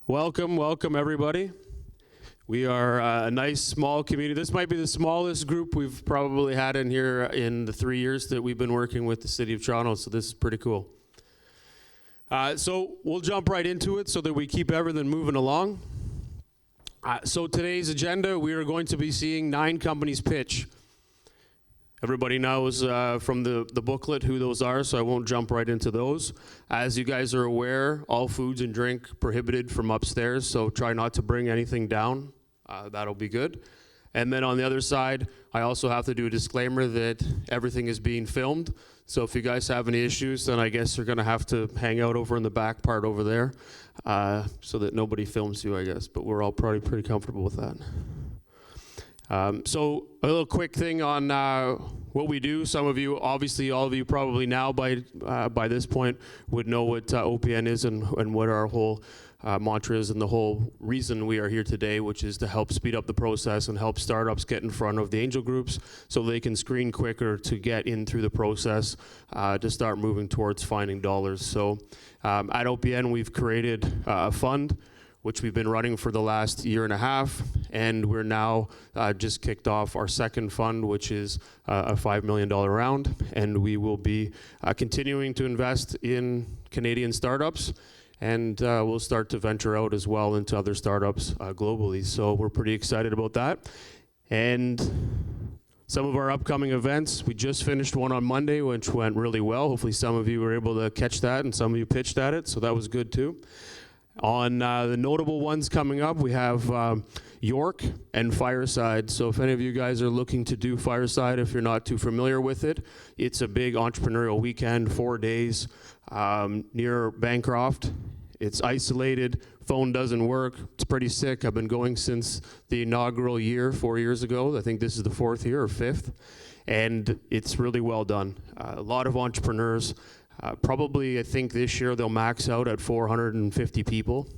Welcome everybody. We are a nice small community. This might be the smallest group we've probably had in here in the 3 years that we've been working with the City of Toronto, so this is pretty cool. So we'll jump right into it so that we keep everything moving along. So today's agenda, we are going to be seeing 9 companies pitch. Everybody knows from the booklet who those are, so I won't jump right into those. As you guys are aware, all foods and drink prohibited from upstairs, so try not to bring anything down. That'll be good. And then on the other side, I also have to do a disclaimer that everything is being filmed. So if you guys have any issues, then I guess you're gonna have to hang out over in the back part over there so that nobody films you, I guess. But we're all probably pretty comfortable with that. So a little quick thing on what we do. Some of you, obviously all of you probably now by this point would know what OPN is and what our whole mantra is and the whole reason we are here today, which is to help speed up the process and help startups get in front of the angel groups so they can screen quicker to get in through the process to start moving towards finding dollars. So at OPN we've created a fund which we've been running for the last 1.5 years, and we're now just kicked off our second fund, which is a $5 million round, and we will be continuing to invest in Canadian startups, and we'll start to venture out as well into other startups globally. So we're pretty excited about that. And some of our upcoming events, we just finished one on Monday, which went really well. Hopefully some of you were able to catch that, and some of you pitched at it, so that was good too. On the notable ones coming up, we have York and Fireside. So if any of you guys are looking to do Fireside, if you're not too familiar with it, it's a big entrepreneurial weekend, 4 days near Bancroft. It's isolated, phone doesn't work, it's pretty sick. I've been going since the inaugural year, 4 years ago. I think this is the 4th year or 5th, and it's really well done. A lot of entrepreneurs. Probably, I think this year they'll max out at 450 people.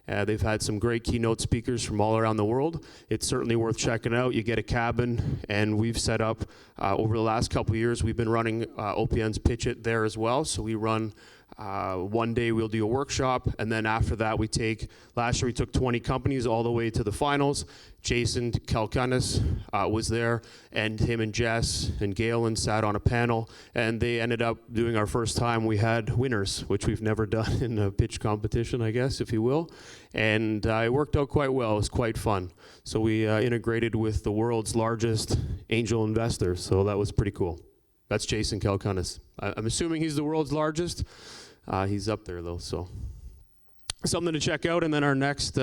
They've had some great keynote speakers from all around the world. It's certainly worth checking out. You get a cabin, and we've set up, over the last couple of years, we've been running OPN's PitchIt there as well. So we run, one day we'll do a workshop, and then after that last year we took 20 companies all the way to the finals. Jason Kalkunis was there, and him and Jess and Galen sat on a panel, and they ended up doing our first time. We had winners, which we've never done in a pitch competition, I guess, if you will. And it worked out quite well. It was quite fun. So we integrated with the world's largest angel investor, so that was pretty cool. That's Jason Kalkunis. I'm assuming he's the world's largest. He's up there though, so. Something to check out, and then our next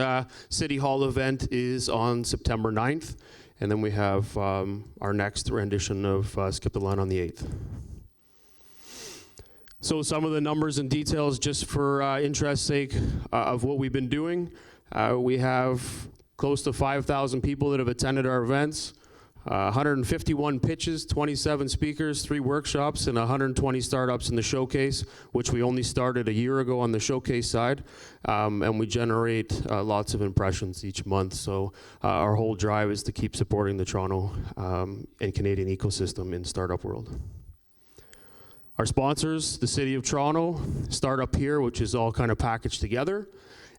City Hall event is on September 9th, and then we have our next rendition of Skip the Line on the 8th. So some of the numbers and details, just for interest's sake, of what we've been doing. We have close to 5,000 people that have attended our events. 151 pitches, 27 speakers, 3 workshops, and 120 startups in the showcase, which we only started 1 year ago on the showcase side. And we generate lots of impressions each month. So our whole drive is to keep supporting the Toronto and Canadian ecosystem in startup world. Our sponsors, the City of Toronto, StartupHERE, which is all kind of packaged together.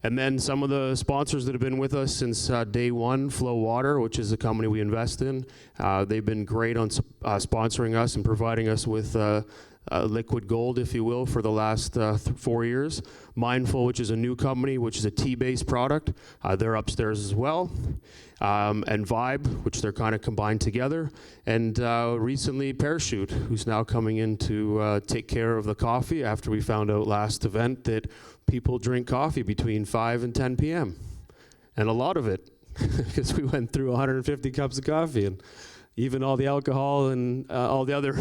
And then some of the sponsors that have been with us since day one, Flow Water, which is a company we invest in. They've been great on sponsoring us and providing us with liquid gold, if you will, for the last 4 years. Mindful, which is a new company, which is a tea-based product. They're upstairs as well. And Vibe, which they're kind of combined together. And recently Parachute, who's now coming in to take care of the coffee after we found out last event that people drink coffee between 5 and 10 p.m. And a lot of it, because we went through 150 cups of coffee, and even all the alcohol and all the other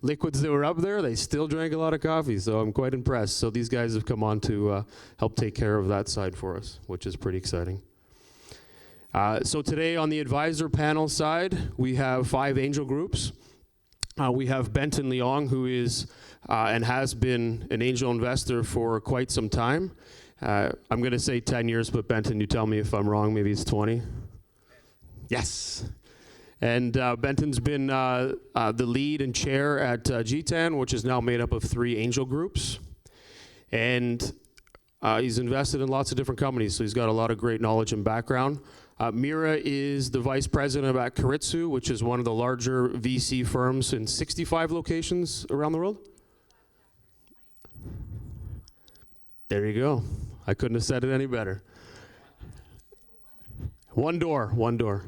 liquids that were up there, they still drank a lot of coffee, so I'm quite impressed. So these guys have come on to help take care of that side for us, which is pretty exciting. So today on the advisor panel side, we have 5 angel groups. We have Benton Leong, who is and has been an angel investor for quite some time. I'm going to say 10 years, but Benton, you tell me if I'm wrong. Maybe it's 20. Yes. And Benton's been the lead and chair at GTAN, which is now made up of 3 angel groups. And He's invested in lots of different companies, so he's got a lot of great knowledge and background. Mira is the vice president at Keiretsu, which is one of the larger VC firms in 65 locations around the world. There you go. I couldn't have said it any better. One door.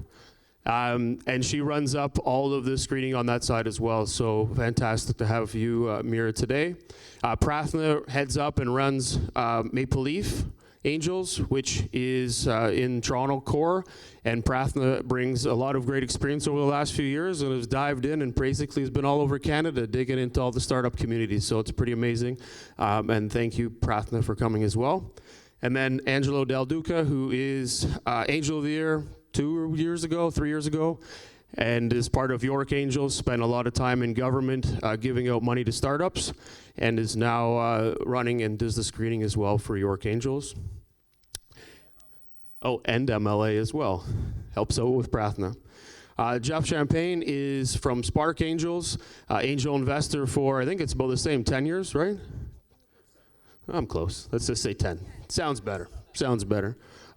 And she runs up all of the screening on that side as well. So fantastic to have you, Mira, today. Prathna heads up and runs Maple Leaf Angels, which is in Toronto core. And Prathna brings a lot of great experience over the last few years and has dived in and basically has been all over Canada digging into all the startup communities. So it's pretty amazing. And thank you, Prathna, for coming as well. And then Angelo Del Duca, who is Angel of the Year 3 years ago, and is part of York Angels, spent a lot of time in government giving out money to startups, and is now running and does the screening as well for York Angels. Oh, and MLA as well. Helps out with Prathna. Jeff Champagne is from Spark Angels, angel investor for, I think it's about the same, 10 years, right? I'm close. Let's just say 10. Sounds better.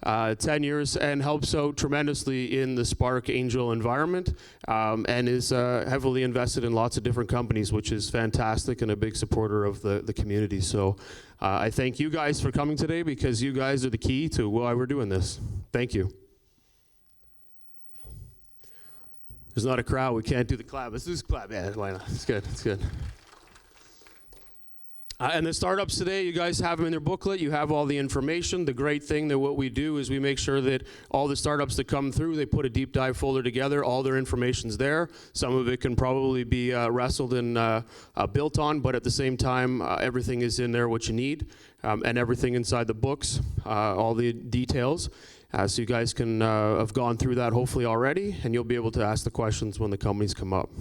10 years, and helps out tremendously in the Spark Angel environment, and is heavily invested in lots of different companies, which is fantastic, and a big supporter of the community. So I thank you guys for coming today, because you guys are the key to why we're doing this. Thank you. There's not a crowd. We can't do the clap. Let's do this clap. Yeah, why not? It's good. And the startups today, you guys have them in their booklet. You have all the information. The great thing that what we do is we make sure that all the startups that come through, they put a deep dive folder together. All their information's there. Some of it can probably be wrestled and built on, but at the same time, everything is in there what you need, and everything inside the books, all the details. So you guys can have gone through that hopefully already, and you'll be able to ask the questions when the companies come up.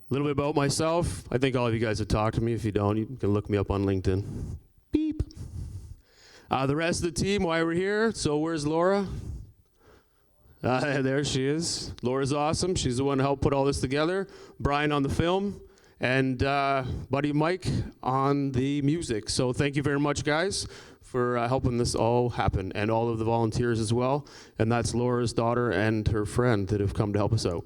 A little bit about myself. I think all of you guys have talked to me. If you don't, you can look me up on LinkedIn. Beep. The rest of the team, why we're here. So where's Laura? There she is. Laura's awesome. She's the one who helped put all this together. Brian on the film, and buddy Mike on the music. So thank you very much, guys, for helping this all happen, and all of the volunteers as well. And that's Laura's daughter and her friend that have come to help us out.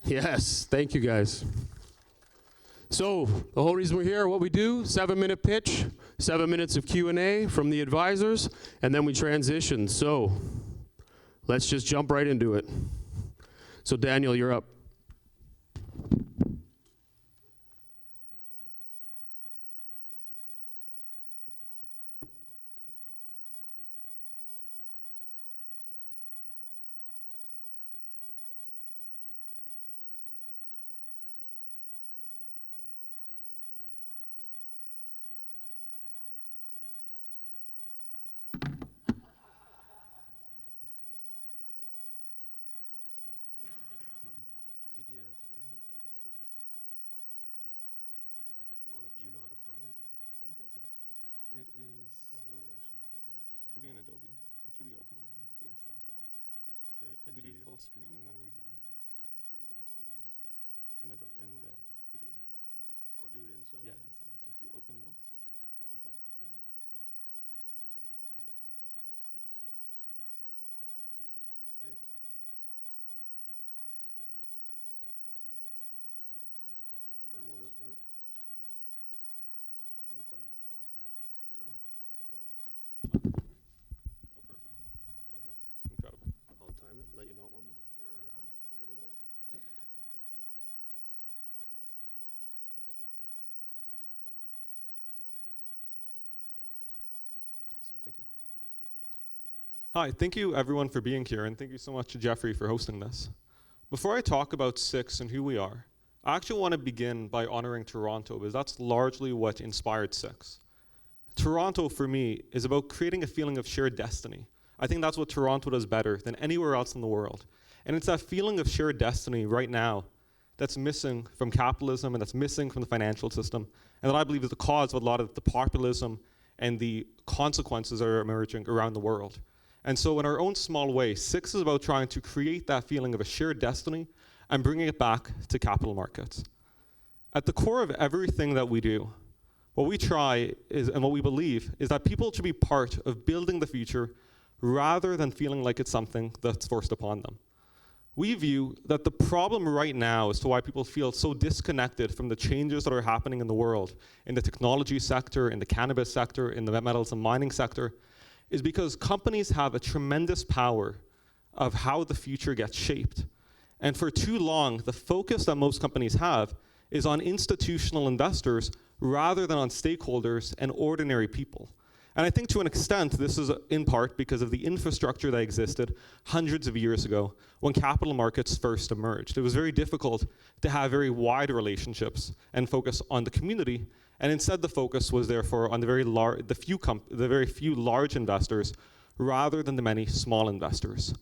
Yes, thank you guys. So the whole reason we're here, what we do, 7-minute pitch, 7 minutes of Q&A from the advisors, and then we transition. So let's just jump right into it. So Daniel, you're up. It is probably actually right here. It should be in Adobe. It should be open already. Yes, that's it. Okay. So we do full screen and then read mode. That should be the best way to do it. In the PDF. Oh, do it inside? Yeah, inside. So if you open this, you double click that. Okay. Yes, exactly. And then will this work? Oh, it does. Awesome. Okay. All right. So it's oh, perfect. Yeah. Incredible. I'll time it. Let you know 1 minute. You're ready to roll. Okay. Awesome. Thank you. Hi. Thank you, everyone, for being here, and thank you so much to Jeffrey for hosting this. Before I talk about Six and who we are, I actually want to begin by honoring Toronto, because that's largely what inspired Six. Toronto, for me, is about creating a feeling of shared destiny. I think that's what Toronto does better than anywhere else in the world. And it's that feeling of shared destiny right now that's missing from capitalism and that's missing from the financial system, and that I believe is the cause of a lot of the populism and the consequences that are emerging around the world. And so in our own small way, Six is about trying to create that feeling of a shared destiny and bringing it back to capital markets. At the core of everything that we do, What we try is, and what we believe, is that people should be part of building the future rather than feeling like it's something that's forced upon them. We view that the problem right now as to why people feel so disconnected from the changes that are happening in the world, in the technology sector, in the cannabis sector, in the metals and mining sector, is because companies have a tremendous power of how the future gets shaped. And for too long, the focus that most companies have is on institutional investors rather than on stakeholders and ordinary people. And I think to an extent, this is in part because of the infrastructure that existed hundreds of years ago when capital markets first emerged. It was very difficult to have very wide relationships and focus on the community, and instead the focus was therefore on the very few large investors rather than the many small investors.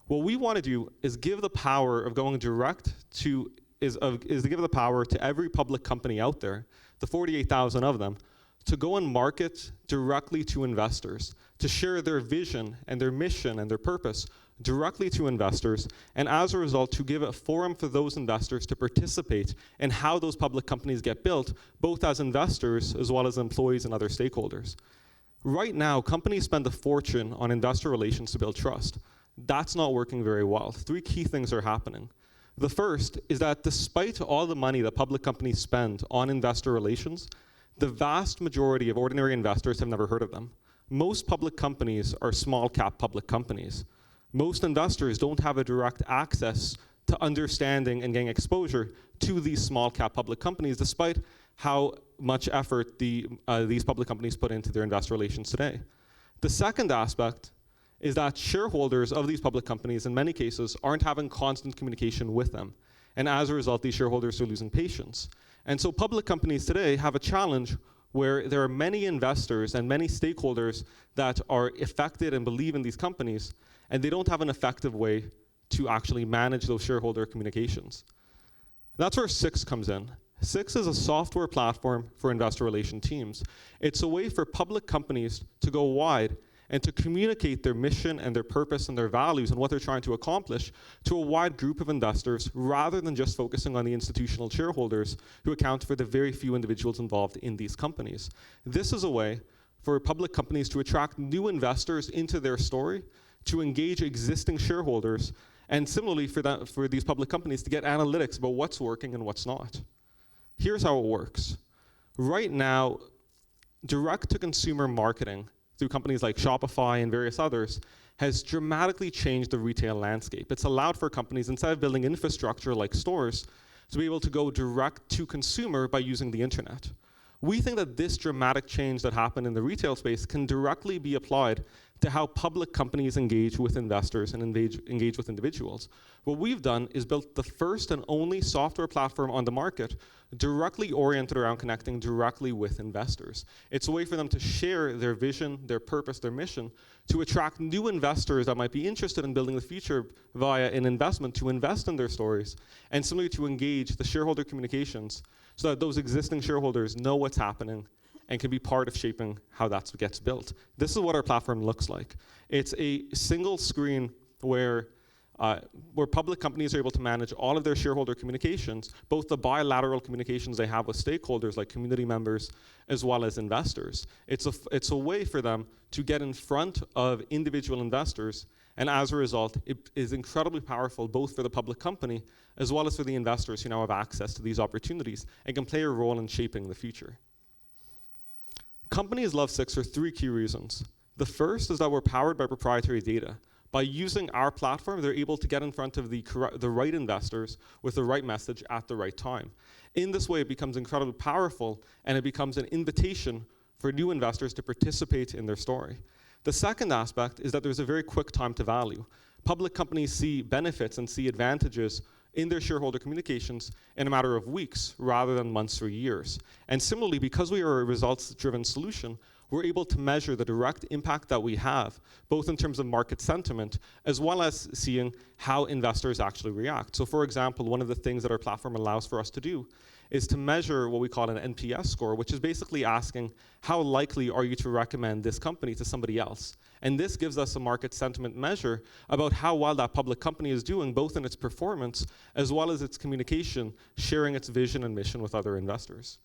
What we want to do is give the power of going direct to, is to give the power to every public company out there, the 48,000 of them, to go and market directly to investors, to share their vision and their mission and their purpose directly to investors, and as a result, to give a forum for those investors to participate in how those public companies get built, both as investors as well as employees and other stakeholders. Right now, companies spend a fortune on investor relations to build trust. That's not working very well. 3 key things are happening. The first is that despite all the money that public companies spend on investor relations, the vast majority of ordinary investors have never heard of them. Most public companies are small cap public companies. Most investors don't have a direct access to understanding and getting exposure to these small cap public companies, despite how much effort these public companies put into their investor relations today. The second aspect is that shareholders of these public companies, in many cases, aren't having constant communication with them. And as a result, these shareholders are losing patience. And so public companies today have a challenge where there are many investors and many stakeholders that are affected and believe in these companies, and they don't have an effective way to actually manage those shareholder communications. That's where Six comes in. Six is a software platform for investor relation teams. It's a way for public companies to go wide and to communicate their mission and their purpose and their values and what they're trying to accomplish to a wide group of investors rather than just focusing on the institutional shareholders who account for the very few individuals involved in these companies. This is a way for public companies to attract new investors into their story, to engage existing shareholders, and similarly for these public companies to get analytics about what's working and what's not. Here's how it works. Right now, direct-to-consumer marketing through companies like Shopify and various others has dramatically changed the retail landscape. It's allowed for companies, instead of building infrastructure like stores, to be able to go direct to consumer by using the internet. We think that this dramatic change that happened in the retail space can directly be applied to how public companies engage with investors and engage with individuals. What we've done is built the first and only software platform on the market directly oriented around connecting directly with investors. It's a way for them to share their vision, their purpose, their mission, to attract new investors that might be interested in building the future via an investment to invest in their stories, and similarly to engage the shareholder communications so that those existing shareholders know what's happening and can be part of shaping how that gets built. This is what our platform looks like. It's a single screen where public companies are able to manage all of their shareholder communications, both the bilateral communications they have with stakeholders like community members, as well as investors. It's a way for them to get in front of individual investors, and as a result, it is incredibly powerful both for the public company as well as for the investors who now have access to these opportunities and can play a role in shaping the future. Companies love Six for 3 key reasons. The first is that we're powered by proprietary data. By using our platform, they're able to get in front of the right investors with the right message at the right time. In this way, it becomes incredibly powerful, and it becomes an invitation for new investors to participate in their story. The second aspect is that there's a very quick time to value. Public companies see benefits and see advantages in their shareholder communications in a matter of weeks rather than months or years. And similarly, because we are a results-driven solution, we're able to measure the direct impact that we have, both in terms of market sentiment, as well as seeing how investors actually react. So for example, one of the things that our platform allows for us to do is to measure what we call an NPS score, which is basically asking how likely are you to recommend this company to somebody else. And this gives us a market sentiment measure about how well that public company is doing, both in its performance as well as its communication, sharing its vision and mission with other investors.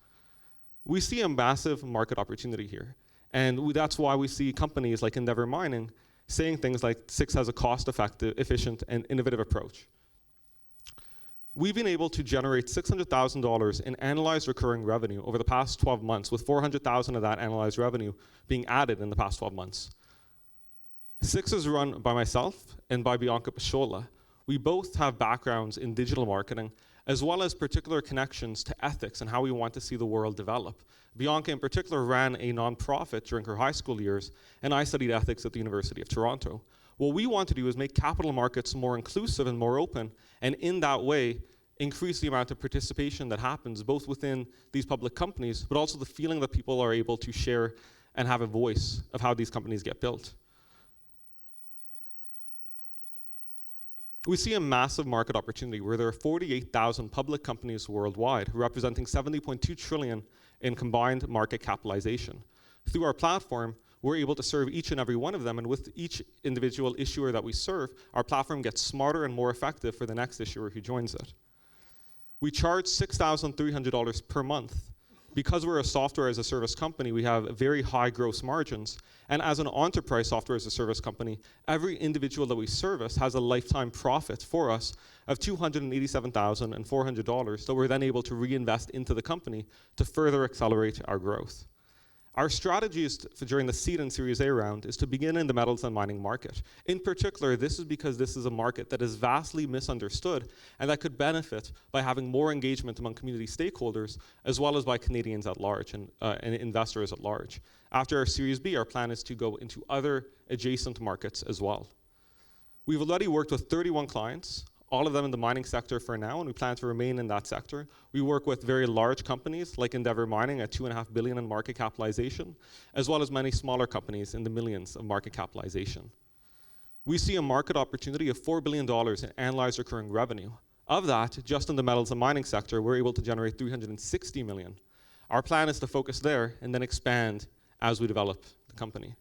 We see a massive market opportunity here. And that's why we see companies like Endeavor Mining saying things like SIX has a cost-effective, efficient, and innovative approach. We've been able to generate $600,000 in analyzed recurring revenue over the past 12 months, with $400,000 of that analyzed revenue being added in the past 12 months. SIX is run by myself and by Bianca Pasciola. We both have backgrounds in digital marketing, as well as particular connections to ethics and how we want to see the world develop. Bianca in particular ran a nonprofit during her high school years, and I studied ethics at the University of Toronto. What we want to do is make capital markets more inclusive and more open, and in that way, increase the amount of participation that happens both within these public companies, but also the feeling that people are able to share and have a voice of how these companies get built. We see a massive market opportunity where there are 48,000 public companies worldwide, representing $70.2 trillion in combined market capitalization. Through our platform, we're able to serve each and every one of them, and with each individual issuer that we serve, our platform gets smarter and more effective for the next issuer who joins it. We charge $6,300 per month. Because we're a software as a service company, we have very high gross margins. And as an enterprise software as a service company, every individual that we service has a lifetime profit for us of $287,400 that we're then able to reinvest into the company to further accelerate our growth. Our strategy is during the seed and Series A round is to begin in the metals and mining market. In particular, this is because this is a market that is vastly misunderstood and that could benefit by having more engagement among community stakeholders, as well as by Canadians at large and investors at large. After our Series B, our plan is to go into other adjacent markets as well. We've already worked with 31 clients, all of them in the mining sector for now, and we plan to remain in that sector. We work with very large companies like Endeavor Mining at $2.5 billion in market capitalization, as well as many smaller companies in the millions of market capitalization. We see a market opportunity of $4 billion in analyzed recurring revenue. Of that, just in the metals and mining sector, we're able to generate $360 million. Our plan is to focus there and then expand as we develop the company.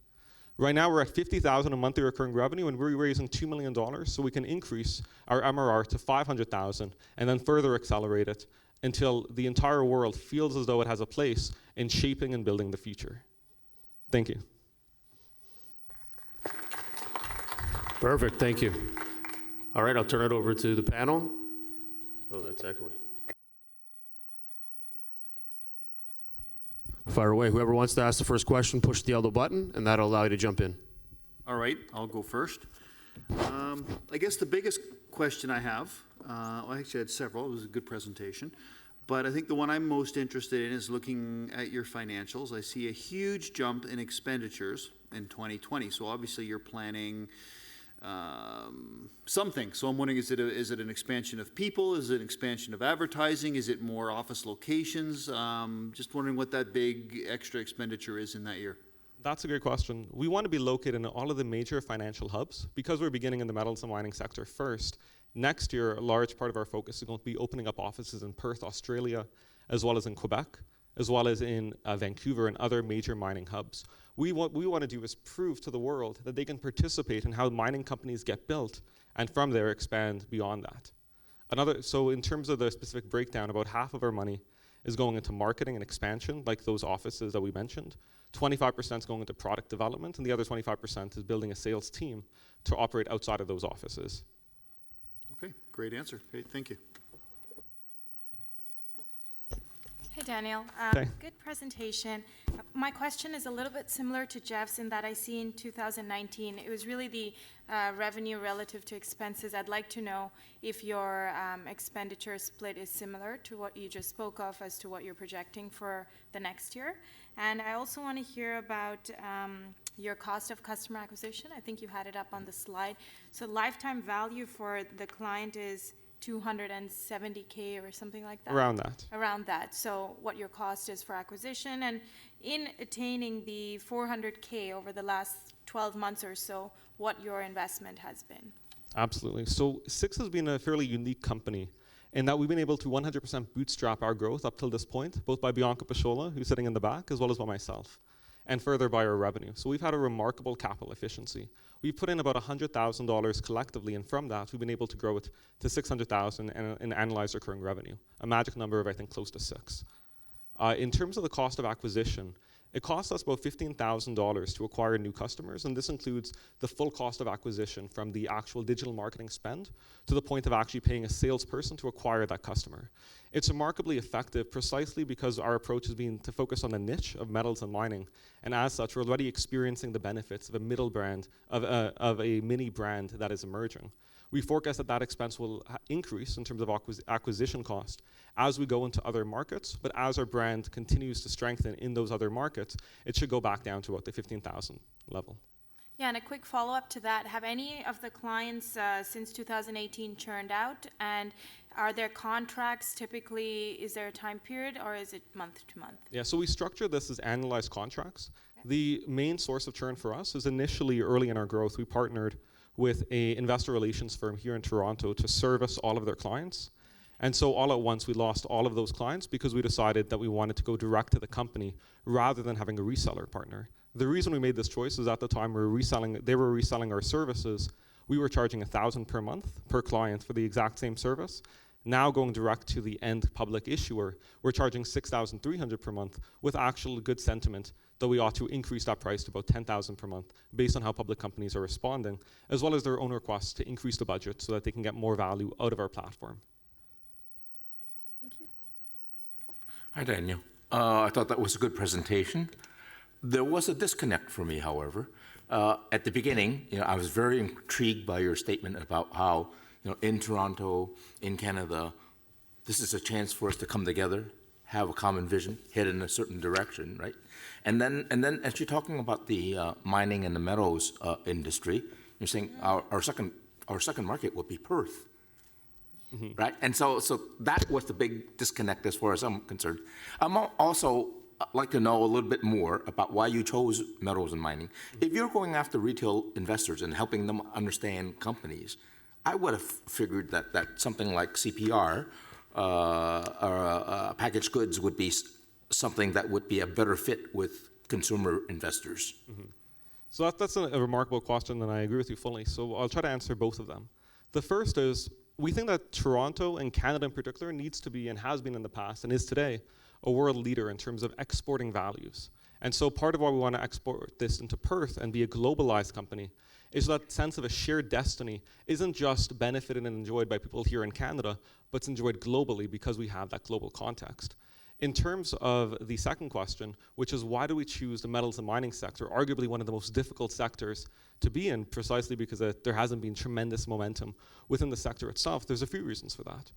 Right now, we're at $50,000 in monthly recurring revenue, and we're raising $2 million so we can increase our MRR to $500,000 and then further accelerate it until the entire world feels as though it has a place in shaping and building the future. Thank you. Perfect, thank you. All right, I'll turn it over to the panel. Oh, that's echoey. Fire away. Whoever wants to ask the first question, push the yellow button, and that'll allow you to jump in. All right, I'll go first. I guess the biggest question I have, well, actually I had several, it was a good presentation, but I think the one I'm most interested in is looking at your financials. I see a huge jump in expenditures in 2020, so obviously you're planning something. So I'm wondering, is it an expansion of people? Is it an expansion of advertising? Is it more office locations? Just wondering what that big extra expenditure is in that year. That's a great question. We want to be located in all of the major financial hubs. Because we're beginning in the metals and mining sector first, next year a large part of our focus is going to be opening up offices in Perth, Australia, as well as in Quebec, as well as in Vancouver and other major mining hubs. What we want to do is prove to the world that they can participate in how mining companies get built, and from there expand beyond that. So in terms of the specific breakdown, about half of our money is going into marketing and expansion, like those offices that we mentioned. 25% is going into product development, and the other 25% is building a sales team to operate outside of those offices. Okay, great answer. Great, thank you. Hey, Daniel. Hey. Good presentation. My question is a little bit similar to Jeff's in that I see in 2019, it was really the revenue relative to expenses. I'd like to know if your expenditure split is similar to what you just spoke of as to what you're projecting for the next year. And I also want to hear about your cost of customer acquisition. I think you had it up on the slide. So lifetime value for the client is $270K or something like that? Around that. Around that. So what your cost is for acquisition, and in attaining the $400K over the last 12 months or so, what your investment has been. Absolutely. So SIX has been a fairly unique company in that we've been able to 100% bootstrap our growth up till this point, both by Bianca Pasciola, who's sitting in the back, as well as by myself, and further by our revenue. So we've had a remarkable capital efficiency. We've put in about $100,000 collectively, and from that, we've been able to grow it to $600,000 in analyzed recurring revenue, a magic number of, I think, close to 6. In terms of the cost of acquisition, it costs us about $15,000 to acquire new customers, and this includes the full cost of acquisition from the actual digital marketing spend to the point of actually paying a salesperson to acquire that customer. It's remarkably effective precisely because our approach has been to focus on the niche of metals and mining, and as such, we're already experiencing the benefits of a middle brand, of a mini brand that is emerging. We forecast that expense will increase in terms of acquisition cost as we go into other markets, but as our brand continues to strengthen in those other markets, it should go back down to about the 15,000 level. Yeah, and a quick follow-up to that. Have any of the clients since 2018 churned out? And are there contracts typically, is there a time period or is it month to month? Yeah, so we structure this as annualized contracts. Okay. The main source of churn for us is initially early in our growth, we partnered with an investor relations firm here in Toronto to service all of their clients. And so all at once we lost all of those clients because we decided that we wanted to go direct to the company rather than having a reseller partner. The reason we made this choice is at the time they were reselling our services. We were charging $1,000 per month per client for the exact same service. Now going direct to the end public issuer, we're charging $6,300 per month with actual good sentiment that we ought to increase that price to about $10,000 per month based on how public companies are responding, as well as their own requests to increase the budget so that they can get more value out of our platform. Thank you. Hi, Daniel. I thought that was a good presentation. There was a disconnect for me, however. At the beginning, I was very intrigued by your statement about how, in Toronto, in Canada, this is a chance for us to come together, have a common vision, head in a certain direction, right? And then as you're talking about the mining and the metals industry, you're saying our second market would be Perth. Mm-hmm. Right, and so that was the big disconnect as far as I'm concerned. I'm also like to know a little bit more about why you chose metals and mining. Mm-hmm. If you're going after retail investors and helping them understand companies, I would have figured that something like CPR or packaged goods would be something that would be a better fit with consumer investors. Mm-hmm. So that's a remarkable question, and I agree with you fully. So I'll try to answer both of them. The first is, we think that Toronto and Canada in particular needs to be, and has been in the past, and is today, a world leader in terms of exporting values. And so part of why we want to export this into Perth and be a globalized company is that sense of a shared destiny isn't just benefited and enjoyed by people here in Canada, but it's enjoyed globally because we have that global context. In terms of the second question, which is why do we choose the metals and mining sector, arguably one of the most difficult sectors to be in, precisely because there hasn't been tremendous momentum within the sector itself. There's a few reasons for that.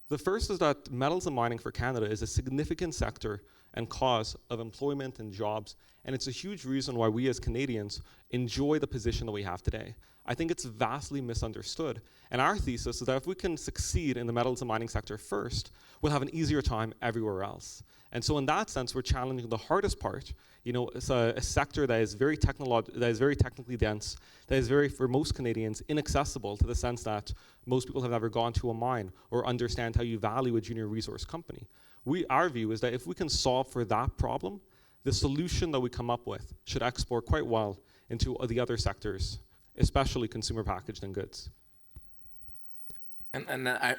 The first is that metals and mining for Canada is a significant sector and cause of employment and jobs, and it's a huge reason why we as Canadians enjoy the position that we have today. I think it's vastly misunderstood. And our thesis is that if we can succeed in the metals and mining sector first, we'll have an easier time everywhere else. And so in that sense, we're challenging the hardest part. It's a sector that is very technically dense, that is very, for most Canadians, inaccessible to the sense that most people have never gone to a mine or understand how you value a junior resource company. Our view is that if we can solve for that problem, the solution that we come up with should export quite well into the other sectors, especially consumer packaged and goods.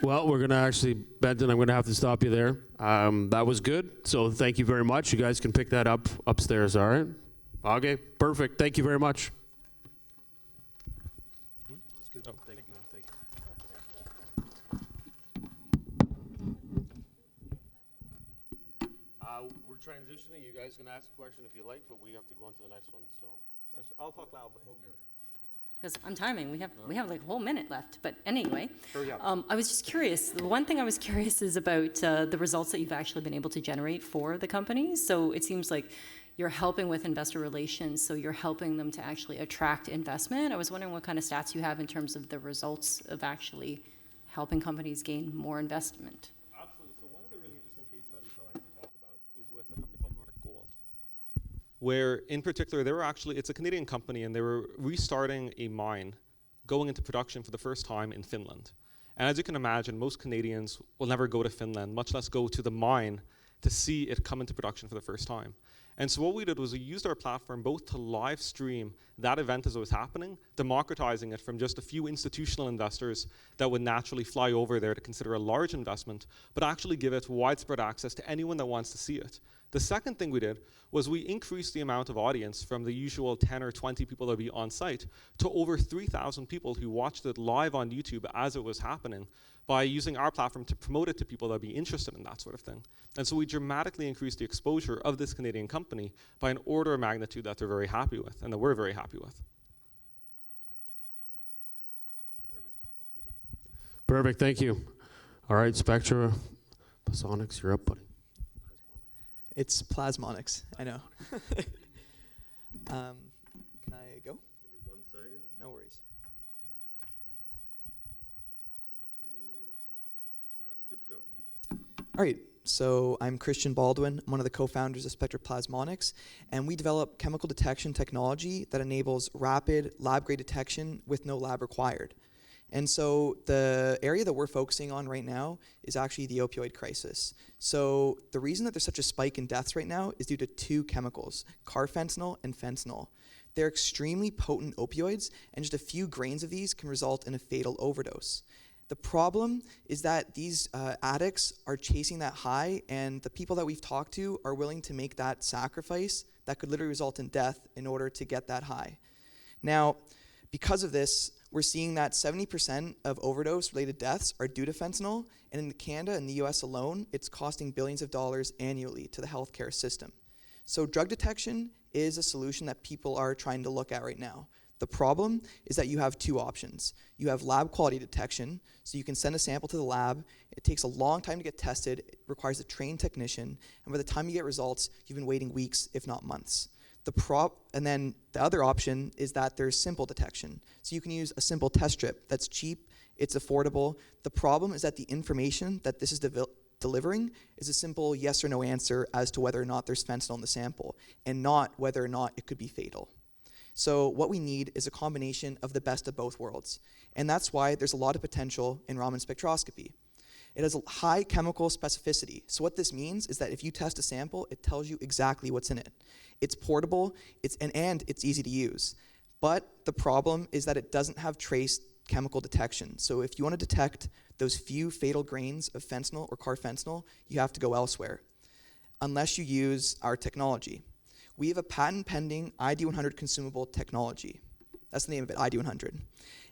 Well, we're going to actually, Benton, I'm going to have to stop you there. That was good, so thank you very much. You guys can pick that up upstairs, all right? Okay, perfect. Thank you very much. That's good. Oh, thank you. We're transitioning. You guys can ask a question if you like, but we have to go on to the next one, so. I'll talk loudly. Because I'm timing, we have like a whole minute left. But anyway, Hurry up. I was just curious. The one thing I was curious is about the results that you've actually been able to generate for the company. So it seems like you're helping with investor relations, so you're helping them to actually attract investment. I was wondering what kind of stats you have in terms of the results of actually helping companies gain more investment. Absolutely. So one of the really interesting case studies I like to talk about is with a company called Nordic Gold, where in particular it's a Canadian company, and they were restarting a mine going into production for the first time in Finland. And as you can imagine, most Canadians will never go to Finland, much less go to the mine to see it come into production for the first time. And so what we did was we used our platform both to live stream that event as it was happening, democratizing it from just a few institutional investors that would naturally fly over there to consider a large investment, but actually give it widespread access to anyone that wants to see it. The second thing we did was we increased the amount of audience from the usual 10 or 20 people that would be on site to over 3,000 people who watched it live on YouTube as it was happening by using our platform to promote it to people that would be interested in that sort of thing. And so we dramatically increased the exposure of this Canadian company by an order of magnitude that they're very happy with and that we're very happy with. Perfect, thank you. All right, Spectra, Pasonics, you're up, buddy. It's Plasmonics, I know. Can I go? Give me 1 second. No worries. Good to go. All right, so I'm Christian Baldwin. I'm one of the co-founders of Spectra Plasmonics, and we develop chemical detection technology that enables rapid lab-grade detection with no lab required. And so the area that we're focusing on right now is actually the opioid crisis. So the reason that there's such a spike in deaths right now is due to 2 chemicals, carfentanil and fentanyl. They're extremely potent opioids, and just a few grains of these can result in a fatal overdose. The problem is that these addicts are chasing that high, and the people that we've talked to are willing to make that sacrifice that could literally result in death in order to get that high. Now, because of this, we're seeing that 70% of overdose-related deaths are due to fentanyl, and in Canada and the US alone, it's costing billions of dollars annually to the healthcare system. So drug detection is a solution that people are trying to look at right now. The problem is that you have 2 options. You have lab quality detection, so you can send a sample to the lab. It takes a long time to get tested. It requires a trained technician, and by the time you get results, you've been waiting weeks, if not months. And then the other option is that there's simple detection. So you can use a simple test strip that's cheap, it's affordable. The problem is that the information that this is delivering is a simple yes or no answer as to whether or not there's fentanyl in the sample, and not whether or not it could be fatal. So what we need is a combination of the best of both worlds. And that's why there's a lot of potential in Raman spectroscopy. It has a high chemical specificity. So what this means is that if you test a sample, it tells you exactly what's in it. It's portable, and it's easy to use. But the problem is that it doesn't have trace chemical detection. So if you want to detect those few fatal grains of fentanyl or carfentanil, you have to go elsewhere, unless you use our technology. We have a patent-pending ID100 consumable technology. That's the name of it, ID100.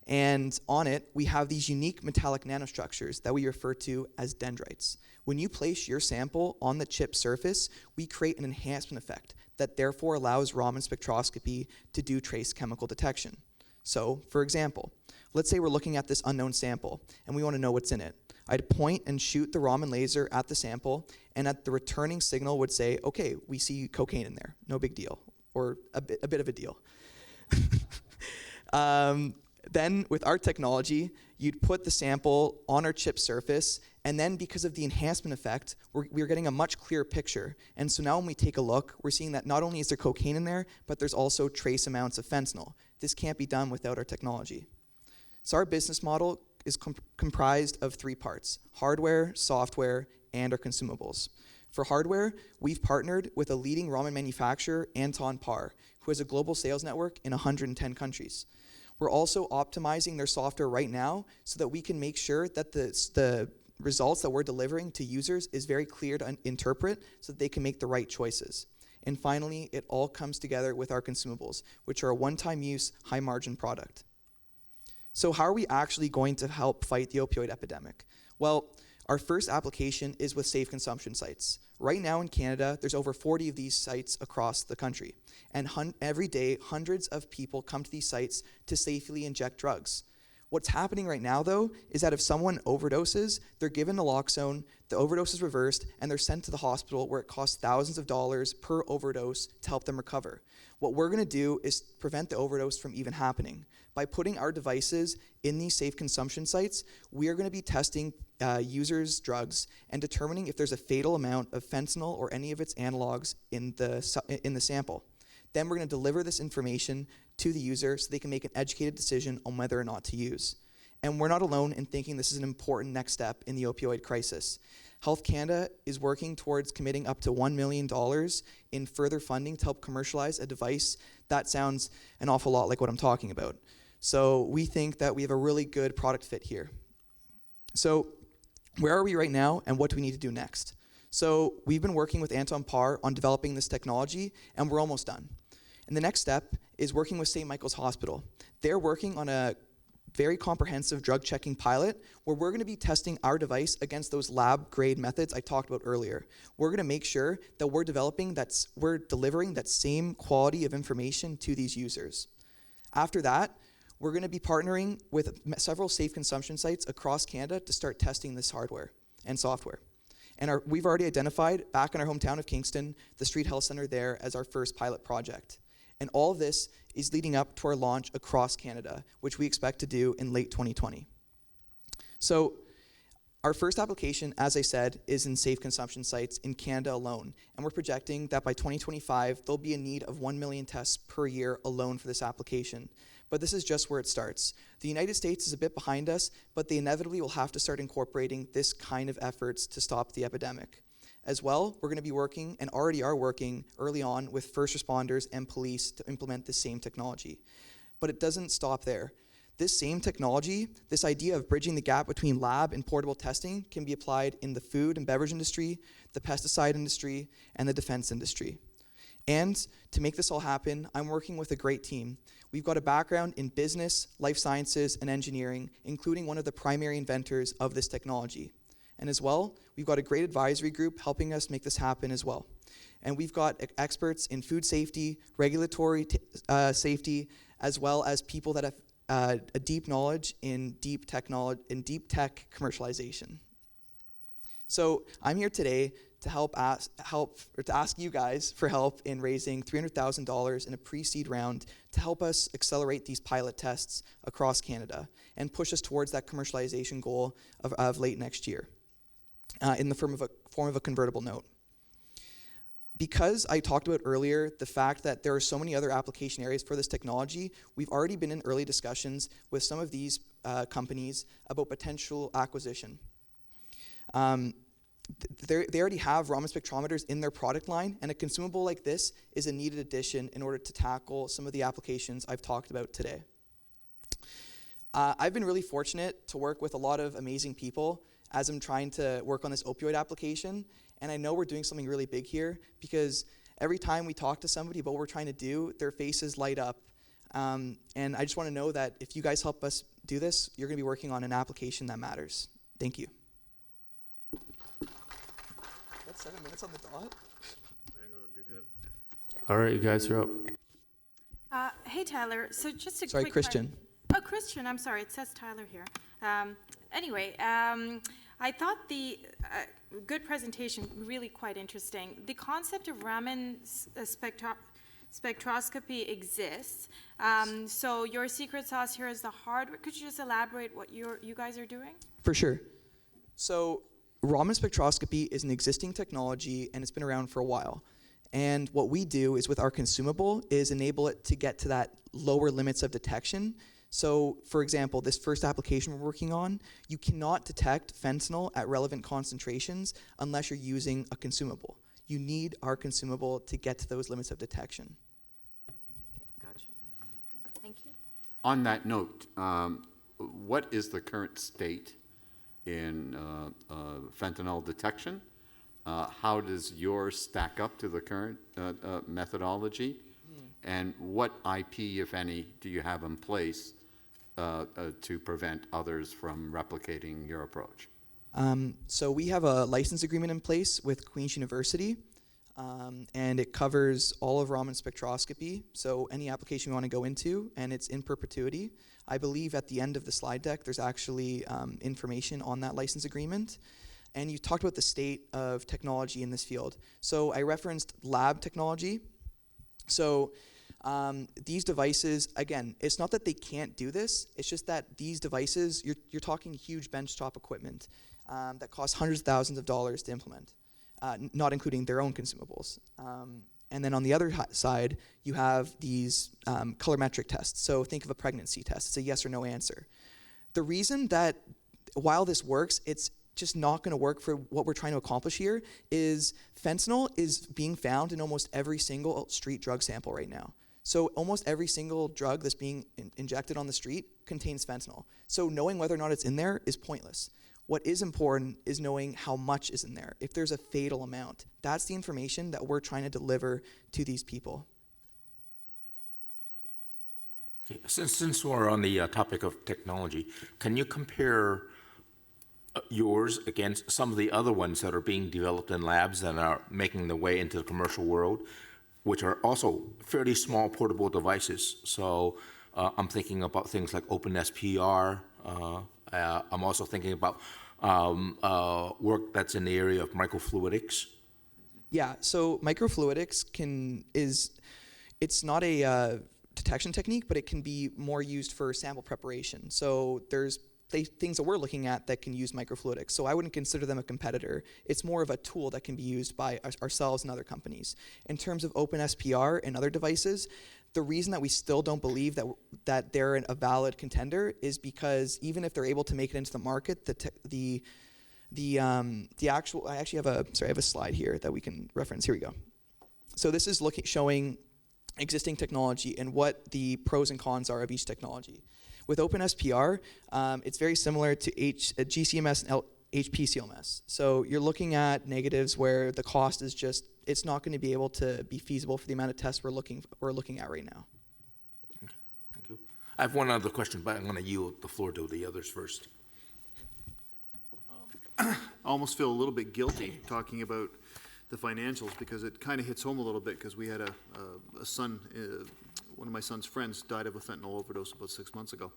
And on it, we have these unique metallic nanostructures that we refer to as dendrites. When you place your sample on the chip surface, we create an enhancement effect that therefore allows Raman spectroscopy to do trace chemical detection. So, for example, let's say we're looking at this unknown sample, and we want to know what's in it. I'd point and shoot the Raman laser at the sample, and at the returning signal would say, okay, we see cocaine in there, no big deal, or a bit of a deal. Then with our technology, you'd put the sample on our chip surface, and then because of the enhancement effect, we're getting a much clearer picture. And so now when we take a look, we're seeing that not only is there cocaine in there, but there's also trace amounts of fentanyl. This can't be done without our technology. So our business model is comprised of 3 parts: hardware, software, and our consumables. For hardware, we've partnered with a leading Raman manufacturer, Anton Par, who has a global sales network in 110 countries. We're also optimizing their software right now so that we can make sure that the results that we're delivering to users is very clear to interpret so that they can make the right choices. And finally, it all comes together with our consumables, which are a one-time use, high-margin product. So how are we actually going to help fight the opioid epidemic? Well, our first application is with safe consumption sites. Right now in Canada, there's over 40 of these sites across the country. And every day, hundreds of people come to these sites to safely inject drugs. What's happening right now, though, is that if someone overdoses, they're given naloxone, the overdose is reversed, and they're sent to the hospital where it costs thousands of dollars per overdose to help them recover. What we're going to do is prevent the overdose from even happening. By putting our devices in these safe consumption sites, we are going to be testing users' drugs and determining if there's a fatal amount of fentanyl or any of its analogs in the sample. Then we're going to deliver this information to the user so they can make an educated decision on whether or not to use. And we're not alone in thinking this is an important next step in the opioid crisis. Health Canada is working towards committing up to $1 million in further funding to help commercialize a device that sounds an awful lot like what I'm talking about. So we think that we have a really good product fit here. So where are we right now, and what do we need to do next? So we've been working with Anton Parr on developing this technology, and we're almost done. And the next step is working with St. Michael's Hospital. They're working on a very comprehensive drug checking pilot where we're going to be testing our device against those lab grade methods I talked about earlier. We're going to make sure that we're delivering that same quality of information to these users. After that, we're going to be partnering with several safe consumption sites across Canada to start testing this hardware and software. And we've already identified, back in our hometown of Kingston, the Street Health Center there as our first pilot project. And all of this is leading up to our launch across Canada, which we expect to do in late 2020. So our first application, as I said, is in safe consumption sites in Canada alone. And we're projecting that by 2025, there'll be a need of 1 million tests per year alone for this application. But this is just where it starts. The United States is a bit behind us, but they inevitably will have to start incorporating this kind of efforts to stop the epidemic. As well, we're going to be working, and already are working, early on with first responders and police to implement the same technology. But it doesn't stop there. This same technology, this idea of bridging the gap between lab and portable testing, can be applied in the food and beverage industry, the pesticide industry, and the defense industry. And to make this all happen, I'm working with a great team. We've got a background in business, life sciences, and engineering, including one of the primary inventors of this technology. And as well, we've got a great advisory group helping us make this happen as well. And we've got experts in food safety, regulatory safety, as well as people that have a deep knowledge in deep tech commercialization. So I'm here today to ask you guys for help in raising $300,000 in a pre-seed round to help us accelerate these pilot tests across Canada and push us towards that commercialization goal of late next year in the form of a convertible note. Because I talked about earlier the fact that there are so many other application areas for this technology, we've already been in early discussions with some of these companies about potential acquisition. They already have Raman spectrometers in their product line, and a consumable like this is a needed addition in order to tackle some of the applications I've talked about today. I've been really fortunate to work with a lot of amazing people as I'm trying to work on this opioid application, and I know we're doing something really big here because every time we talk to somebody about what we're trying to do, their faces light up. And I just want to know that if you guys help us do this, you're going to be working on an application that matters. Thank you. That's 7 minutes on the dot? Hang on, you're good. All right, you guys are up. Hey, Tyler. So just a Sorry, quick Christian. Oh, Christian. I'm sorry. It says Tyler here. Anyway, I thought the good presentation, really quite interesting. The concept of Raman spectroscopy exists. So your secret sauce here is the hardware. Could you just elaborate what you guys are doing? For sure. So Raman spectroscopy is an existing technology, and it's been around for a while. And what we do is with our consumable is enable it to get to that lower limits of detection. So, for example, this first application we're working on, you cannot detect fentanyl at relevant concentrations unless you're using a consumable. You need our consumable to get to those limits of detection. Okay, got you. Thank you. On that note, what is the current state in fentanyl detection? How does yours stack up to the current methodology? And what IP, if any, do you have in place to prevent others from replicating your approach? So we have a license agreement in place with Queen's University, and it covers all of Raman spectroscopy, so any application we want to go into, and it's in perpetuity. I believe at the end of the slide deck there's actually information on that license agreement. And you talked about the state of technology in this field. So I referenced lab technology. So these devices, again, it's not that they can't do this, it's just that these devices, you're talking huge benchtop equipment that costs hundreds of thousands of dollars to implement, not including their own consumables. And then on the other side, you have these colorimetric tests. So think of a pregnancy test. It's a yes or no answer. The reason that while this works, it's just not going to work for what we're trying to accomplish here is fentanyl is being found in almost every single street drug sample right now. So almost every single drug that's being injected on the street contains fentanyl. So knowing whether or not it's in there is pointless. What is important is knowing how much is in there. If there's a fatal amount, that's the information that we're trying to deliver to these people. Okay, since we're on the topic of technology, can you compare yours against some of the other ones that are being developed in labs and are making their way into the commercial world, which are also fairly small portable devices? So I'm thinking about things like OpenSPR. I'm also thinking about work that's in the area of microfluidics. Yeah, so microfluidics it's not a detection technique, but it can be more used for sample preparation. So there's things that we're looking at that can use microfluidics. So I wouldn't consider them a competitor. It's more of a tool that can be used by ourselves and other companies. In terms of OpenSPR and other devices, the reason that we still don't believe that they're a valid contender is because even if they're able to make it into the market, I actually have a slide here that we can reference. Here we go. So this is showing existing technology and what the pros and cons are of each technology. With OpenSPR, it's very similar to GCMS and HPCLMS. So you're looking at negatives where the cost is just, it's not going to be able to be feasible for the amount of tests we're looking at right now. Okay, thank you. I have one other question, but I'm going to yield the floor to the others first. I almost feel a little bit guilty talking about the financials because it kind of hits home a little bit because we had a son, one of my son's friends died of a fentanyl overdose about 6 months ago.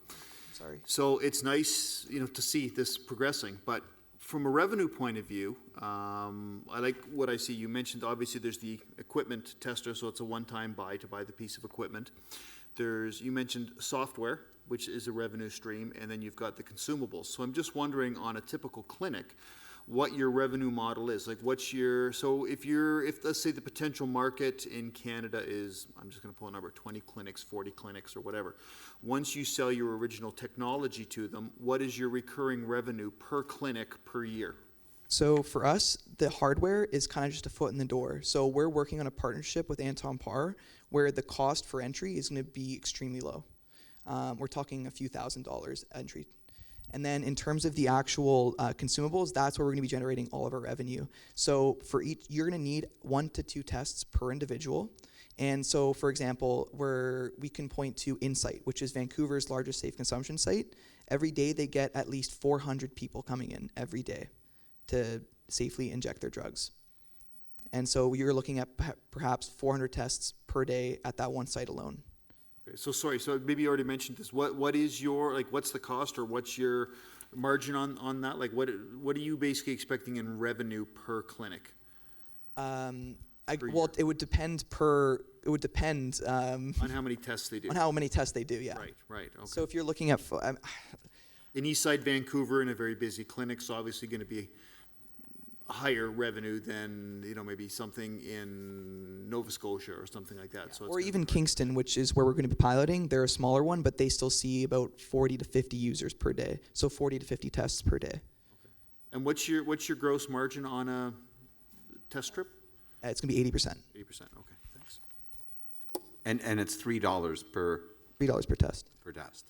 Sorry. So it's nice, to see this progressing. But from a revenue point of view, I like what I see. You mentioned obviously there's the equipment tester, so it's a one-time buy to buy the piece of equipment. You mentioned software, which is a revenue stream, and then you've got the consumables. So I'm just wondering on a typical clinic, what your revenue model is. Like if let's say the potential market in Canada is, I'm just gonna pull a number, 20 clinics, 40 clinics or whatever. Once you sell your original technology to them, what is your recurring revenue per clinic per year? So for us, the hardware is kind of just a foot in the door. So we're working on a partnership with Anton Parr where the cost for entry is gonna be extremely low. We're talking a few $1,000s entry. And then in terms of the actual consumables, that's where we're going to be generating all of our revenue. So for each, you're going to need 1 to 2 tests per individual. And so, for example, we can point to Insight, which is Vancouver's largest safe consumption site. Every day they get at least 400 people coming in every day to safely inject their drugs. And so you're looking at perhaps 400 tests per day at that one site alone. So sorry, so maybe you already mentioned this. What is your, what's the cost or what's your margin on that? Like what are you basically expecting in revenue per clinic? It would depend on how many tests they do. On how many tests they do, yeah. Right, okay. So if you're looking at in Eastside Vancouver in a very busy clinic, so obviously going to be higher revenue than maybe something in Nova Scotia or something like that. Yeah. So or even Kingston, which is where we're going to be piloting. They're a smaller one, but they still see about 40 to 50 users per day. So 40 to 50 tests per day. Okay. And what's your gross margin on a test strip? It's going to be 80%. 80%. Okay, thanks. And it's $3 per test. Per test.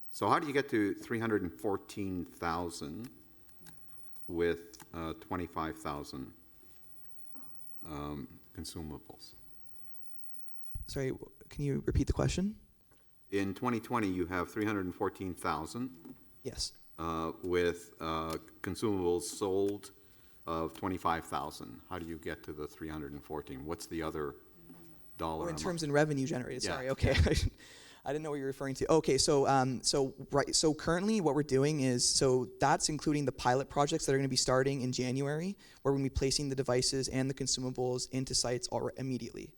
So how do you get to 314,000 with 25,000 consumables? Sorry, can you repeat the question? In 2020, you have 314,000. Yes. With consumables sold of 25,000. How do you get to the 314? What's the other dollar amount? In terms of revenue generated. Yeah. Sorry. Okay. I didn't know what you were referring to. Okay, so currently what we're doing is, that's including the pilot projects that are going to be starting in January, where we're going to be placing the devices and the consumables into sites immediately.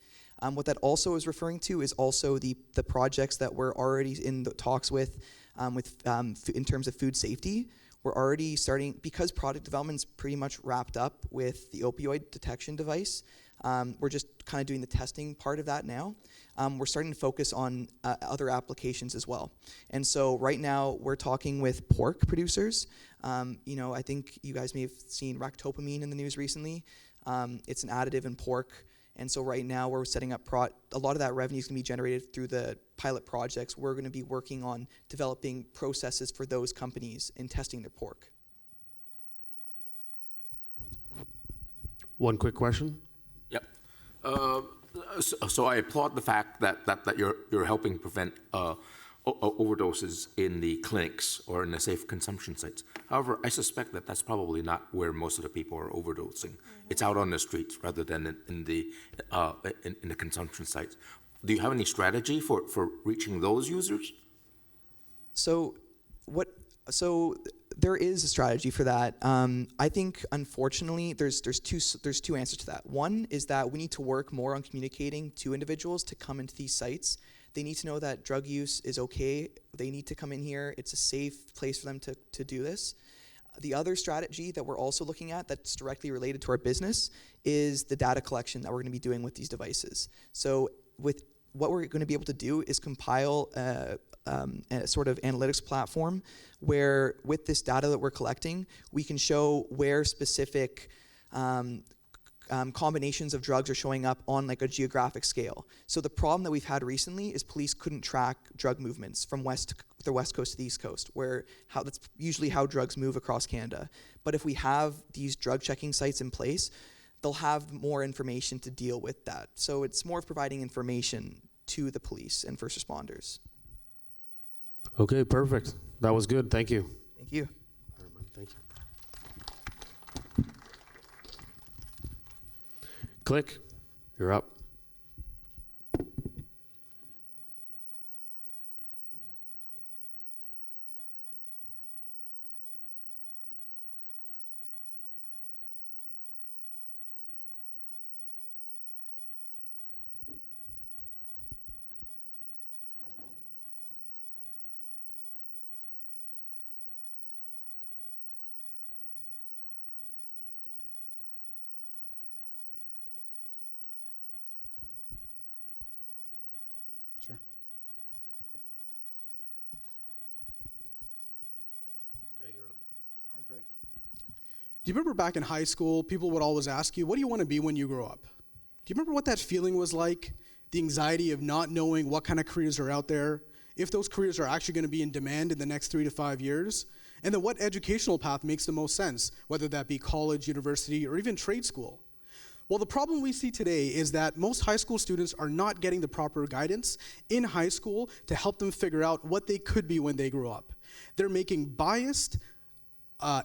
What that also is referring to is also the projects that we're already in the talks with in terms of food safety. We're already starting, because product development's pretty much wrapped up with the opioid detection device. We're just kind of doing the testing part of that now. We're starting to focus on other applications as well. And so right now we're talking with pork producers. I think you guys may have seen ractopamine in the news recently. It's an additive in pork. And so right now we're setting up, a lot of that revenue is going to be generated through the pilot projects. We're going to be working on developing processes for those companies in testing their pork. One quick question. Yep. So I applaud the fact that you're helping prevent overdoses in the clinics or in the safe consumption sites. However, I suspect that that's probably not where most of the people are overdosing. It's out on the streets rather than in the consumption sites. Do you have any strategy for reaching those users? So there is a strategy for that. I think, unfortunately, there's two answers to that. One is that we need to work more on communicating to individuals to come into these sites. They need to know that drug use is okay. They need to come in here. It's a safe place for them to do this. The other strategy that we're also looking at that's directly related to our business is the data collection that we're going to be doing with these devices. So with what we're going to be able to do is compile a sort of analytics platform where with this data that we're collecting, we can show where specific combinations of drugs are showing up on like a geographic scale. So the problem that we've had recently is police couldn't track drug movements from the west coast to the east coast, that's usually how drugs move across Canada. But if we have these drug checking sites in place, they'll have more information to deal with that. So it's more of providing information to the police and first responders. Okay, perfect. That was good. Thank you. Thank you. Thank you. Click. You're up. Sure. Okay, you're up. All right, great. Do you remember back in high school, people would always ask you, what do you want to be when you grow up? Do you remember what that feeling was like? The anxiety of not knowing what kind of careers are out there, if those careers are actually going to be in demand in the next 3 to 5 years, and then what educational path makes the most sense, whether that be college, university, or even trade school. Well, the problem we see today is that most high school students are not getting the proper guidance in high school to help them figure out what they could be when they grow up. They're making biased,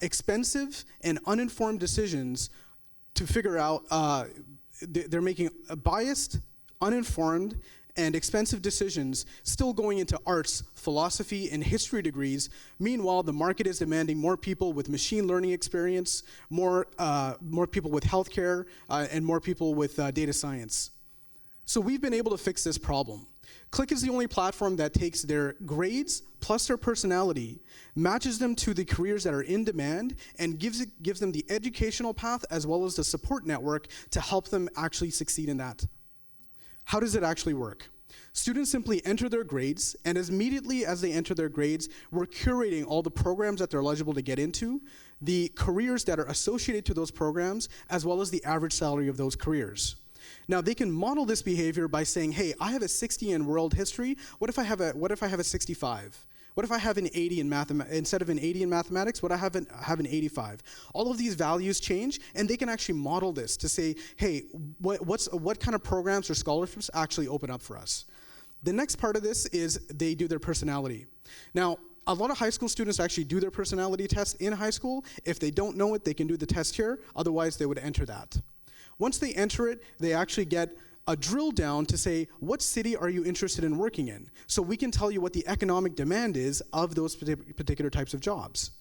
expensive, and uninformed decisions to figure out, they're making biased, uninformed, and expensive decisions still going into arts, philosophy, and history degrees. Meanwhile, the market is demanding more people with machine learning experience, more people with healthcare, and more people with data science. So we've been able to fix this problem. Click is the only platform that takes their grades plus their personality, matches them to the careers that are in demand, and gives them the educational path as well as the support network to help them actually succeed in that. How does it actually work? Students simply enter their grades, and as immediately as they enter their grades, we're curating all the programs that they're eligible to get into, the careers that are associated to those programs, as well as the average salary of those careers. Now, they can model this behavior by saying, hey, I have a 60 in world history. What if I have a 65? What if I have an 80 in instead of an 80 in mathematics, what I have an 85? All of these values change, and they can actually model this to say, hey, what kind of programs or scholarships actually open up for us? The next part of this is they do their personality. Now, a lot of high school students actually do their personality test in high school. If they don't know it, they can do the test here. Otherwise, they would enter that. Once they enter it, they actually get a drill down to say, what city are you interested in working in? So we can tell you what the economic demand is of those particular types of jobs.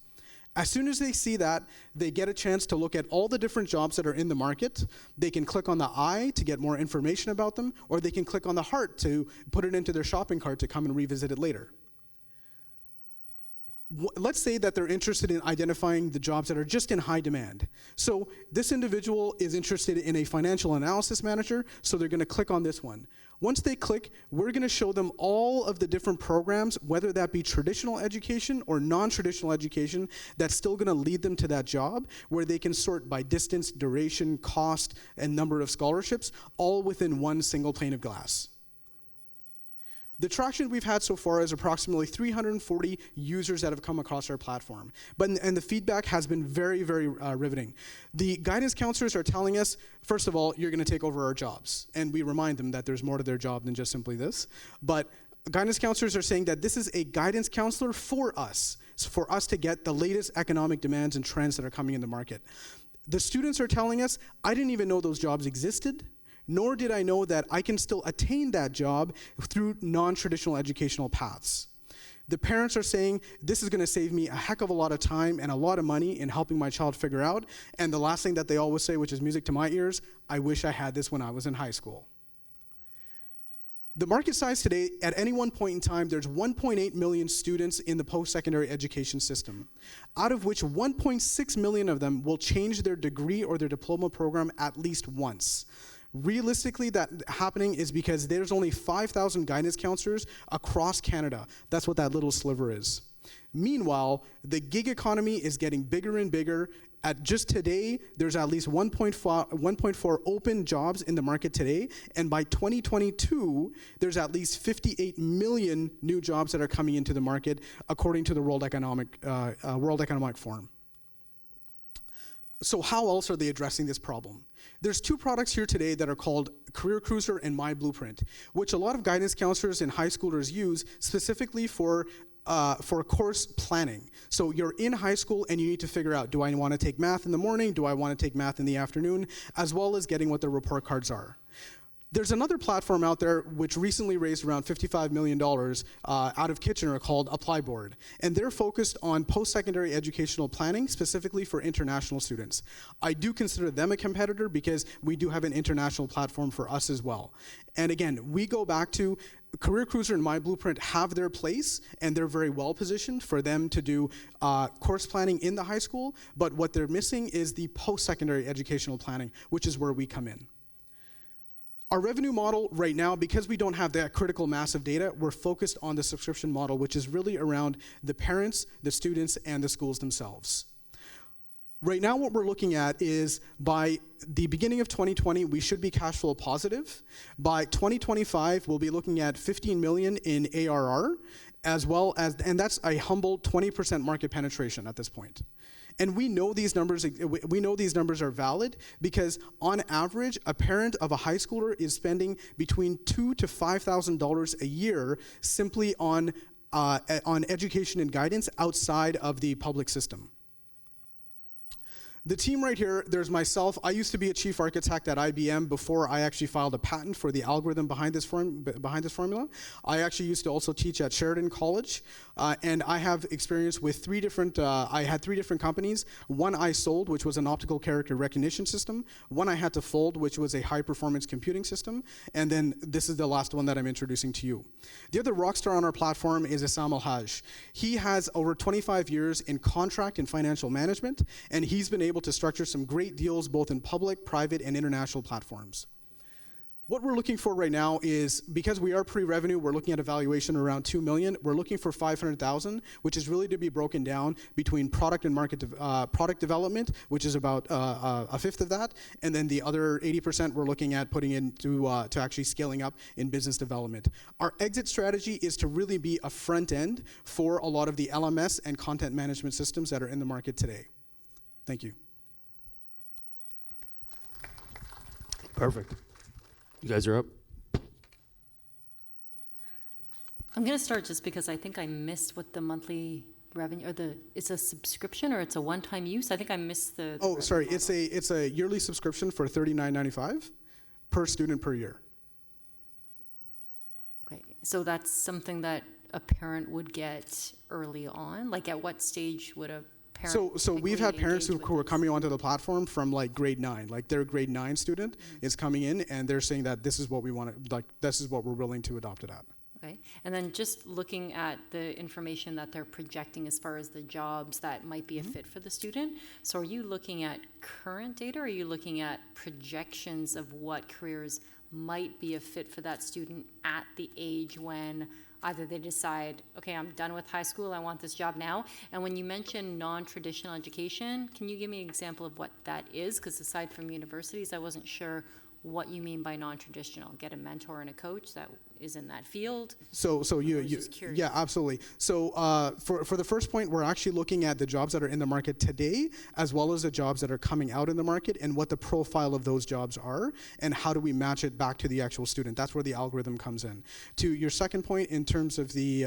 As soon as they see that, they get a chance to look at all the different jobs that are in the market. They can click on the I to get more information about them, or they can click on the heart to put it into their shopping cart to come and revisit it later. let's say that they're interested in identifying the jobs that are just in high demand. So this individual is interested in a financial analysis manager, so they're going to click on this one. Once they click, we're going to show them all of the different programs, whether that be traditional education or non-traditional education, that's still going to lead them to that job, where they can sort by distance, duration, cost, and number of scholarships, all within one single pane of glass. The traction we've had so far is approximately 340 users that have come across our platform. And the feedback has been very, very riveting. The guidance counselors are telling us, first of all, you're going to take over our jobs. And we remind them that there's more to their job than just simply this. But guidance counselors are saying that this is a guidance counselor for us to get the latest economic demands and trends that are coming in the market. The students are telling us, I didn't even know those jobs existed, nor did I know that I can still attain that job through non-traditional educational paths. The parents are saying, this is going to save me a heck of a lot of time and a lot of money in helping my child figure out. And the last thing that they always say, which is music to my ears, I wish I had this when I was in high school. The market size today, at any one point in time, there's 1.8 million students in the post-secondary education system, out of which 1.6 million of them will change their degree or their diploma program at least once. Realistically, that happening is because there's only 5,000 guidance counselors across Canada. That's what that little sliver is. Meanwhile, the gig economy is getting bigger and bigger. At just today, there's at least 1.4 open jobs in the market today, and by 2022, there's at least 58 million new jobs that are coming into the market, according to the World Economic Forum. So how else are they addressing this problem? There's two products here today that are called Career Cruiser and My Blueprint, which a lot of guidance counselors and high schoolers use specifically for course planning. So you're in high school and you need to figure out, do I want to take math in the morning? Do I want to take math in the afternoon? As well as getting what their report cards are. There's another platform out there which recently raised around $55 million out of Kitchener called ApplyBoard. And they're focused on post-secondary educational planning, specifically for international students. I do consider them a competitor because we do have an international platform for us as well. And again, we go back to Career Cruiser and My Blueprint have their place, and they're very well positioned for them to do course planning in the high school, but what they're missing is the post-secondary educational planning, which is where we come in. Our revenue model right now, because we don't have that critical mass of data, we're focused on the subscription model, which is really around the parents, the students, and the schools themselves. Right now, what we're looking at is by the beginning of 2020, we should be cash flow positive. By 2025, we'll be looking at 15 million in ARR, as well as, and that's a humble 20% market penetration at this point. And we know these numbers are valid because on average, a parent of a high schooler is spending between $2,000 to $5,000 a year simply on education and guidance outside of the public system. The team right here, there's myself. I used to be a chief architect at IBM before I actually filed a patent for the algorithm behind this formula. I actually used to also teach at Sheridan College, and I have experience with I had three different companies. One I sold, which was an optical character recognition system. One I had to fold, which was a high-performance computing system. And then this is the last one that I'm introducing to you. The other rock star on our platform is Issam El-Haj. He has over 25 years in contract and financial management, and he's been able to structure some great deals both in public, private, and international platforms. What we're looking for right now is, because we are pre-revenue, we're looking at a valuation around $2 million. We're looking for $500,000, which is really to be broken down between product and product development, which is about a fifth of that, and then the other 80% we're looking at putting into to actually scaling up in business development. Our exit strategy is to really be a front end for a lot of the LMS and content management systems that are in the market today. Thank you. Perfect. You guys are up. I'm going to start just because I think I missed what the monthly revenue, or it's a subscription or it's a one-time use? I think I missed the Oh, sorry, it's a yearly subscription for $39.95 per student per year. Okay, so that's something that a parent would get early on? Like at what stage would a parent So we've had parents who are coming on. onto the platform from like grade 9, like their grade 9 student is coming in and they're saying that this is what we want to, like this is what we're willing to adopt it at. Okay, and then just looking at the information that they're projecting as far as the jobs that might be a fit for the student. So are you looking at current data, or are you looking at projections of what careers might be a fit for that student at the age when either they decide, okay, I'm done with high school, I want this job now? And when you mention non-traditional education, can you give me an example of what that is? Because aside from universities, I wasn't sure what you mean by non-traditional. Get a mentor and a coach that is in that field. So you just curious. yeah, absolutely. So for the first point, we're actually looking at the jobs that are in the market today, as well as the jobs that are coming out in the market, and what the profile of those jobs are, and how do we match it back to the actual student. That's where the algorithm comes in. To your second point, in terms of the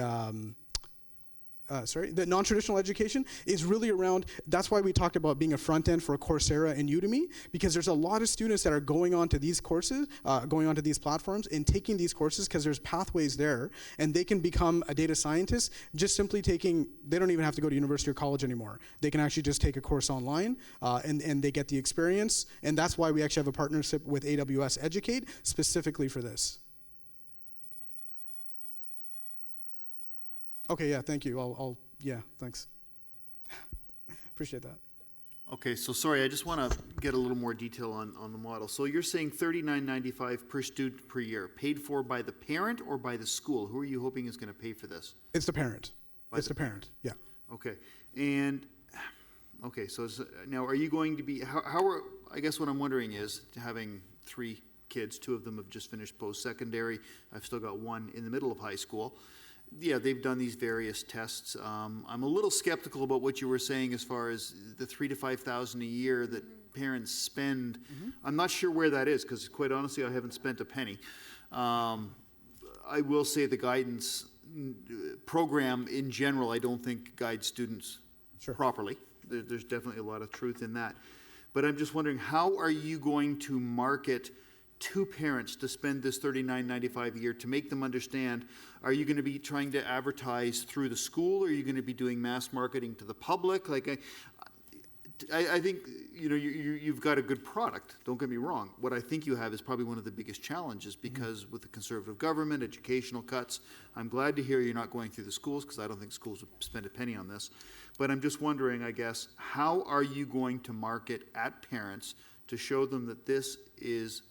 the non-traditional education is really around, that's why we talked about being a front end for Coursera and Udemy, because there's a lot of students that are going onto these courses, going onto these platforms and taking these courses because there's pathways there, and they can become a data scientist just simply taking, they don't even have to go to university or college anymore. They can actually just take a course online and they get the experience, and that's why we actually have a partnership with AWS Educate specifically for this. Okay, yeah, thank you. Yeah, thanks. Appreciate that. Okay, so sorry, I just want to get a little more detail on the model. So you're saying $39.95 per student per year, paid for by the parent or by the school? Who are you hoping is going to pay for this? It's the parent. It's the parent, yeah. Okay, and, okay, so now are you going to be, I guess what I'm wondering is, having 3 kids, 2 of them have just finished post-secondary, I've still got 1 in the middle of high school. Yeah, they've done these various tests. I'm a little skeptical about what you were saying as far as the $3,000 to $5,000 a year that parents spend. I'm not sure where that is, because quite honestly, I haven't spent a penny. I will say the guidance program in general, I don't think guides students properly. There's definitely a lot of truth in that. But I'm just wondering, how are you going to market to parents to spend this $39.95 a year to make them understand? Are you going to be trying to advertise through the school? Or are you going to be doing mass marketing to the public? Like, I think, you know, you've got a good product. Don't get me wrong. What I think you have is probably one of the biggest challenges, because with the conservative government, educational cuts, I'm glad to hear you're not going through the schools, because I don't think schools would spend a penny on this. But I'm just wondering, I guess, how are you going to market at parents to show them that this is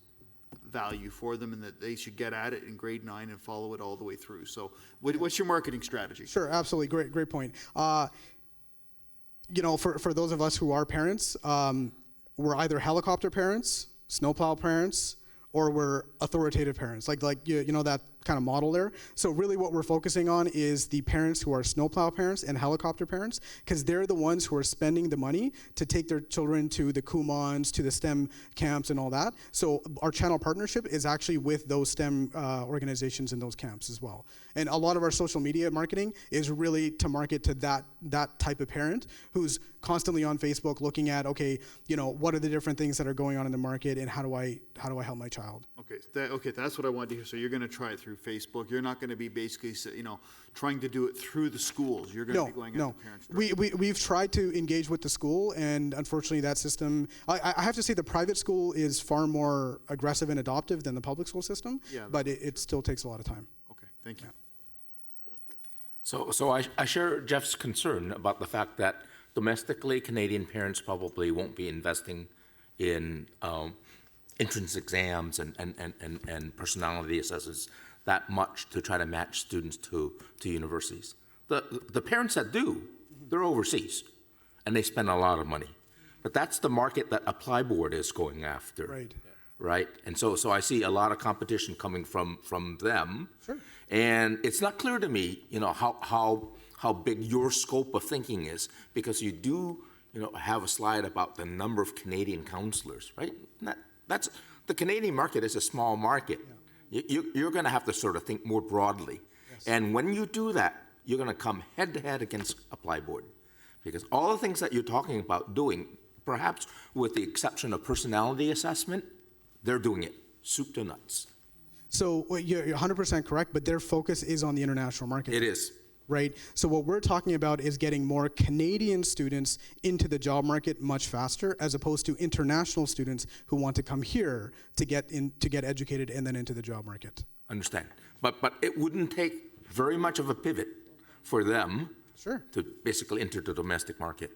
value for them and that they should get at it in grade 9 and follow it all the way through? So what's your marketing strategy? Sure, absolutely. Great point. You know, for those of us who are parents, we're either helicopter parents, snowplow parents, or we're authoritative parents, like you know, that kind of model there. So really what we're focusing on is the parents who are snowplow parents and helicopter parents, because they're the ones who are spending the money to take their children to the Kumons, to the STEM camps and all that. So our channel partnership is actually with those STEM organizations in those camps as well. And a lot of our social media marketing is really to market to that type of parent who's constantly on Facebook looking at, okay, you know, what are the different things that are going on in the market, and how do I help my child? Okay, that's what I wanted to hear. So you're going to try it through Facebook. You're not going to be basically, you know, trying to do it through the schools. You're going to be going after parents. We've tried to engage with the school, and unfortunately that system, I have to say the private school is far more aggressive and adoptive than the public school system, but it still takes a lot of time. Okay, thank you. Yeah. So I share Jeff's concern about the fact that domestically Canadian parents probably won't be investing in entrance exams and personality assessments that much to try to match students to universities. The parents that do, they're overseas, and they spend a lot of money. But that's the market that Apply Board is going after. Right. Right? And so I see a lot of competition coming from them. Sure. And it's not clear to me, you know, how big your scope of thinking is, because you do, you know, have a slide about the number of Canadian counselors, right? That's the Canadian market is a small market. Yeah. You're going to have to sort of think more broadly. Yes. And when you do that, you're going to come head to head against Apply Board, because all the things that you're talking about doing, perhaps with the exception of personality assessment, they're doing it soup to nuts. So you're 100% correct, but their focus is on the international market. It is. Right? So what we're talking about is getting more Canadian students into the job market much faster, as opposed to international students who want to come here to get educated and then into the job market. Understand. But it wouldn't take very much of a pivot for them Sure. to basically enter the domestic market.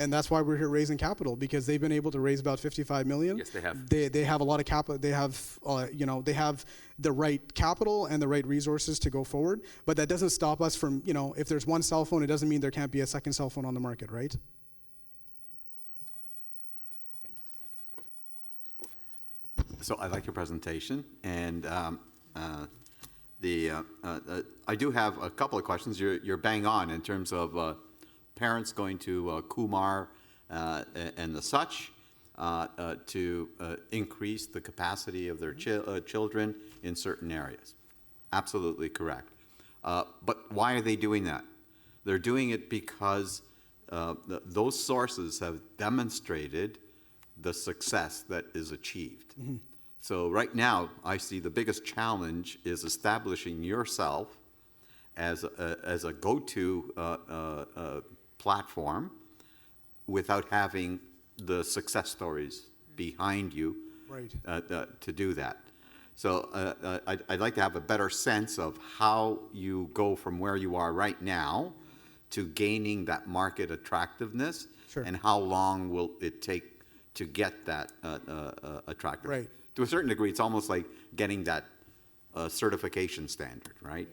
And that's why we're here raising capital, because they've been able to raise about 55 million. Yes, they have. They have a lot of capital. They have, they have the right capital and the right resources to go forward. But that doesn't stop us from, if there's one cell phone, it doesn't mean there can't be a second cell phone on the market, right? So I like your presentation, and I do have a couple of questions. You're bang on in terms of parents going to Kumar and the such to increase the capacity of their children in certain areas. Absolutely correct. But why are they doing that? They're doing it because those sources have demonstrated the success that is achieved. Mm-hmm. So right now, I see the biggest challenge is establishing yourself as a go-to platform without having the success stories behind you Right. To do that. So I'd like to have a better sense of how you go from where you are right now to gaining that market attractiveness. Sure. And how long will it take to get that attractiveness. Right. To a certain degree, it's almost like getting that certification standard, right?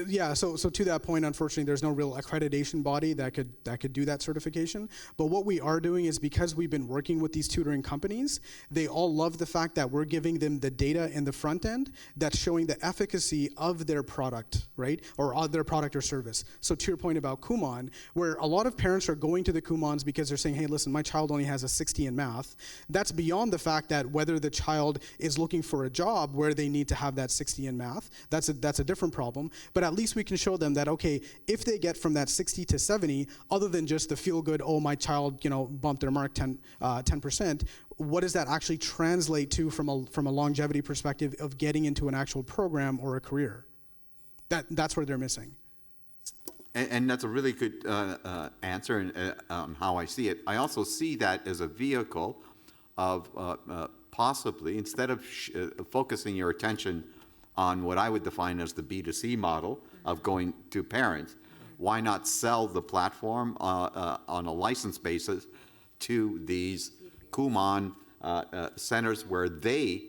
Yeah, so to that point, unfortunately, there's no real accreditation body that could do that certification. But what we are doing is, because we've been working with these tutoring companies, they all love the fact that we're giving them the data in the front end that's showing the efficacy of their product, right? Or of their product or service. So to your point about Kumon, where a lot of parents are going to the Kumons because they're saying, hey, listen, my child only has a 60 in math. That's beyond the fact that whether the child is looking for a job where they need to have that 60 in math. That's a different problem. But at least we can show them that, okay, if they get from that 60 to 70, other than just the feel good, oh, my child, bumped their mark 10%, what does that actually translate to from a longevity perspective of getting into an actual program or a career? That's where they're missing. And that's a really good answer on how I see it. I also see that as a vehicle of possibly, instead of focusing your attention on what I would define as the B2C model of going to parents, why not sell the platform on a license basis to these Kumon centers where they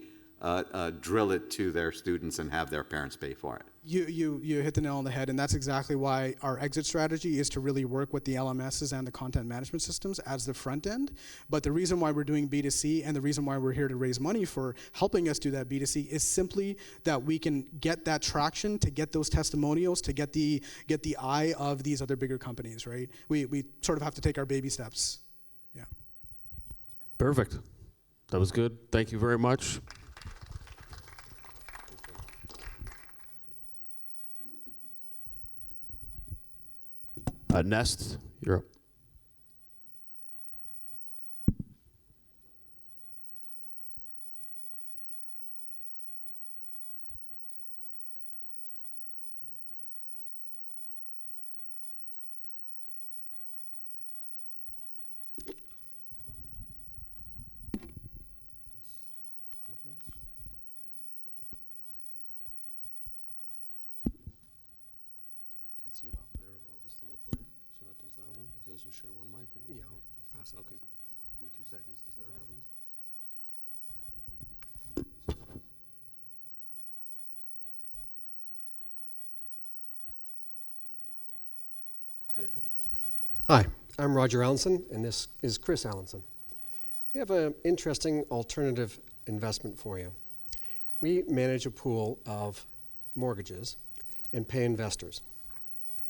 drill it to their students and have their parents pay for it? You hit the nail on the head, and that's exactly why our exit strategy is to really work with the LMSs and the content management systems as the front end. But the reason why we're doing B2C and the reason why we're here to raise money for helping us do that B2C is simply that we can get that traction, to get those testimonials, to get the eye of these other bigger companies, right? We sort of have to take our baby steps. Yeah. Perfect. That was good. Thank you very much. Nest, you're up. See it off there, or obviously up there, so that does that one. You guys will share one mic, or you want to pass it? Okay, give me 2 seconds to start having this. Okay, you're good. Hi, I'm Roger Allenson, and this is Chris Allenson. We have an interesting alternative investment for you. We manage a pool of mortgages and pay investors.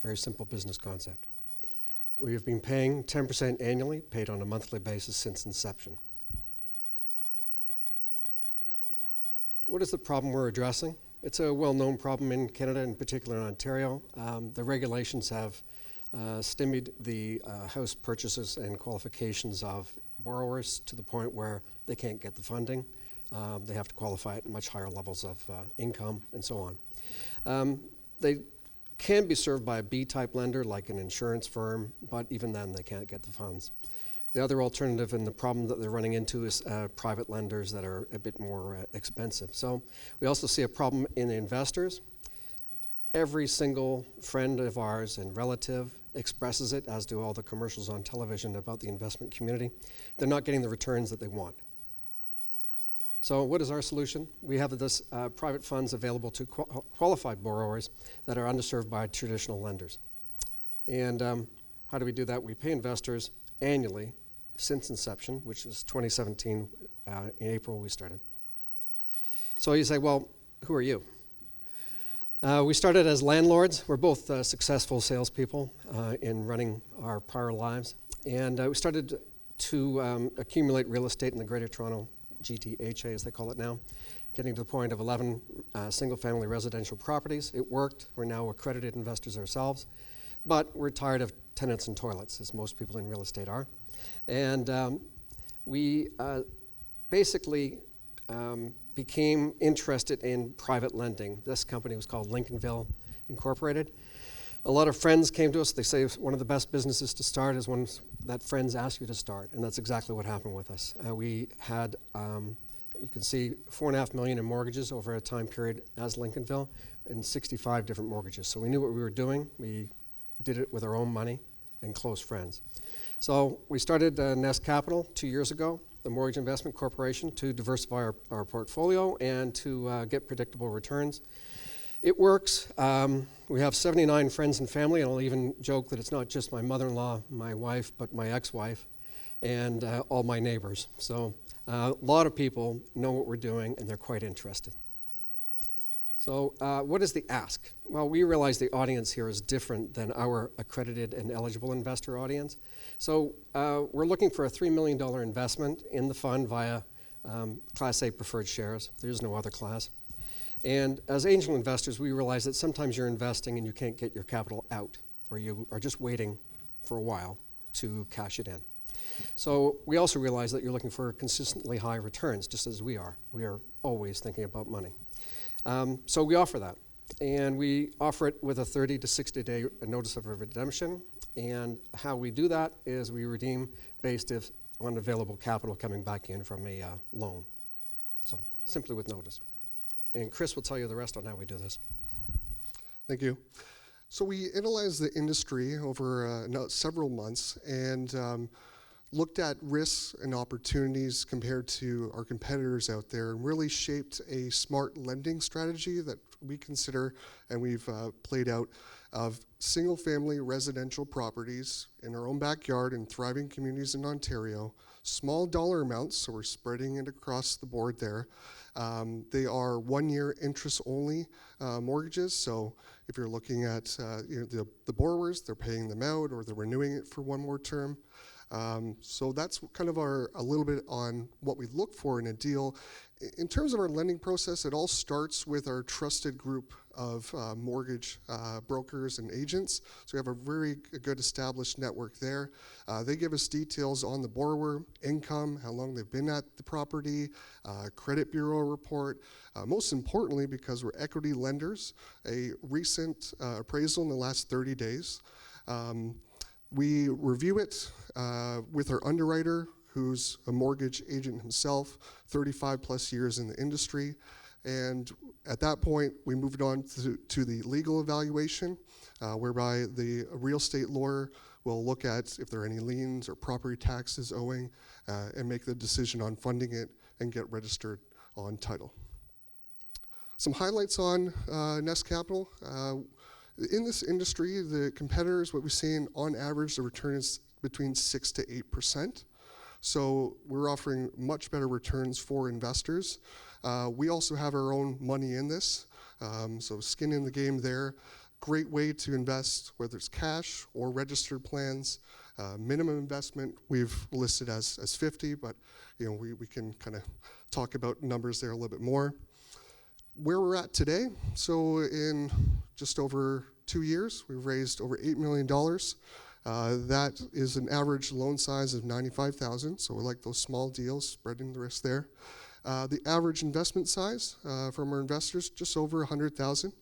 Very simple business concept. We have been paying 10% annually, paid on a monthly basis since inception. What is the problem we're addressing? It's a well-known problem in Canada, in particular in Ontario. The regulations have stymied the house purchases and qualifications of borrowers to the point where they can't get the funding. They have to qualify at much higher levels of income and so on. They can be served by a B-type lender like an insurance firm, but even then they can't get the funds. The other alternative and the problem that they're running into is private lenders that are a bit more expensive. So we also see a problem in investors. Every single friend of ours and relative expresses it, as do all the commercials on television about the investment community. They're not getting the returns that they want. So what is our solution? We have this private funds available to qualified borrowers that are underserved by traditional lenders. And how do we do that? We pay investors annually since inception, which is 2017. In April we started. So you say, well, who are you? We started as landlords. We're both successful salespeople in running our prior lives. And we started to accumulate real estate in the Greater Toronto GTHA, as they call it now, getting to the point of 11 single-family residential properties. It worked. We're now accredited investors ourselves. But we're tired of tenants and toilets, as most people in real estate are. And we basically became interested in private lending. This company was called Lincolnville Incorporated. A lot of friends came to us. They say one of the best businesses to start is one that friends ask you to start, and that's exactly what happened with us. We had, you can see, $4.5 million in mortgages over a time period as Lincolnville, and 65 different mortgages. So we knew what we were doing. We did it with our own money and close friends. So we started Nest Capital 2 years ago, the Mortgage Investment Corporation, to diversify our portfolio and to get predictable returns. It works. We have 79 friends and family, and I'll even joke that it's not just my mother-in-law, my wife, but my ex-wife, and all my neighbors. So a lot of people know what we're doing, and they're quite interested. So what is the ask? Well, we realize the audience here is different than our accredited and eligible investor audience. So we're looking for a $3 million investment in the fund via Class A preferred shares. There's no other class. And as angel investors, we realize that sometimes you're investing and you can't get your capital out, or you are just waiting for a while to cash it in. So we also realize that you're looking for consistently high returns, just as we are. We are always thinking about money. So we offer that. And we offer it with a 30 to 60-day notice of redemption. And how we do that is we redeem based on available capital coming back in from a loan. So simply with notice. And Chris will tell you the rest on how we do this. Thank you. So we analyzed the industry over several months and looked at risks and opportunities compared to our competitors out there, and really shaped a smart lending strategy that we consider and we've played out of single-family residential properties in our own backyard in thriving communities in Ontario, small dollar amounts, so we're spreading it across the board there. They are one-year interest-only mortgages, so if you're looking at the borrowers, they're paying them out or they're renewing it for one more term. So that's kind of a little bit on what we look for in a deal. In terms of our lending process, it all starts with our trusted group of mortgage brokers and agents. So we have a very good established network there. They give us details on the borrower, income, how long they've been at the property, credit bureau report. Most importantly, because we're equity lenders, a recent appraisal in the last 30 days. We review it with our underwriter, who's a mortgage agent himself, 35 plus years in the industry. And at that point, we moved on to the legal evaluation, whereby the real estate lawyer will look at if there are any liens or property taxes owing and make the decision on funding it and get registered on title. Some highlights on Nest Capital. In this industry, the competitors, what we've seen on average, the return is between 6 to 8%. So we're offering much better returns for investors. We also have our own money in this, so skin in the game there. Great way to invest, whether it's cash or registered plans. Minimum investment we've listed as 50, but we can kind of talk about numbers there a little bit more. Where we're at today, so in just over 2 years, we've raised over $8 million. That is an average loan size of $95,000, so we like those small deals, spreading the risk there. The average investment size from our investors, just over $100,000.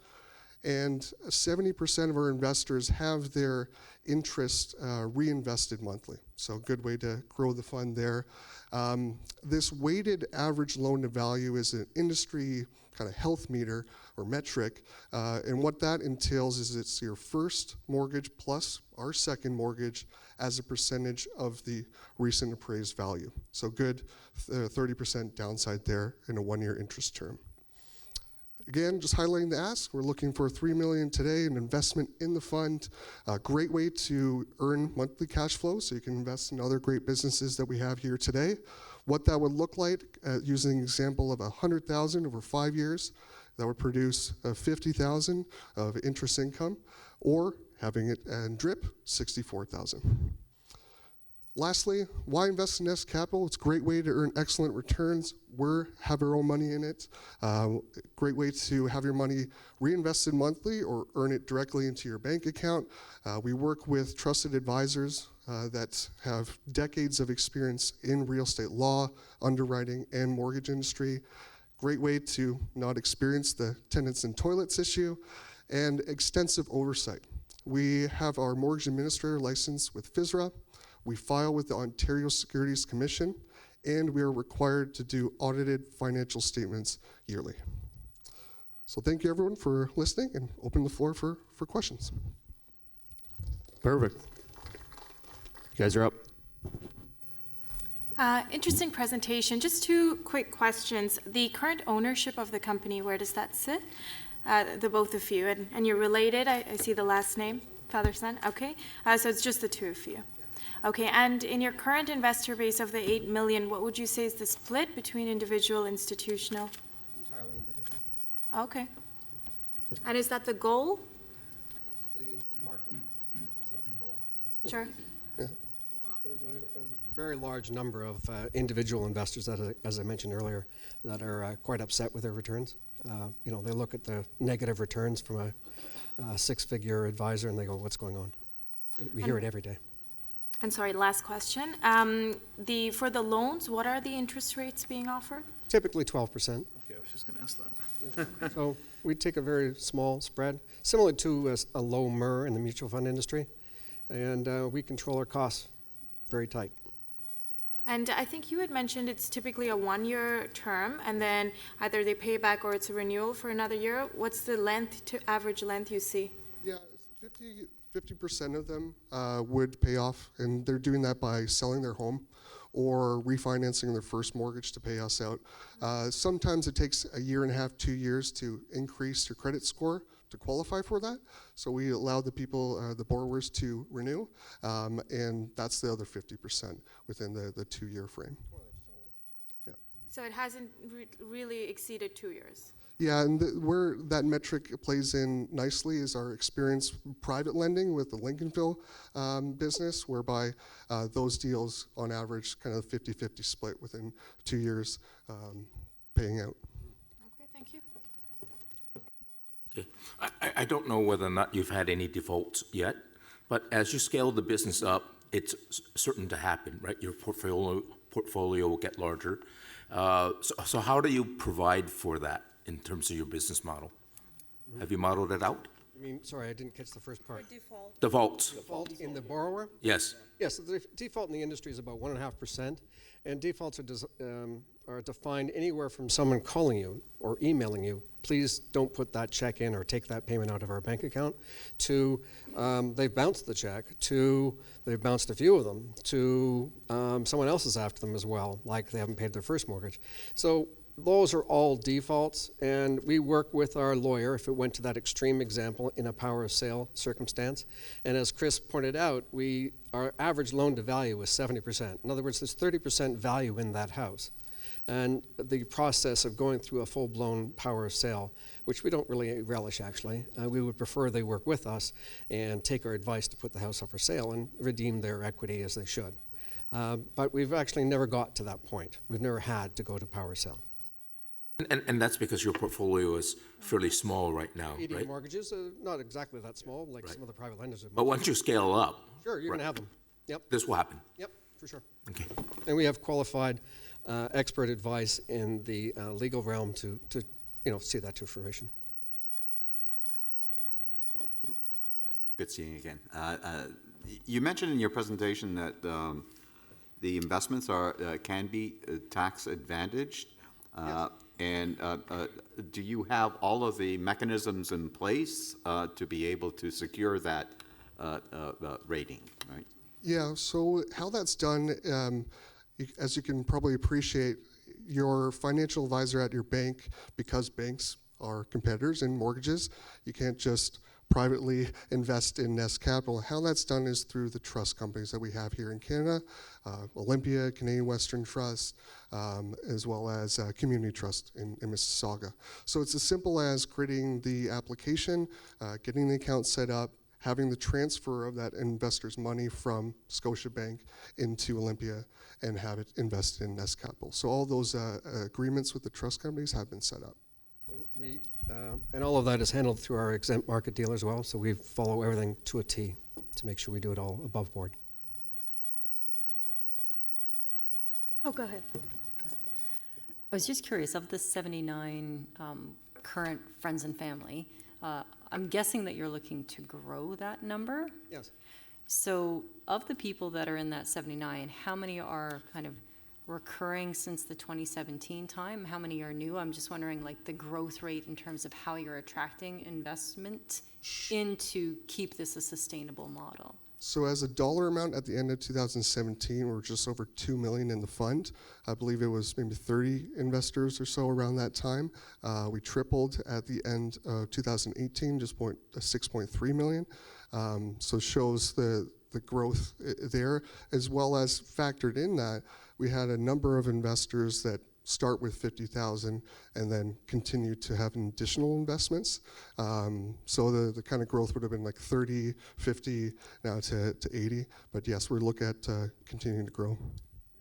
And 70% of our investors have their interest reinvested monthly. So a good way to grow the fund there. This weighted average loan to value is an industry kind of health meter or metric. And what that entails is it's your first mortgage plus our second mortgage as a percentage of the recent appraised value. So good 30% downside there in a 1-year interest term. Again, just highlighting the ask, we're looking for $3 million today, an investment in the fund. A great way to earn monthly cash flow so you can invest in other great businesses that we have here today. What that would look like, using an example of $100,000 over 5 years, that would produce $50,000 of interest income, or having it in DRIP, $64,000. Lastly, why invest in S Capital? It's a great way to earn excellent returns. We have our own money in it. Great way to have your money reinvested monthly or earn it directly into your bank account. We work with trusted advisors that have decades of experience in real estate law, underwriting, and mortgage industry. Great way to not experience the tenants and toilets issue, and extensive oversight. We have our mortgage administrator license with FSRA. We file with the Ontario Securities Commission, and we are required to do audited financial statements yearly. So thank you everyone for listening, and open the floor for questions. Perfect. You guys are up. Interesting presentation. Just 2 quick questions. The current ownership of the company, where does that sit? The both of you, and you're related. I see the last name, father, son. Okay, so it's just the 2 of you. Okay, and in your current investor base of the 8 million, what would you say is the split between individual, institutional? Entirely individual. Okay. And is that the goal? It's the market. It's not the goal. Sure. There's a very large number of individual investors that, as I mentioned earlier, that are quite upset with their returns. You know, they look at the negative returns from a 6-figure advisor and they go, what's going on? We hear it every day. And sorry, last question. For the loans, what are the interest rates being offered? Typically 12%. Okay, I was just going to ask that. So we take a very small spread, similar to a low MER in the mutual fund industry, and we control our costs very tight. And I think you had mentioned it's typically a 1-year term, and then either they pay back or it's a renewal for another year. What's the average length you see? Yeah, 50% of them would pay off, and they're doing that by selling their home or refinancing their first mortgage to pay us out. Sometimes it takes 1.5 years, 2 years to increase your credit score to qualify for that. So we allow the people, the borrowers to renew, and that's the other 50% within the 2-year frame. Yeah. So it hasn't really exceeded 2 years? Yeah, and where that metric plays in nicely is our experience private lending with the Lincolnville business, whereby those deals on average kind of 50-50 split within 2 years paying out. Okay, thank you. Okay. I don't know whether or not you've had any defaults yet, but as you scale the business up, it's certain to happen, right? Your portfolio will get larger. So how do you provide for that in terms of your business model? Have you modeled it out? I mean, sorry, I didn't catch the first part. Defaults. Default in the borrower? Yes. Yes, the default in the industry is about 1.5%, and defaults are defined anywhere from someone calling you or emailing you, please don't put that check in or take that payment out of our bank account, to they've bounced the check, to they've bounced a few of them, to someone else is after them as well, like they haven't paid their first mortgage. So those are all defaults, and we work with our lawyer if it went to that extreme example in a power of sale circumstance. And as Chris pointed out, our average loan to value is 70%. In other words, there's 30% value in that house. And the process of going through a full-blown power of sale, which we don't really relish actually, we would prefer they work with us and take our advice to put the house up for sale and redeem their equity as they should. But we've actually never got to that point. We've never had to go to power of sale. And that's because your portfolio is fairly small right now, 80 right? mortgages, not exactly that small, like some of the private lenders are. But once you scale up, Sure, you're going to have them. Yep. this will happen. Yep, for sure. Okay. And we have qualified expert advice in the legal realm to see that to fruition. Good seeing you again. You mentioned in your presentation that the investments can be tax advantaged. Yes. And do you have all of the mechanisms in place to be able to secure that rating, right? Yeah, so how that's done, as you can probably appreciate, your financial advisor at your bank, because banks are competitors in mortgages, you can't just privately invest in Nest Capital. How that's done is through the trust companies that we have here in Canada, Olympia, Canadian Western Trust, as well as Community Trust in Mississauga. So it's as simple as creating the application, getting the account set up, having the transfer of that investor's money from Scotiabank into Olympia, and have it invested in Nest Capital. So all those agreements with the trust companies have been set up. And all of that is handled through our exempt market deal as well, so we follow everything to a T to make sure we do it all above board. Oh, go ahead. I was just curious, of the 79 current friends and family, I'm guessing that you're looking to grow that number? Yes. So of the people that are in that 79, how many are kind of recurring since the 2017 time? How many are new? I'm just wondering, like, the growth rate in terms of how you're attracting investment in to keep this a sustainable model. So as a dollar amount at the end of 2017, we're just over $2 million in the fund. I believe it was maybe 30 investors or so around that time. We tripled at the end of 2018, just 6.3 million. So shows the growth there, as well as factored in that we had a number of investors that start with 50,000 and then continue to have additional investments. So the kind of growth would have been like 30, 50, now to 80. But yes, we're looking at continuing to grow.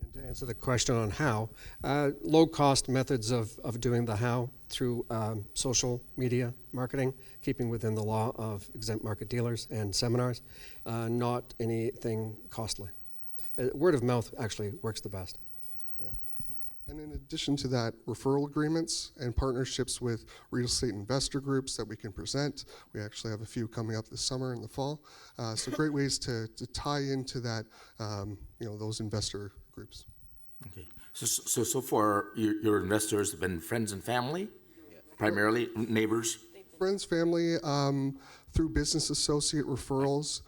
And to answer the question on how, low-cost methods of doing the how through social media marketing, keeping within the law of exempt market dealers and seminars, not anything costly. Word of mouth actually works the best. And in addition to that, referral agreements and partnerships with real estate investor groups that we can present. We actually have a few coming up this summer and the fall. So great ways to tie into that, those investor groups. Okay. So far, your investors have been friends and family, primarily neighbors? Friends, family, through business associate referrals,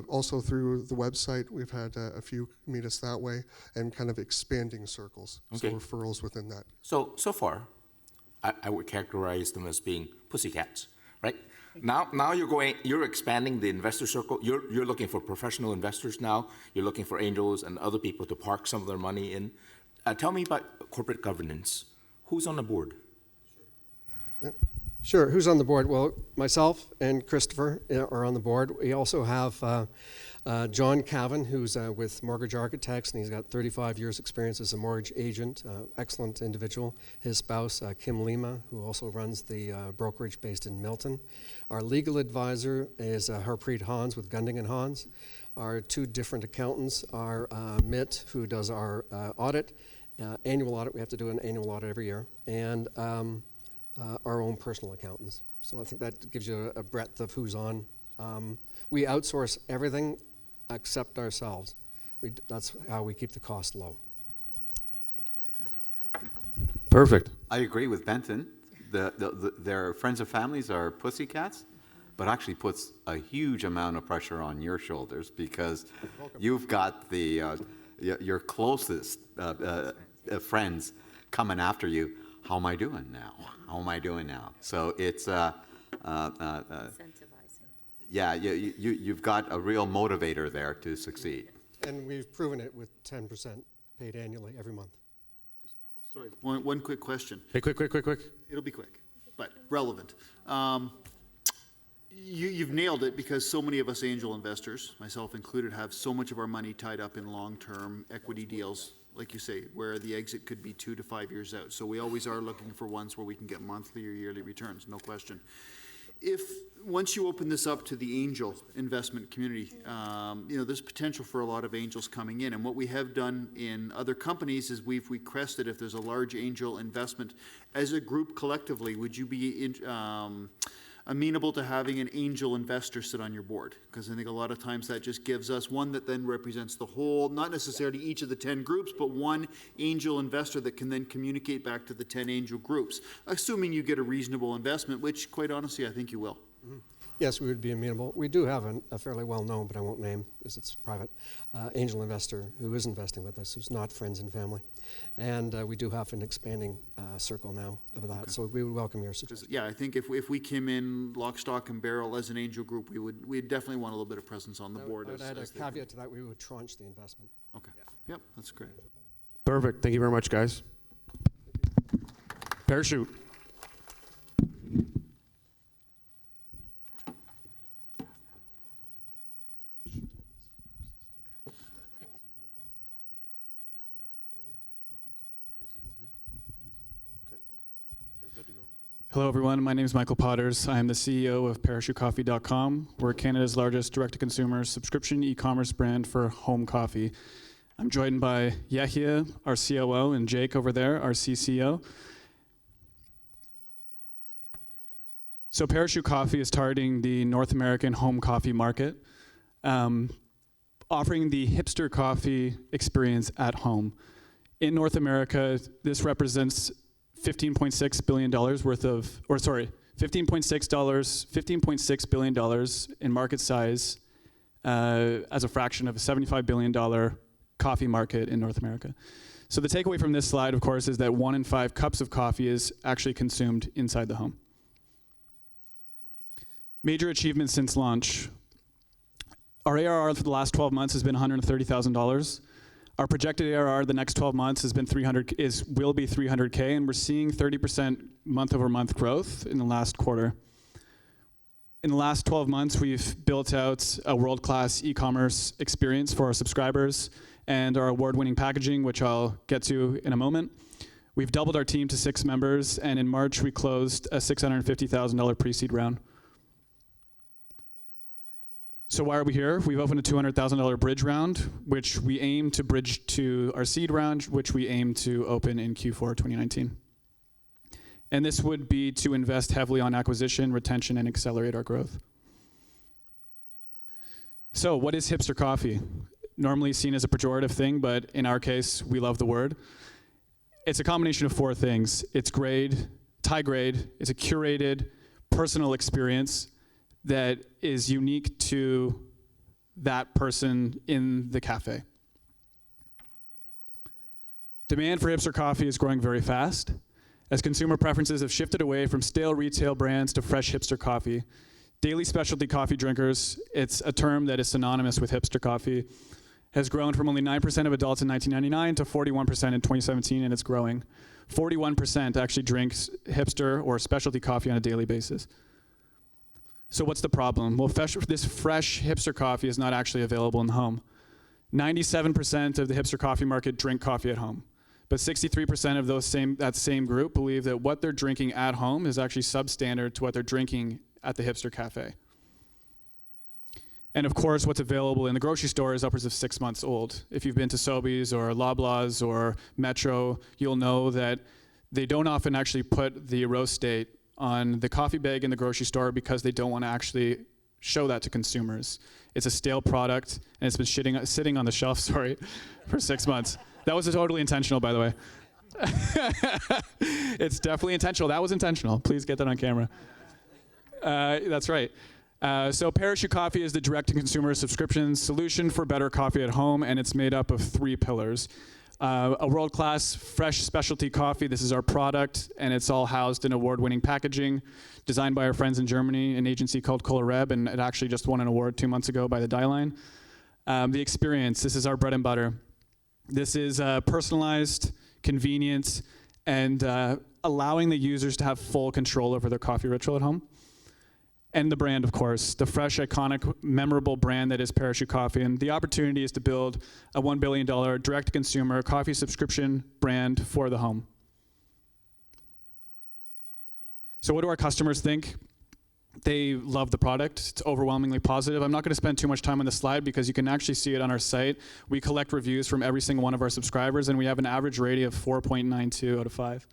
also through the website. We've had a few meet us that way, and kind of expanding circles, Okay. so referrals within that. So far, I would characterize them as being pussycats, right? Now you're expanding the investor circle. You're looking for professional investors now. You're looking for angels and other people to park some of their money in. Tell me about corporate governance. Who's on the board? Sure. Who's on the board? Well, myself and Christopher are on the board. We also have John Cavan, who's with Mortgage Architects, and he's got 35 years experience as a mortgage agent, excellent individual. His spouse, Kim Lima, who also runs the brokerage based in Milton. Our legal advisor is Harpreet Hans with Gunding & Hans. Our two different accountants are Mitt, who does our audit, annual audit. We have to do an annual audit every year. And our own personal accountants. So I think that gives you a breadth of who's on. We outsource everything except ourselves. That's how we keep the cost low. Perfect. I agree with Benton. Their friends and families are pussycats, but actually puts a huge amount of pressure on your shoulders because you've got your closest friends coming after you. How am I doing now? How am I doing now? So it's Incentivizing. Yeah, you've got a real motivator there to succeed. And we've proven it with 10% paid annually every month. Sorry, one quick question. Hey, quick. It'll be quick, but relevant. You've nailed it because so many of us angel investors, myself included, have so much of our money tied up in long-term equity deals, like you say, where the exit could be 2 to 5 years out. So we always are looking for ones where we can get monthly or yearly returns, no question. If, once you open this up to the angel investment community, there's potential for a lot of angels coming in. And what we have done in other companies is we've requested if there's a large angel investment, as a group collectively, would you be amenable to having an angel investor sit on your board? Because I think a lot of times that just gives us one that then represents the whole, not necessarily each of the 10 groups, but one angel investor that can then communicate back to the 10 angel groups, assuming you get a reasonable investment, which quite honestly I think you will. Yes, we would be amenable. We do have a fairly well-known, but I won't name because it's private, angel investor who is investing with us, who's not friends and family. And we do have an expanding circle now of that, so we would welcome your suggestion. Yeah, I think if we came in lock, stock, and barrel as an angel group, we'd definitely want a little bit of presence on the board. I would add a caveat to that, we would tranche the investment. Okay, yep, that's great. Perfect. Thank you very much, guys. Parachute. Hello, everyone. My name is Michael Potters. I am the CEO of ParachuteCoffee.com. We're Canada's largest direct-to-consumer subscription e-commerce brand for home coffee. I'm joined by Yahya, our COO, and Jake over there, our CCO. So Parachute Coffee is targeting the North American home coffee market, offering the hipster coffee experience at home. In North America, this represents $15.6 billion worth of, or sorry, $15.6 billion in market size as a fraction of a $75 billion coffee market in North America. So the takeaway from this slide, of course, is that 1 in 5 cups of coffee is actually consumed inside the home. Major achievements since launch. Our ARR for the last 12 months has been $130,000. Our projected ARR the next 12 months has been will be $300K, and we're seeing 30% month-over-month growth in the last quarter. In the last 12 months, we've built out a world-class e-commerce experience for our subscribers and our award-winning packaging, which I'll get to in a moment. We've doubled our team to 6 members, and in March, we closed a $650,000 pre-seed round. So why are we here? We've opened a $200,000 bridge round, which we aim to bridge to our seed round, which we aim to open in Q4 2019. And this would be to invest heavily on acquisition, retention, and accelerate our growth. So what is hipster coffee? Normally seen as a pejorative thing, but in our case, we love the word. It's a combination of 4 things. It's high grade, it's a curated, personal experience that is unique to that person in the cafe. Demand for hipster coffee is growing very fast as consumer preferences have shifted away from stale retail brands to fresh hipster coffee. Daily specialty coffee drinkers, it's a term that is synonymous with hipster coffee, has grown from only 9% of adults in 1999 to 41% in 2017, and it's growing. 41% actually drinks hipster or specialty coffee on a daily basis. So what's the problem? Well, this fresh hipster coffee is not actually available in the home. 97% of the hipster coffee market drink coffee at home. But 63% of that same group believe that what they're drinking at home is actually substandard to what they're drinking at the hipster cafe. And of course, what's available in the grocery store is upwards of 6 months old. If you've been to Sobeys or Loblaws or Metro, you'll know that they don't often actually put the roast date on the coffee bag in the grocery store because they don't want to actually show that to consumers. It's a stale product, and it's been sitting on the shelf, for 6 months. That was totally intentional, by the way. It's definitely intentional. That was intentional. Please get that on camera. That's right. So Parachute Coffee is the direct-to-consumer subscription solution for better coffee at home, and it's made up of 3 pillars. A world-class fresh specialty coffee. This is our product, and it's all housed in award-winning packaging, designed by our friends in Germany, an agency called Kolareb, and it actually just won an award 2 months ago by the Die Line. The experience, this is our bread and butter. This is personalized, convenient, and allowing the users to have full control over their coffee ritual at home. And the brand, of course, the fresh, iconic, memorable brand that is Parachute Coffee. And the opportunity is to build a $1 billion direct-to-consumer coffee subscription brand for the home. So what do our customers think? They love the product. It's overwhelmingly positive. I'm not going to spend too much time on the slide because you can actually see it on our site. We collect reviews from every single one of our subscribers, and we have an average rating of 4.92 out of 5.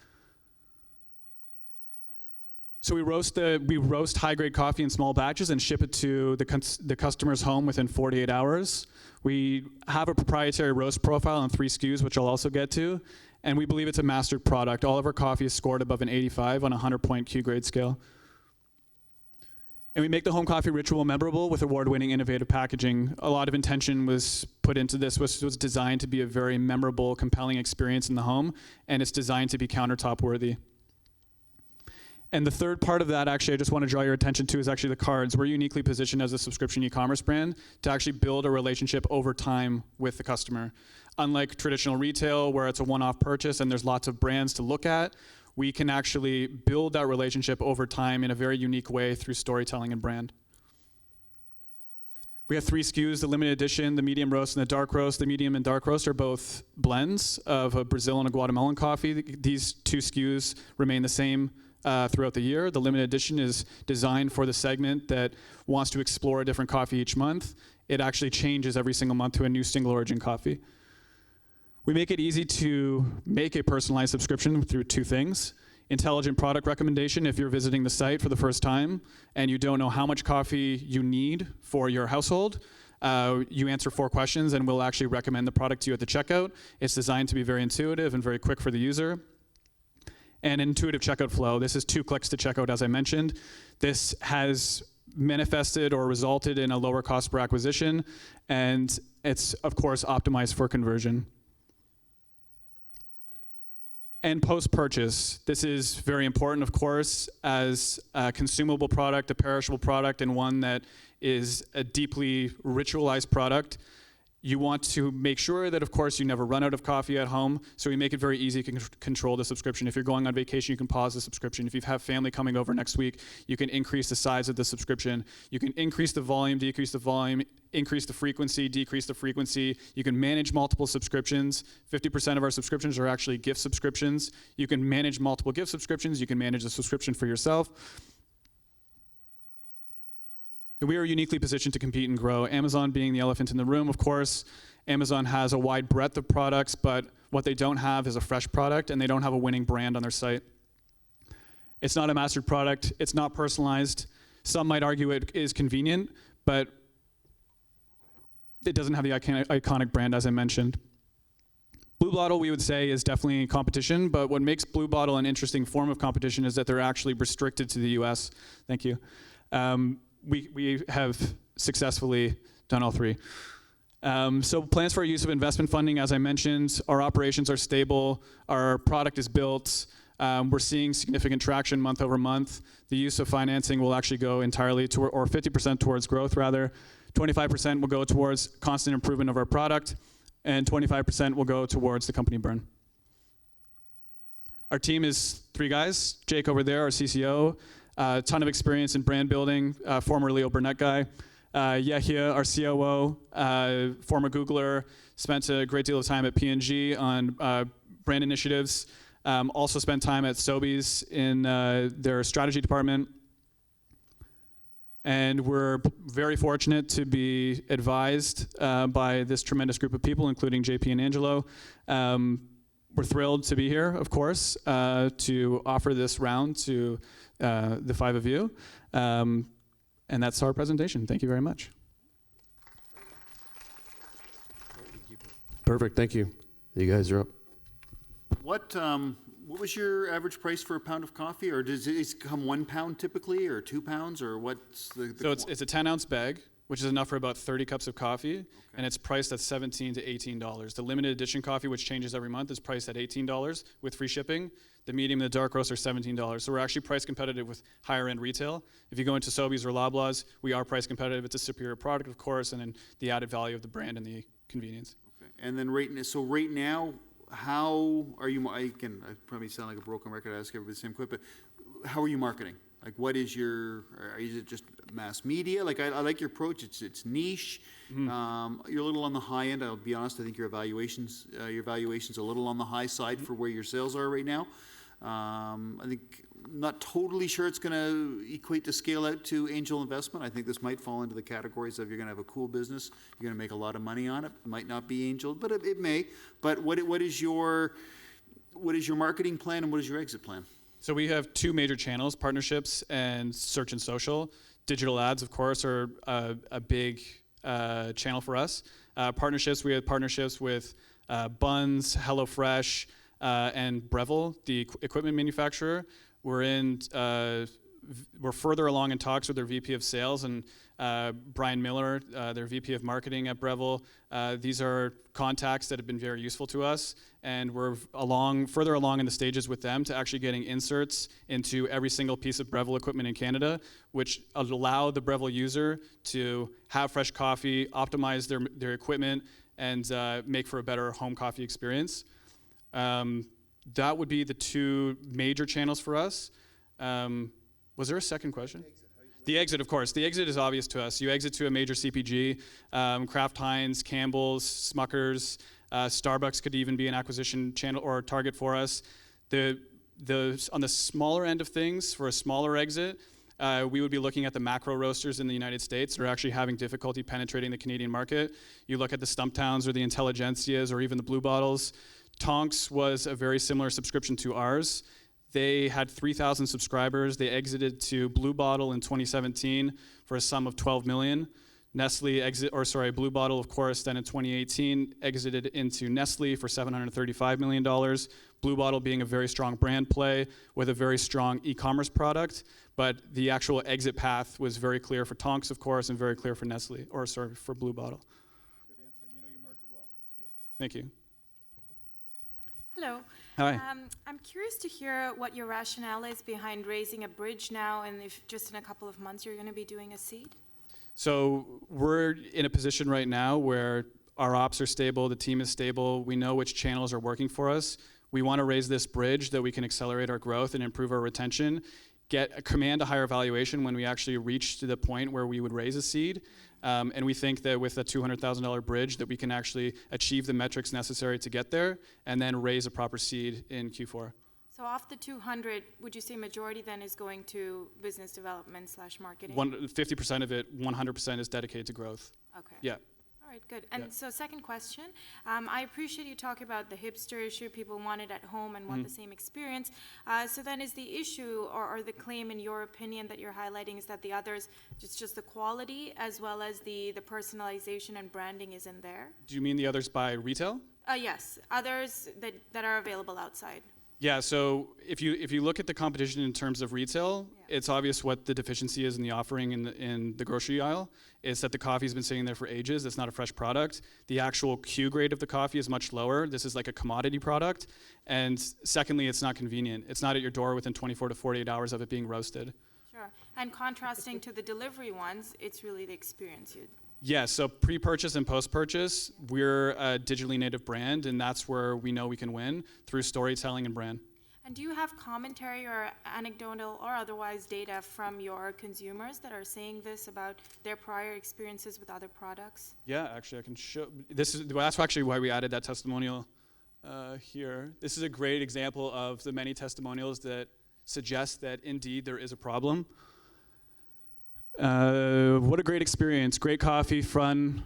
So we roast high-grade coffee in small batches and ship it to the customer's home within 48 hours. We have a proprietary roast profile on 3 SKUs, which I'll also get to, and we believe it's a mastered product. All of our coffee is scored above an 85 on a 100-point Q grade scale. And we make the home coffee ritual memorable with award-winning innovative packaging. A lot of intention was put into this, which was designed to be a very memorable, compelling experience in the home, and it's designed to be countertop worthy. And the third part of that, actually, I just want to draw your attention to is actually the cards. We're uniquely positioned as a subscription e-commerce brand to actually build a relationship over time with the customer. Unlike traditional retail, where it's a one-off purchase and there's lots of brands to look at, we can actually build that relationship over time in a very unique way through storytelling and brand. We have 3 SKUs, the limited edition, the medium roast, and the dark roast. The medium and dark roast are both blends of a Brazil and a Guatemalan coffee. These 2 SKUs remain the same throughout the year. The limited edition is designed for the segment that wants to explore a different coffee each month. It actually changes every single month to a new single origin coffee. We make it easy to make a personalized subscription through 2 things. Intelligent product recommendation if you're visiting the site for the first time and you don't know how much coffee you need for your household. You answer 4 questions and we'll actually recommend the product to you at the checkout. It's designed to be very intuitive and very quick for the user. And intuitive checkout flow. This is 2 clicks to checkout, as I mentioned. This has manifested or resulted in a lower cost per acquisition, and it's, of course, optimized for conversion. And post-purchase. This is very important, of course, as a consumable product, a perishable product, and one that is a deeply ritualized product. You want to make sure that, of course, you never run out of coffee at home, so we make it very easy to control the subscription. If you're going on vacation, you can pause the subscription. If you have family coming over next week, you can increase the size of the subscription. You can increase the volume, decrease the volume, increase the frequency, decrease the frequency. You can manage multiple subscriptions. 50% of our subscriptions are actually gift subscriptions. You can manage multiple gift subscriptions. You can manage a subscription for yourself. We are uniquely positioned to compete and grow. Amazon being the elephant in the room, of course. Amazon has a wide breadth of products, but what they don't have is a fresh product, and they don't have a winning brand on their site. It's not a mastered product. It's not personalized. Some might argue it is convenient, but it doesn't have the iconic brand, as I mentioned. Blue Bottle, we would say, is definitely competition, but what makes Blue Bottle an interesting form of competition is that they're actually restricted to the US. Thank you. We have successfully done all 3. So plans for our use of investment funding, as I mentioned, our operations are stable, our product is built, we're seeing significant traction month over month. The use of financing will actually go entirely to, or 50% towards growth rather, 25% will go towards constant improvement of our product, and 25% will go towards the company burn. Our team is 3 guys, Jake over there, our CCO, a ton of experience in brand building, former Leo Burnett guy. Yehia, our COO, former Googler, spent a great deal of time at P&G on brand initiatives. Also spent time at Sobeys in their strategy department. And we're very fortunate to be advised by this tremendous group of people, including JP and Angelo. We're thrilled to be here, of course, to offer this round to the 5 of you. And that's our presentation. Thank you very much. Perfect, thank you. You guys are up. What was your average price for a pound of coffee? Or does it come 1 pound typically, or 2 pounds, or what's the So it's a 10-ounce bag, which is enough for about 30 cups of coffee, and it's priced at $17 to $18. The limited edition coffee, which changes every month, is priced at $18 with free shipping. The medium and the dark roast are $17. So we're actually price competitive with higher end retail. If you go into Sobeys or Loblaws, we are price competitive. It's a superior product, of course, and then the added value of the brand and the convenience. Okay. And then right now, how are you, I probably sound like a broken record, I ask everybody the same question, but how are you marketing? Like, what is is it just mass media? Like, I like your approach. It's niche. Mm-hmm. You're a little on the high end. I'll be honest. I think your evaluation's a little on the high side for where your sales are right now. I think not totally sure it's going to equate to scale out to angel investment. I think this might fall into the categories of you're going to have a cool business, you're going to make a lot of money on it. It might not be angel, but it may. But what is your marketing plan and what is your exit plan? So we have two major channels, partnerships and search and social. Digital ads, of course, are a big channel for us. Partnerships, we have partnerships with Buns, HelloFresh, and Breville, the equipment manufacturer. We're further along in talks with their VP of sales and Brian Miller, their VP of marketing at Breville. These are contacts that have been very useful to us, and we're further along in the stages with them to actually getting inserts into every single piece of Breville equipment in Canada, which allow the Breville user to have fresh coffee, optimize their equipment, and make for a better home coffee experience. That would be the two major channels for us. Was there a second question? The exit, of course. The exit is obvious to us. You exit to a major CPG, Kraft Heinz, Campbell's, Smucker's, Starbucks could even be an acquisition channel or target for us. On the smaller end of things, for a smaller exit, we would be looking at the macro roasters in the United States that are actually having difficulty penetrating the Canadian market. You look at the Stumptowns or the Intelligentsias or even the Blue Bottles. Tonks was a very similar subscription to ours. They had 3,000 subscribers. They exited to Blue Bottle in 2017 for a sum of $12 million. Blue Bottle, of course, then in 2018 exited into Nestle for $735 million. Blue Bottle being a very strong brand play with a very strong e-commerce product, but the actual exit path was very clear for Tonks, of course, and very clear for for Blue Bottle. Good answer. You know your market well. That's good. Thank you. Hello. Hi. I'm curious to hear what your rationale is behind raising a bridge now, and if just in a couple of months you're going to be doing a seed. So we're in a position right now where our ops are stable, the team is stable, we know which channels are working for us. We want to raise this bridge that we can accelerate our growth and improve our retention, command a higher valuation when we actually reach to the point where we would raise a seed. And we think that with a $200,000 bridge that we can actually achieve the metrics necessary to get there and then raise a proper seed in Q4. So off the 200, would you say majority then is going to business development / marketing? 50% of it, 100% is dedicated to growth. Okay. Yeah. All right, good. And so second question, I appreciate you talk about the hipster issue. People want it at home and want the same experience. So then is the issue or the claim in your opinion that you're highlighting is that the others, it's just the quality as well as the personalization and branding isn't there? Do you mean the others by retail? Yes, others that are available outside. Yeah, so if you look at the competition in terms of retail, it's obvious what the deficiency is in the offering in the grocery aisle. It's that the coffee's been sitting there for ages. It's not a fresh product. The actual Q grade of the coffee is much lower. This is like a commodity product. And secondly, it's not convenient. It's not at your door within 24 to 48 hours of it being roasted. Sure. And contrasting to the delivery ones, it's really the experience. Yeah, so pre-purchase and post-purchase, we're a digitally native brand, and that's where we know we can win, through storytelling and brand. And do you have commentary or anecdotal or otherwise data from your consumers that are saying this about their prior experiences with other products? Yeah, actually, I can show. That's actually why we added that testimonial here. This is a great example of the many testimonials that suggest that indeed there is a problem. What a great experience. Great coffee, fun.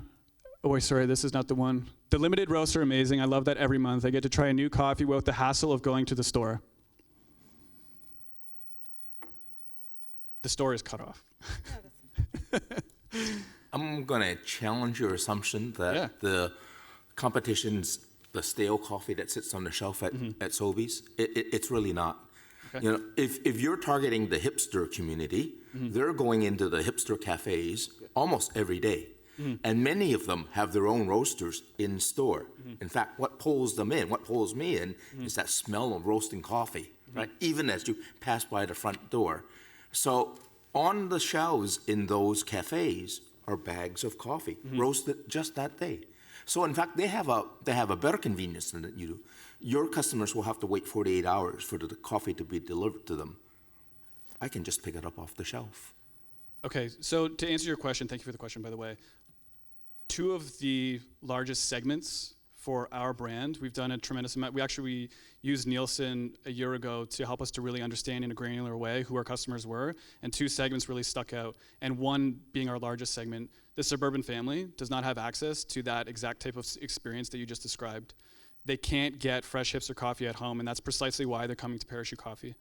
Oh, wait, sorry, this is not the one. The limited roasts are amazing. I love that every month. I get to try a new coffee without the hassle of going to the store. The store is cut off. I'm going to challenge your assumption that the competition's the stale coffee that sits on the shelf at Sobeys. It's really not. Okay. You know, if you're targeting the hipster community, they're going into the hipster cafes almost every day. And many of them have their own roasters in store. In fact, what pulls me in, is that smell of roasting coffee, right? Even as you pass by the front door. So on the shelves in those cafes are bags of coffee, roasted just that day. So in fact, they have a better convenience than you do. Your customers will have to wait 48 hours for the coffee to be delivered to them. I can just pick it up off the shelf. Okay, so to answer your question, thank you for the question, by the way. Two of the largest segments for our brand, we've done a tremendous amount. We used Nielsen a year ago to help us to really understand in a granular way who our customers were, and two segments really stuck out. And one being our largest segment, the suburban family does not have access to that exact type of experience that you just described. They can't get fresh hipster coffee at home, and that's precisely why they're coming to Parachute Coffee.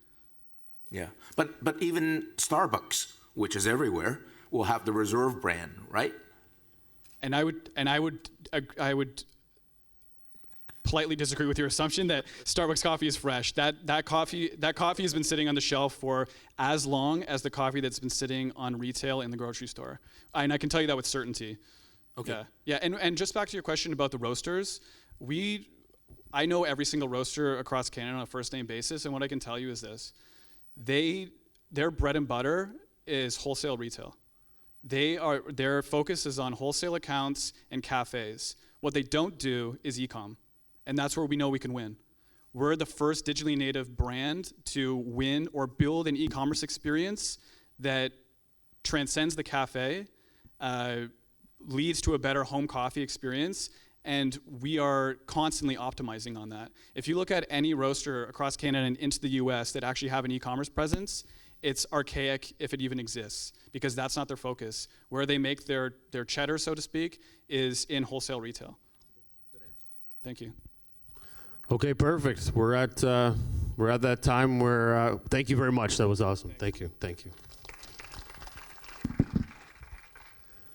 Yeah, but even Starbucks, which is everywhere, will have the Reserve brand, right? And I would politely disagree with your assumption that Starbucks coffee is fresh. That coffee has been sitting on the shelf for as long as the coffee that's been sitting on retail in the grocery store. And I can tell you that with certainty. Okay. Yeah. And just back to your question about the roasters, I know every single roaster across Canada on a first name basis, and what I can tell you is this. Their bread and butter is wholesale retail. Their focus is on wholesale accounts and cafes. What they don't do is e-com, and that's where we know we can win. We're the first digitally native brand to win or build an e-commerce experience that transcends the cafe, leads to a better home coffee experience, and we are constantly optimizing on that. If you look at any roaster across Canada and into the US that actually have an e-commerce presence, it's archaic if it even exists, because that's not their focus. Where they make their cheddar, so to speak, is in wholesale retail. Thank you. Okay, perfect. We're at that time where, thank you very much. That was awesome. Thank you.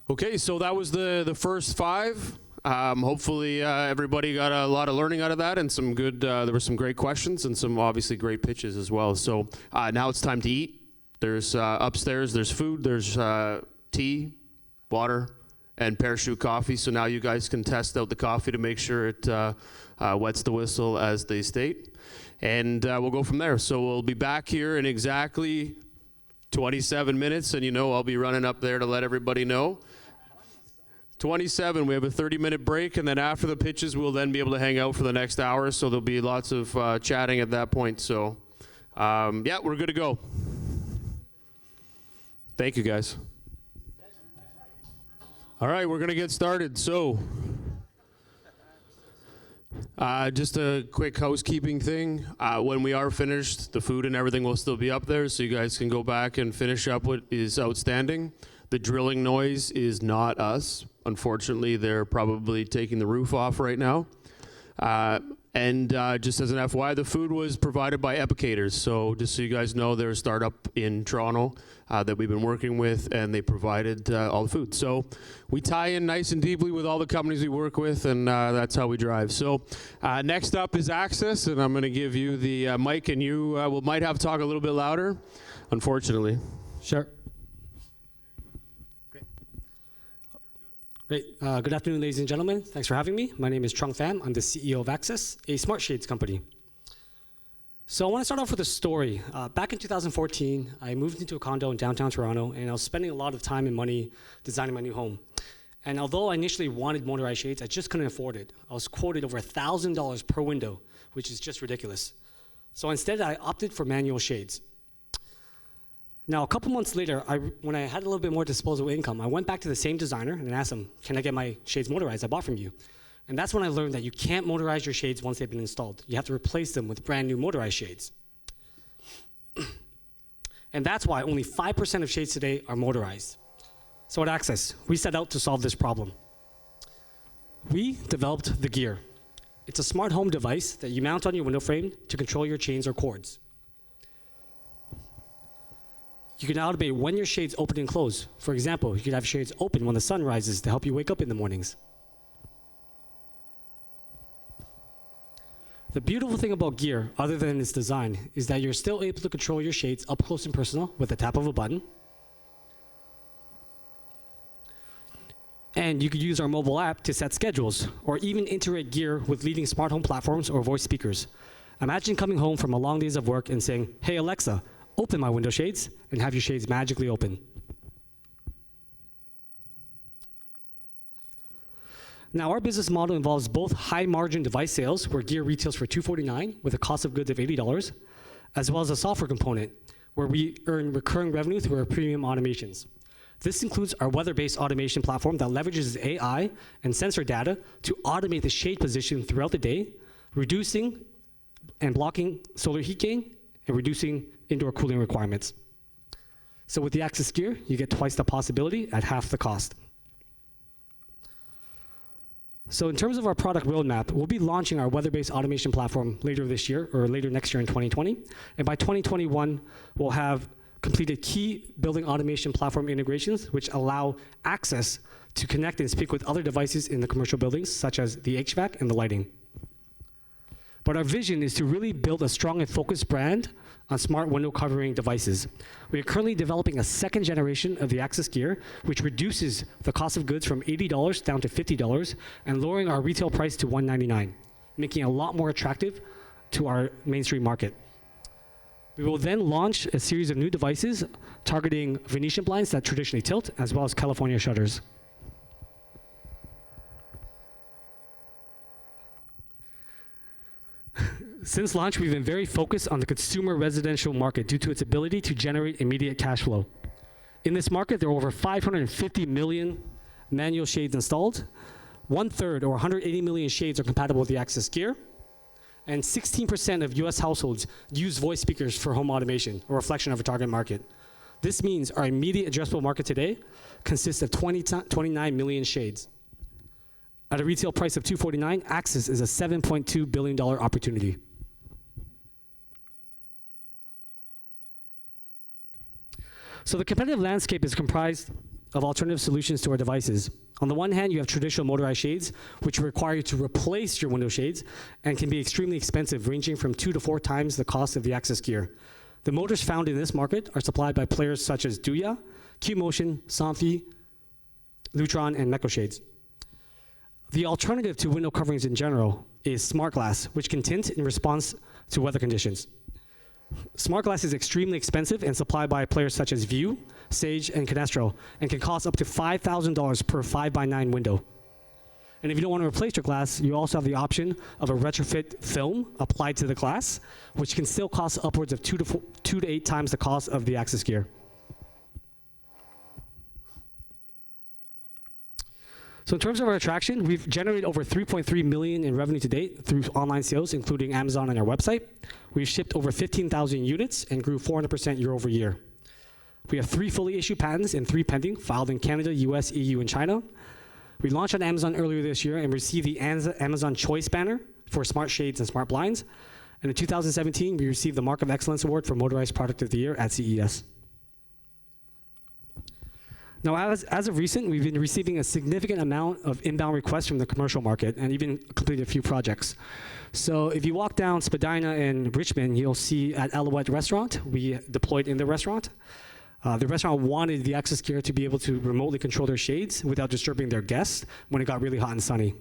Okay, so that was the first 5. Hopefully everybody got a lot of learning out of that, and some good, there were some great questions and some obviously great pitches as well. So now it's time to eat. There's upstairs, there's food, there's tea, water, and Parachute coffee. So now you guys can test out the coffee to make sure it wets the whistle, as they state. And we'll go from there. So we'll be back here in exactly 27 minutes, and I'll be running up there to let everybody know. 27, we have a 30-minute break, and then after the pitches, we'll then be able to hang out for the next hour, so there'll be lots of chatting at that point. So, yeah, we're good to go. Thank you, guys. All right, we're going to get started. So, just a quick housekeeping thing. When we are finished, the food and everything will still be up there, so you guys can go back and finish up what is outstanding. The drilling noise is not us. Unfortunately, they're probably taking the roof off right now. And just as an FYI, the food was provided by Epicators. So just so you guys know, they're a startup in Toronto that we've been working with, and they provided all the food. So we tie in nice and deeply with all the companies we work with, and that's how we drive. So next up is Access, and I'm going to give you the mic, and you might have to talk a little bit louder, unfortunately. Sure. Great. Good afternoon, ladies and gentlemen. Thanks for having me. My name is Trung Pham. I'm the CEO of Access, a smart shades company. So I want to start off with a story. Back in 2014, I moved into a condo in downtown Toronto, and I was spending a lot of time and money designing my new home. And although I initially wanted motorized shades, I just couldn't afford it. I was quoted over $1,000 per window, which is just ridiculous. So instead, I opted for manual shades. Now, a couple months later, when I had a little bit more disposable income, I went back to the same designer and asked him, can I get my shades motorized I bought from you? And that's when I learned that you can't motorize your shades once they've been installed. You have to replace them with brand new motorized shades. And that's why only 5% of shades today are motorized. So at Access, we set out to solve this problem. We developed the Gear. It's a smart home device that you mount on your window frame to control your chains or cords. You can automate when your shades open and close. For example, you could have shades open when the sun rises to help you wake up in the mornings. The beautiful thing about Gear, other than its design, is that you're still able to control your shades up close and personal with the tap of a button. And you could use our mobile app to set schedules, or even integrate Gear with leading smart home platforms or voice speakers. Imagine coming home from a long days of work and saying, hey Alexa, open my window shades, and have your shades magically open. Now, our business model involves both high-margin device sales, where Gear retails for $249 with a cost of goods of $80, as well as a software component, where we earn recurring revenue through our premium automations. This includes our weather-based automation platform that leverages AI and sensor data to automate the shade position throughout the day, reducing and blocking solar heat gain and reducing indoor cooling requirements. So with the Access Gear, you get twice the possibility at half the cost. So in terms of our product roadmap, we'll be launching our weather-based automation platform later this year, or later next year in 2020. And by 2021, we'll have completed key building automation platform integrations, which allow access to connect and speak with other devices in the commercial buildings, such as the HVAC and the lighting. But our vision is to really build a strong and focused brand on smart window covering devices. We are currently developing a second generation of the Access Gear, which reduces the cost of goods from $80 down to $50 and lowering our retail price to $199, making it a lot more attractive to our mainstream market. We will then launch a series of new devices targeting Venetian blinds that traditionally tilt, as well as California shutters. Since launch, we've been very focused on the consumer residential market due to its ability to generate immediate cash flow. In this market, there are over 550 million manual shades installed. 1/3, or 180 million shades, are compatible with the Access Gear. And 16% of US households use voice speakers for home automation, a reflection of a target market. This means our immediate addressable market today consists of 29 million shades. At a retail price of $249, Access is a $7.2 billion opportunity. So the competitive landscape is comprised of alternative solutions to our devices. On the one hand, you have traditional motorized shades, which require you to replace your window shades and can be extremely expensive, ranging from 2 to 4 times the cost of the Access Gear. The motors found in this market are supplied by players such as Duya, Q-Motion, Somfy, Lutron, and Meco Shades. The alternative to window coverings in general is smart glass, which can tint in response to weather conditions. Smart glass is extremely expensive and supplied by players such as View, Sage, and Canestro, and can cost up to $5,000 per 5x9 window. And if you don't want to replace your glass, you also have the option of a retrofit film applied to the glass, which can still cost upwards of 2 to 8 times the cost of the Access Gear. So in terms of our attraction, we've generated over $3.3 million in revenue to date through online sales, including Amazon and our website. We've shipped over 15,000 units and grew 400% year over year. We have 3 fully issued patents and 3 pending, filed in Canada, US, EU, and China. We launched on Amazon earlier this year and received the Amazon Choice banner for smart shades and smart blinds. And in 2017, we received the Mark of Excellence Award for Motorized Product of the Year at CES. Now, as of recent, we've been receiving a significant amount of inbound requests from the commercial market and even completed a few projects. So if you walk down Spadina in Richmond, you'll see at Alouette Restaurant, we deployed in the restaurant. The restaurant wanted the Access Gear to be able to remotely control their shades without disturbing their guests when it got really hot and sunny.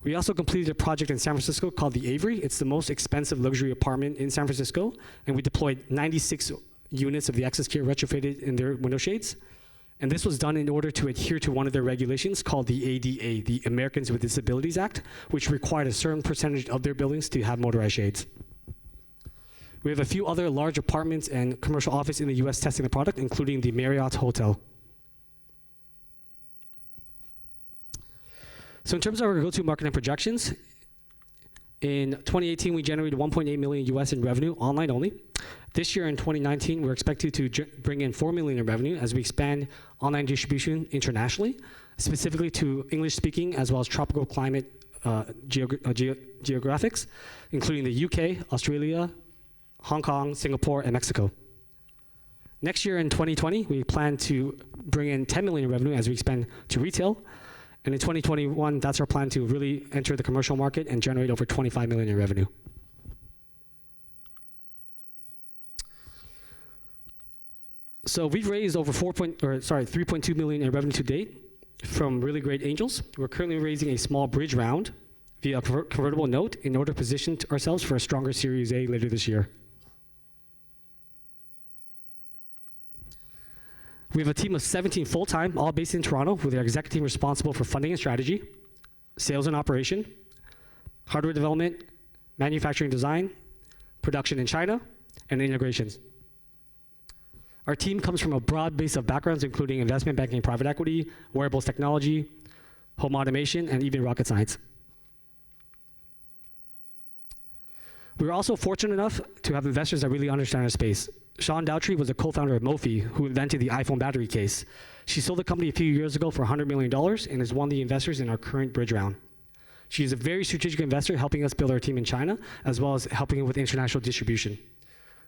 We also completed a project in San Francisco called the Avery. It's the most expensive luxury apartment in San Francisco, and we deployed 96 units of the Access Gear retrofitted in their window shades. And this was done in order to adhere to one of their regulations called the ADA, the Americans with Disabilities Act, which required a certain percentage of their buildings to have motorized shades. We have a few other large apartments and commercial office in the US testing the product, including the Marriott Hotel. So in terms of our go-to market and projections, in 2018, we generated 1.8 million US in revenue, online only. This year in 2019, we're expected to bring in 4 million in revenue as we expand online distribution internationally, specifically to English-speaking as well as tropical climate geographics, including the UK, Australia, Hong Kong, Singapore, and Mexico. Next year in 2020, we plan to bring in 10 million in revenue as we expand to retail. And in 2021, that's our plan to really enter the commercial market and generate over 25 million in revenue. So we've raised over 3.2 million in revenue to date from really great angels. We're currently raising a small bridge round via a convertible note in order to position ourselves for a stronger Series A later this year. We have a team of 17 full-time, all based in Toronto, with our executive team responsible for funding and strategy, sales and operation, hardware development, manufacturing design, production in China, and integrations. Our team comes from a broad base of backgrounds, including investment banking, private equity, wearables technology, home automation, and even rocket science. We're also fortunate enough to have investors that really understand our space. Sean Daughtry was a co-founder of Mophie, who invented the iPhone battery case. She sold the company a few years ago for $100 million and is one of the investors in our current bridge round. She is a very strategic investor, helping us build our team in China, as well as helping with international distribution.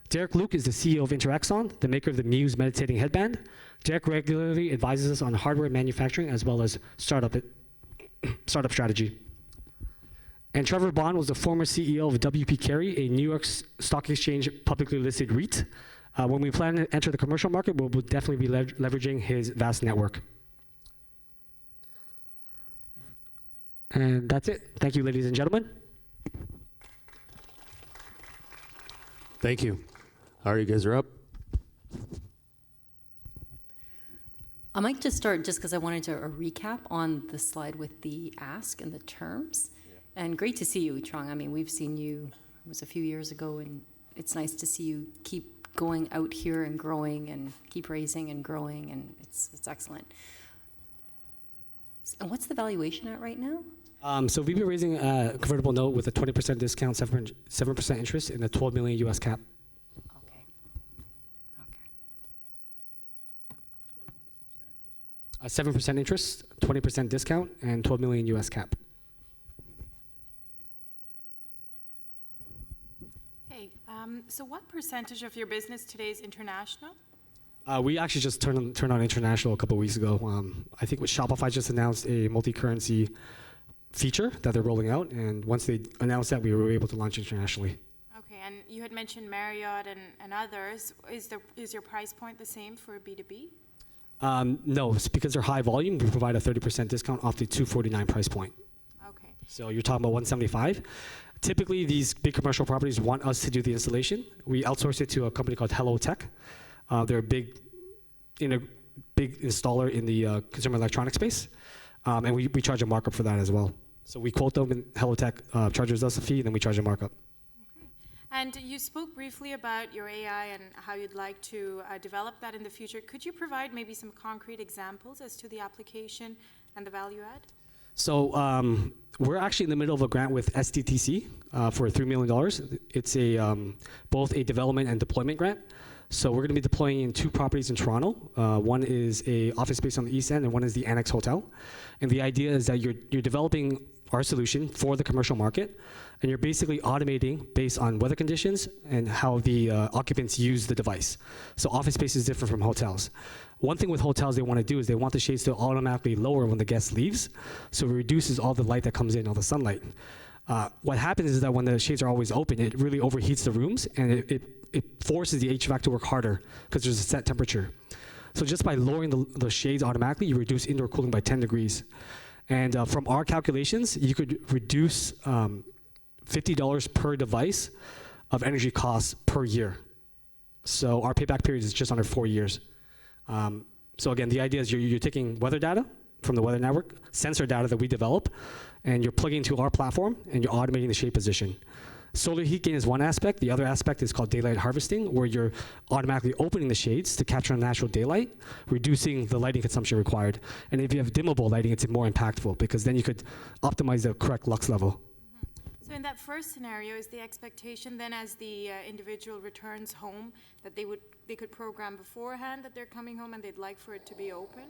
Derek Luke is the CEO of Interexon, the maker of the Muse meditating headband. Derek regularly advises us on hardware manufacturing as well as startup strategy. And Trevor Bond was the former CEO of WP Carey, a New York Stock Exchange publicly listed REIT. When we plan to enter the commercial market, we'll definitely be leveraging his vast network. And that's it. Thank you, ladies and gentlemen. Thank you. All right, you guys are up. I might just start just because I wanted to recap on the slide with the ask and the terms. Yeah. And great to see you, Trong. I mean, we've seen you, it was a few years ago, and it's nice to see you keep going out here and growing and keep raising and growing, and it's excellent. And what's the valuation at right now? So we've been raising a convertible note with a 20% discount, 7% interest, and a $12 million US cap. Okay. Okay. 7% interest, 20% discount, and $12 million US cap. Hey, so what percentage of your business today is international? We actually just turned on international a couple of weeks ago. I think Shopify just announced a multi-currency feature that they're rolling out, and once they announced that, we were able to launch internationally. Okay, and you had mentioned Marriott and others. Is your price point the same for B2B? No, it's because they're high volume. We provide a 30% discount off the $249 price point. Okay. So you're talking about $175. Typically, these big commercial properties want us to do the installation. We outsource it to a company called Hello Tech. They're a big installer in the consumer electronics space, and we charge a markup for that as well. So we quote them, and Hello Tech charges us a fee, and then we charge a markup. Okay. And you spoke briefly about your AI and how you'd like to develop that in the future. Could you provide maybe some concrete examples as to the application and the value add? So we're actually in the middle of a grant with SDTC for $3 million. It's both a development and deployment grant. So we're going to be deploying in 2 properties in Toronto. One is a office space on the east end, and one is the Annex Hotel. And the idea is that you're developing our solution for the commercial market, and you're basically automating based on weather conditions and how the occupants use the device. So office space is different from hotels. One thing with hotels they want to do is they want the shades to automatically lower when the guest leaves, so it reduces all the light that comes in, all the sunlight. What happens is that when the shades are always open, it really overheats the rooms, and it forces the HVAC to work harder because there's a set temperature. So just by lowering the shades automatically, you reduce indoor cooling by 10 degrees. And from our calculations, you could reduce $50 per device of energy costs per year. So our payback period is just under 4 years. So again, the idea is you're taking weather data from the weather network, sensor data that we develop, and you're plugging into our platform, and you're automating the shade position. Solar heat gain is one aspect. The other aspect is called daylight harvesting, where you're automatically opening the shades to capture natural daylight, reducing the lighting consumption required. And if you have dimmable lighting, it's more impactful because then you could optimize the correct lux level. So in that first scenario, is the expectation then as the individual returns home that they could program beforehand that they're coming home and they'd like for it to be open?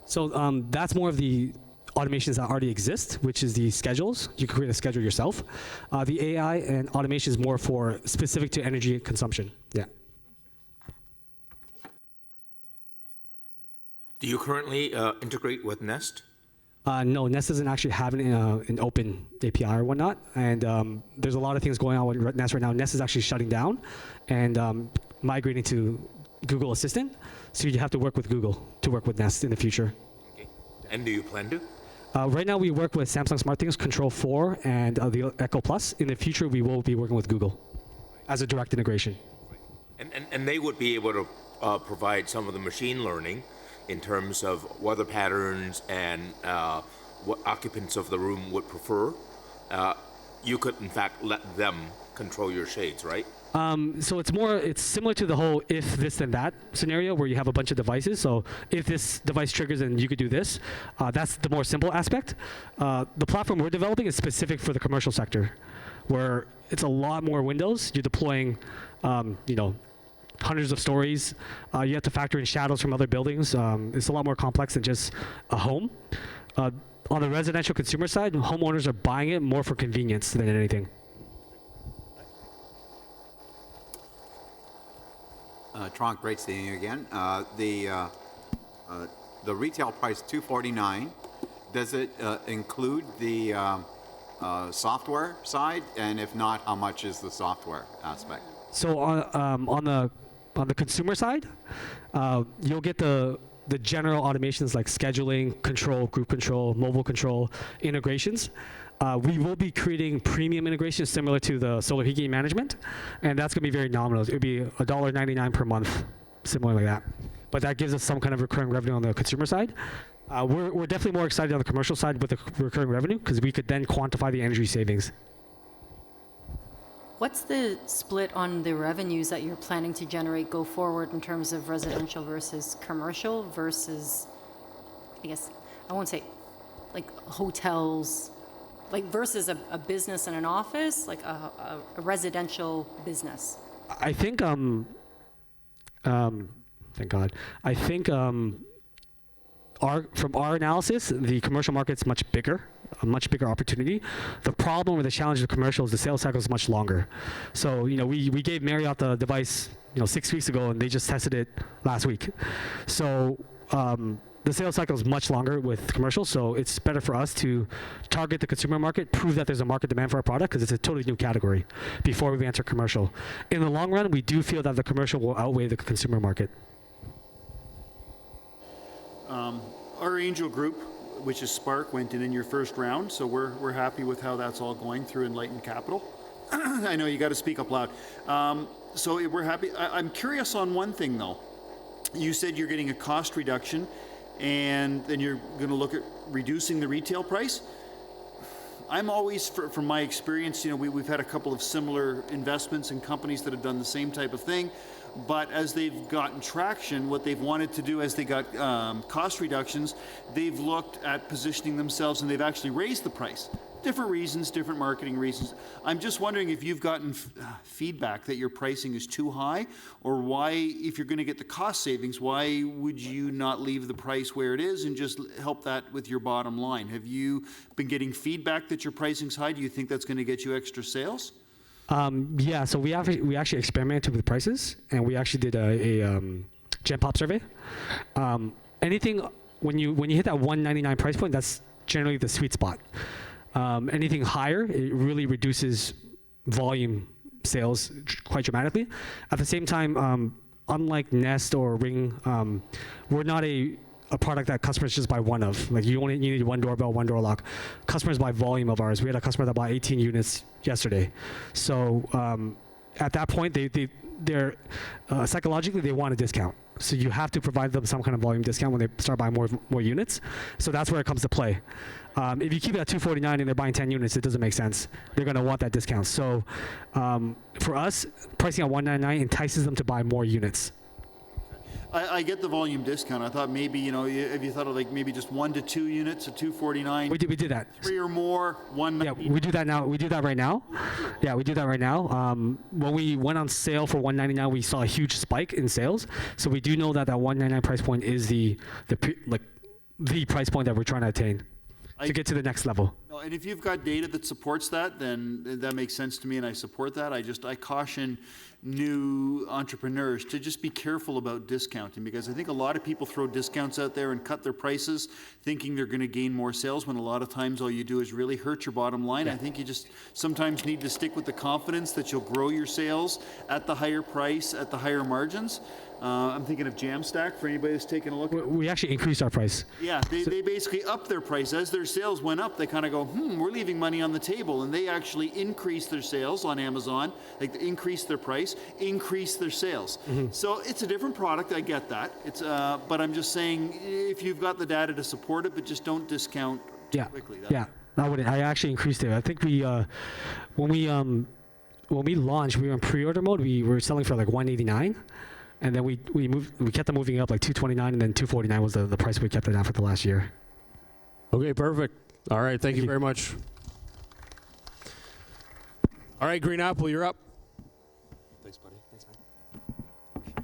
So that's more of the automations that already exist, which is the schedules. You can create a schedule yourself. The AI and automation is more for specific to energy consumption. Yeah. Do you currently integrate with Nest? No, Nest doesn't actually have an open API or whatnot. And there's a lot of things going on with Nest right now. Nest is actually shutting down and migrating to Google Assistant. So you have to work with Google to work with Nest in the future. Okay. And do you plan to? Right now we work with Samsung SmartThings, Control 4, and the Echo Plus. In the future, we will be working with Google as a direct integration. And they would be able to provide some of the machine learning in terms of weather patterns and what occupants of the room would prefer. You could, in fact, let them control your shades, right? So it's similar to the whole if this then that scenario where you have a bunch of devices. So if this device triggers and you could do this, that's the more simple aspect. The platform we're developing is specific for the commercial sector, where it's a lot more windows. You're deploying, hundreds of stories. You have to factor in shadows from other buildings. It's a lot more complex than just a home. On the residential consumer side, homeowners are buying it more for convenience than anything. Tronk, great seeing you again. The retail price $249. Does it include the software side? And if not, how much is the software aspect? So on the consumer side, you'll get the general automations like scheduling, control, group control, mobile control, integrations. We will be creating premium integrations similar to the solar heat gain management, and that's going to be very nominal. It would be $1.99 per month, similar like that. But that gives us some kind of recurring revenue on the consumer side. We're definitely more excited on the commercial side with the recurring revenue because we could then quantify the energy savings. What's the split on the revenues that you're planning to generate go forward in terms of residential versus commercial versus, I guess, I won't say like hotels, like versus a business and an office, like a residential business? I think, thank God, I think from our analysis, the commercial market's much bigger. A much bigger opportunity. The problem or the challenge of commercial is the sales cycle is much longer. So, we gave Marriott the device, 6 weeks ago, and they just tested it last week. So, the sales cycle is much longer with commercial, so it's better for us to target the consumer market, prove that there's a market demand for our product, because it's a totally new category, before we enter commercial. In the long run, we do feel that the commercial will outweigh the consumer market. Our angel group, which is Spark, went in your first round, so we're happy with how that's all going through Enlightened Capital. I know you got to speak up loud. So we're happy. I'm curious on one thing though. You said you're getting a cost reduction, and then you're going to look at reducing the retail price. I'm always, from my experience, we've had a couple of similar investments in companies that have done the same type of thing. But as they've gotten traction, what they've wanted to do as they got cost reductions, they've looked at positioning themselves and they've actually raised the price. Different reasons, different marketing reasons. I'm just wondering if you've gotten feedback that your pricing is too high, or why, if you're going to get the cost savings, why would you not leave the price where it is and just help that with your bottom line? Have you been getting feedback that your pricing's high? Do you think that's going to get you extra sales? Yeah, so we actually experimented with prices, and we actually did a Gen Pop survey. Anything when you hit that $199 price point, that's generally the sweet spot. Anything higher, it really reduces volume sales quite dramatically. At the same time, unlike Nest or Ring, we're not a product that customers just buy one of. Like you need one doorbell, one door lock. Customers buy volume of ours. We had a customer that bought 18 units yesterday. So at that point, they're psychologically they want a discount. So you have to provide them some kind of volume discount when they start buying more units. So that's where it comes to play. If you keep it at $249 and they're buying 10 units, it doesn't make sense. They're going to want that discount. So for us, pricing at $199 entices them to buy more units. I get the volume discount. I thought maybe, if you thought of like maybe just 1 to 2 units at $249. We did that. 3 or more, $199. Yeah, we do that now. We do that right now. Yeah, we do that right now. When we went on sale for $199, we saw a huge spike in sales. So we do know that $199 price point is the price point that we're trying to attain to get to the next level. No, and if you've got data that supports that, then that makes sense to me, and I support that. I caution new entrepreneurs to just be careful about discounting, because I think a lot of people throw discounts out there and cut their prices thinking they're going to gain more sales, when a lot of times all you do is really hurt your bottom line. Yeah. I think you just sometimes need to stick with the confidence that you'll grow your sales at the higher price, at the higher margins. I'm thinking of Jamstack, for anybody that's taking a look. We actually increased our price. Yeah, they basically upped their price. As their sales went up, they kind of go, we're leaving money on the table. And they actually increased their sales on Amazon, like they increased their price, increased their sales. Mm-hmm. So it's a different product, I get that. It's, but I'm just saying, if you've got the data to support it, but just don't discount too quickly. I actually increased it. I think when we launched, we were in pre-order mode. We were selling for like $189. And then we kept them moving up like $229, and then $249 was the price we kept it at for the last year. Okay, perfect. All right, thank you very much. All right, Green Apple, you're up. Thanks, buddy. Thanks, man.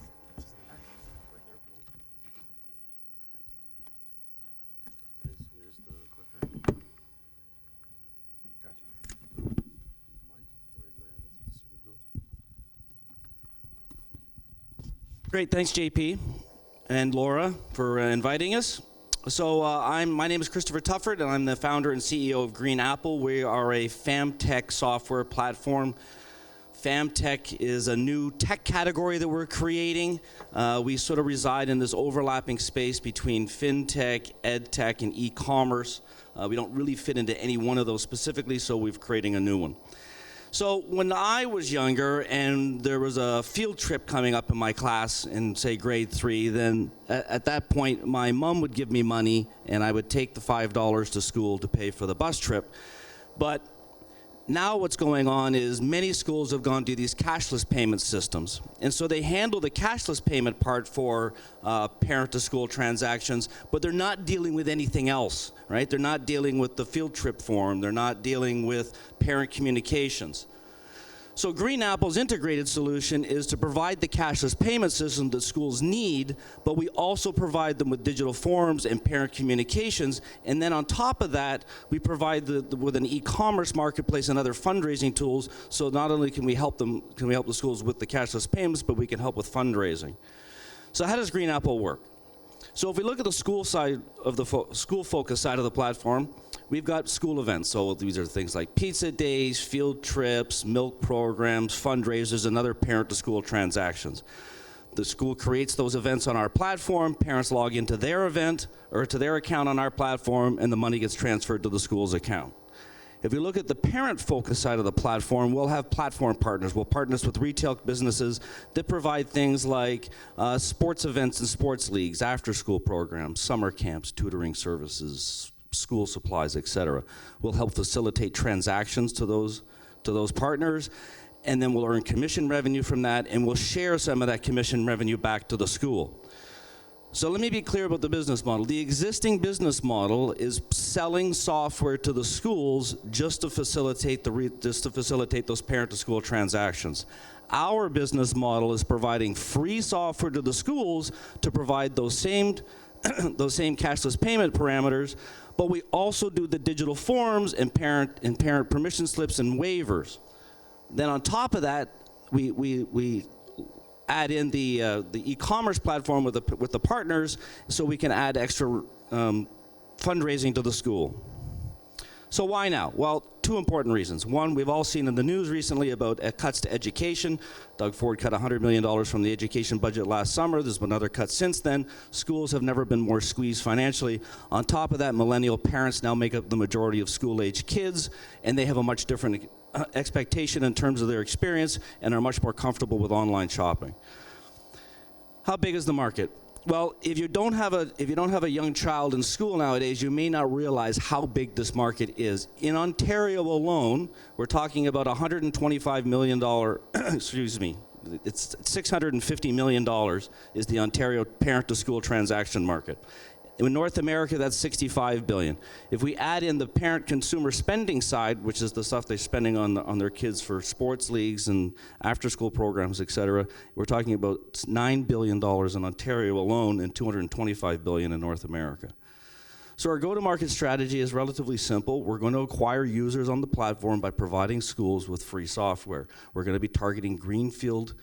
Great, thanks JP and Laura for inviting us. So my name is Christopher Tufford, and I'm the founder and CEO of Green Apple. We are a FamTech software platform. FamTech is a new tech category that we're creating. We sort of reside in this overlapping space between fintech, edtech, and e-commerce. We don't really fit into any one of those specifically, so we're creating a new one. So when I was younger and there was a field trip coming up in my class in, say, grade 3, then at that point, my mom would give me money and I would take the $5 to school to pay for the bus trip. But now what's going on is many schools have gone to these cashless payment systems. And so they handle the cashless payment part for parent-to-school transactions, but they're not dealing with anything else, right? They're not dealing with the field trip form. They're not dealing with parent communications. So Green Apple's integrated solution is to provide the cashless payment system that schools need, but we also provide them with digital forms and parent communications. And then on top of that, we provide with an e-commerce marketplace and other fundraising tools. So not only can we help the schools with the cashless payments, but we can help with fundraising. So how does Green Apple work? So if we look at the school side of the school focus side of the platform, we've got school events. So these are things like pizza days, field trips, milk programs, fundraisers, and other parent-to-school transactions. The school creates those events on our platform, parents log into their event or to their account on our platform, and the money gets transferred to the school's account. If we look at the parent focus side of the platform, we'll have platform partners. We'll partner with retail businesses that provide things like sports events and sports leagues, after-school programs, summer camps, tutoring services, school supplies, etc. We'll help facilitate transactions to those partners, and then we'll earn commission revenue from that, and we'll share some of that commission revenue back to the school. So let me be clear about the business model. The existing business model is selling software to the schools just to facilitate those parent-to-school transactions. Our business model is providing free software to the schools to provide those same cashless payment parameters, but we also do the digital forms and parent permission slips and waivers. Then on top of that, we add in the e-commerce platform with the partners, so we can add extra fundraising to the school. So why now? Well, two important reasons. One, we've all seen in the news recently about cuts to education. Doug Ford cut $100 million from the education budget last summer. There's been another cut since then. Schools have never been more squeezed financially. On top of that, millennial parents now make up the majority of school-age kids, and they have a much different expectation in terms of their experience and are much more comfortable with online shopping. How big is the market? Well, if you don't have a young child in school nowadays, you may not realize how big this market is. In Ontario alone, we're talking about $125 million, excuse me, it's $650 million is the Ontario parent-to-school transaction market. In North America, that's $65 billion. If we add in the parent consumer spending side, which is the stuff they're spending on their kids for sports leagues and after-school programs, et cetera, we're talking about $9 billion in Ontario alone and $225 billion in North America. So our go-to-market strategy is relatively simple. We're going to acquire users on the platform by providing schools with free software. We're going to be targeting greenfield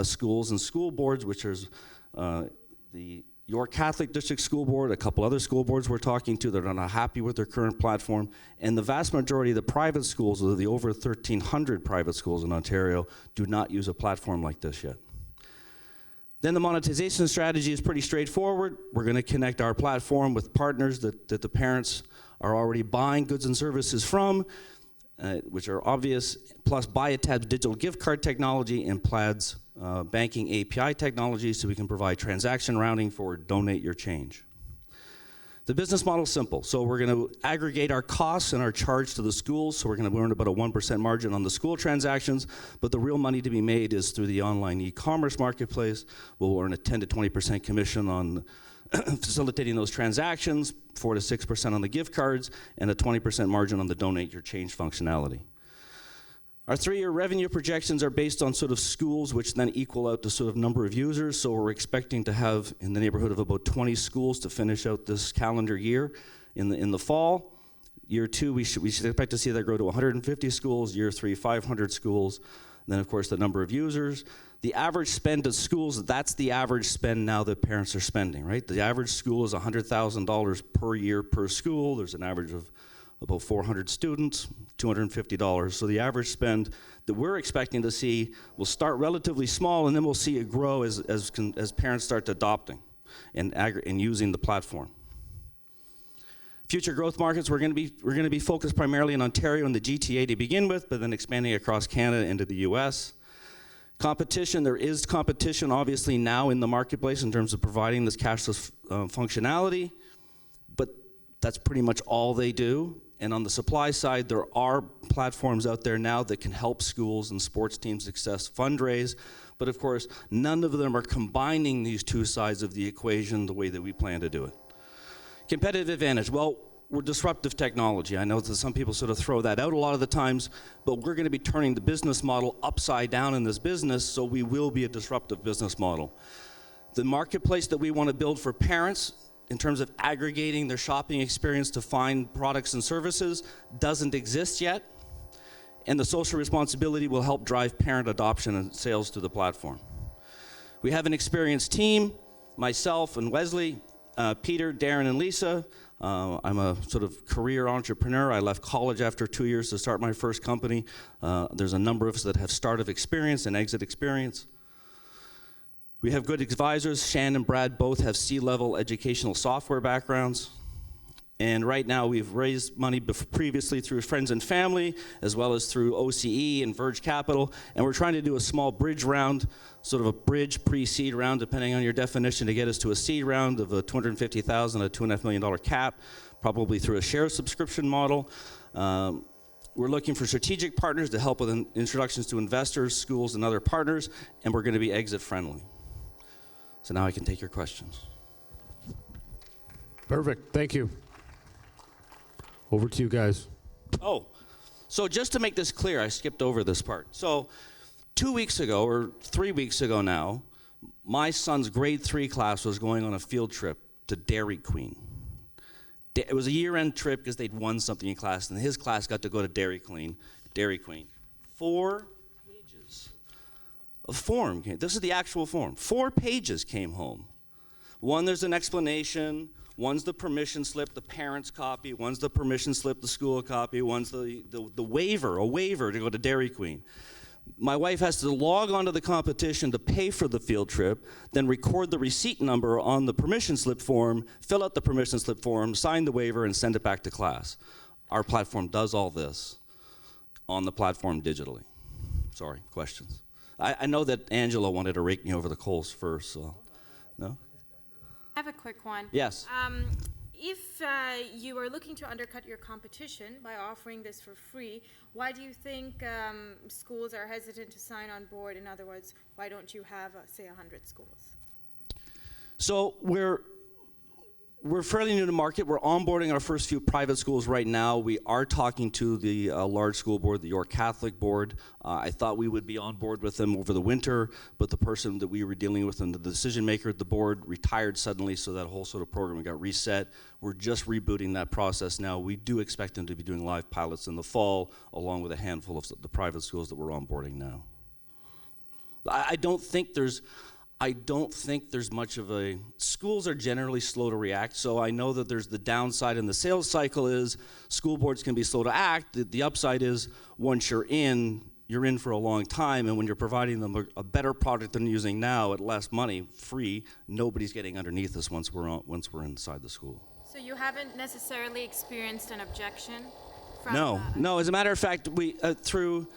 schools and school boards, which is the York Catholic District School Board, a couple other school boards we're talking to that are not happy with their current platform, and the vast majority of the private schools, the over 1,300 private schools in Ontario, do not use a platform like this yet. Then the monetization strategy is pretty straightforward. We're going to connect our platform with partners that the parents are already buying goods and services from, which are obvious, plus Biatab's digital gift card technology and Plaid's banking API technology, so we can provide transaction routing for donate your change. The business model is simple. So we're going to aggregate our costs and our charge to the schools. So we're going to earn about a 1% margin on the school transactions, but the real money to be made is through the online e-commerce marketplace. We'll earn a 10 to 20% commission on facilitating those transactions, 4 to 6% on the gift cards, and a 20% margin on the donate your change functionality. Our 3-year revenue projections are based on sort of schools, which then equal out the sort of number of users. So we're expecting to have in the neighborhood of about 20 schools to finish out this calendar year in the fall. Year 2, we should expect to see that grow to 150 schools. Year 3, 500 schools. And then, of course, the number of users. The average spend at schools, that's the average spend now that parents are spending, right? The average school is $100,000 per year per school. There's an average of about 400 students, $250. So the average spend that we're expecting to see will start relatively small, and then we'll see it grow as parents start adopting and using the platform. Future growth markets, we're going to be focused primarily in Ontario and the GTA to begin with, but then expanding across Canada into the US. Competition, there is competition obviously now in the marketplace in terms of providing this cashless functionality, but that's pretty much all they do. And on the supply side, there are platforms out there now that can help schools and sports teams success fundraise, but of course, none of them are combining these two sides of the equation the way that we plan to do it. Competitive advantage, well, we're disruptive technology. I know that some people sort of throw that out a lot of the times, but we're going to be turning the business model upside down in this business, so we will be a disruptive business model. The marketplace that we want to build for parents in terms of aggregating their shopping experience to find products and services doesn't exist yet, and the social responsibility will help drive parent adoption and sales to the platform. We have an experienced team, myself and Wesley, Peter, Darren, and Lisa. I'm a sort of career entrepreneur. I left college after 2 years to start my first company. There's a number of us that have startup experience and exit experience. We have good advisors. Shan and Brad both have C-level educational software backgrounds. And right now we've raised money previously through friends and family, as well as through OCE and Verge Capital. And we're trying to do a small bridge round, sort of a bridge pre-seed round, depending on your definition, to get us to a seed round of a $250,000, a $2.5 million cap, probably through a share subscription model. We're looking for strategic partners to help with introductions to investors, schools, and other partners, and we're going to be exit friendly. So now I can take your questions. Perfect. Thank you. Over to you guys. Oh, so just to make this clear, I skipped over this part. So 2 weeks ago, or 3 weeks ago now, my son's grade 3 class was going on a field trip to Dairy Queen. It was a year-end trip because they'd won something in class, and his class got to go to Dairy Queen. 4 pages of form. This is the actual form. 4 pages came home. One, there's an explanation. One's the permission slip, the parent's copy. One's the permission slip, the school copy. One's the waiver, a waiver to go to Dairy Queen. My wife has to log onto the competition to pay for the field trip, then record the receipt number on the permission slip form, fill out the permission slip form, sign the waiver, and send it back to class. Our platform does all this on the platform digitally. Sorry, questions? I know that Angela wanted to rake me over the coals first, so, no? I have a quick one. Yes. If you are looking to undercut your competition by offering this for free, why do you think schools are hesitant to sign on board? In other words, why don't you have, say, 100 schools? So we're fairly new to market. We're onboarding our first few private schools right now. We are talking to the large school board, the York Catholic Board. I thought we would be on board with them over the winter, but the person that we were dealing with and the decision maker at the board retired suddenly, so that whole sort of program got reset. We're just rebooting that process now. We do expect them to be doing live pilots in the fall, along with a handful of the private schools that we're onboarding now. I don't think there's much of a, schools are generally slow to react, so I know that there's the downside in the sales cycle is school boards can be slow to act. The upside is once you're in for a long time, and when you're providing them a better product than using now at less money, free, nobody's getting underneath us once we're inside the school. So you haven't necessarily experienced an objection from No, as a matter of fact, we through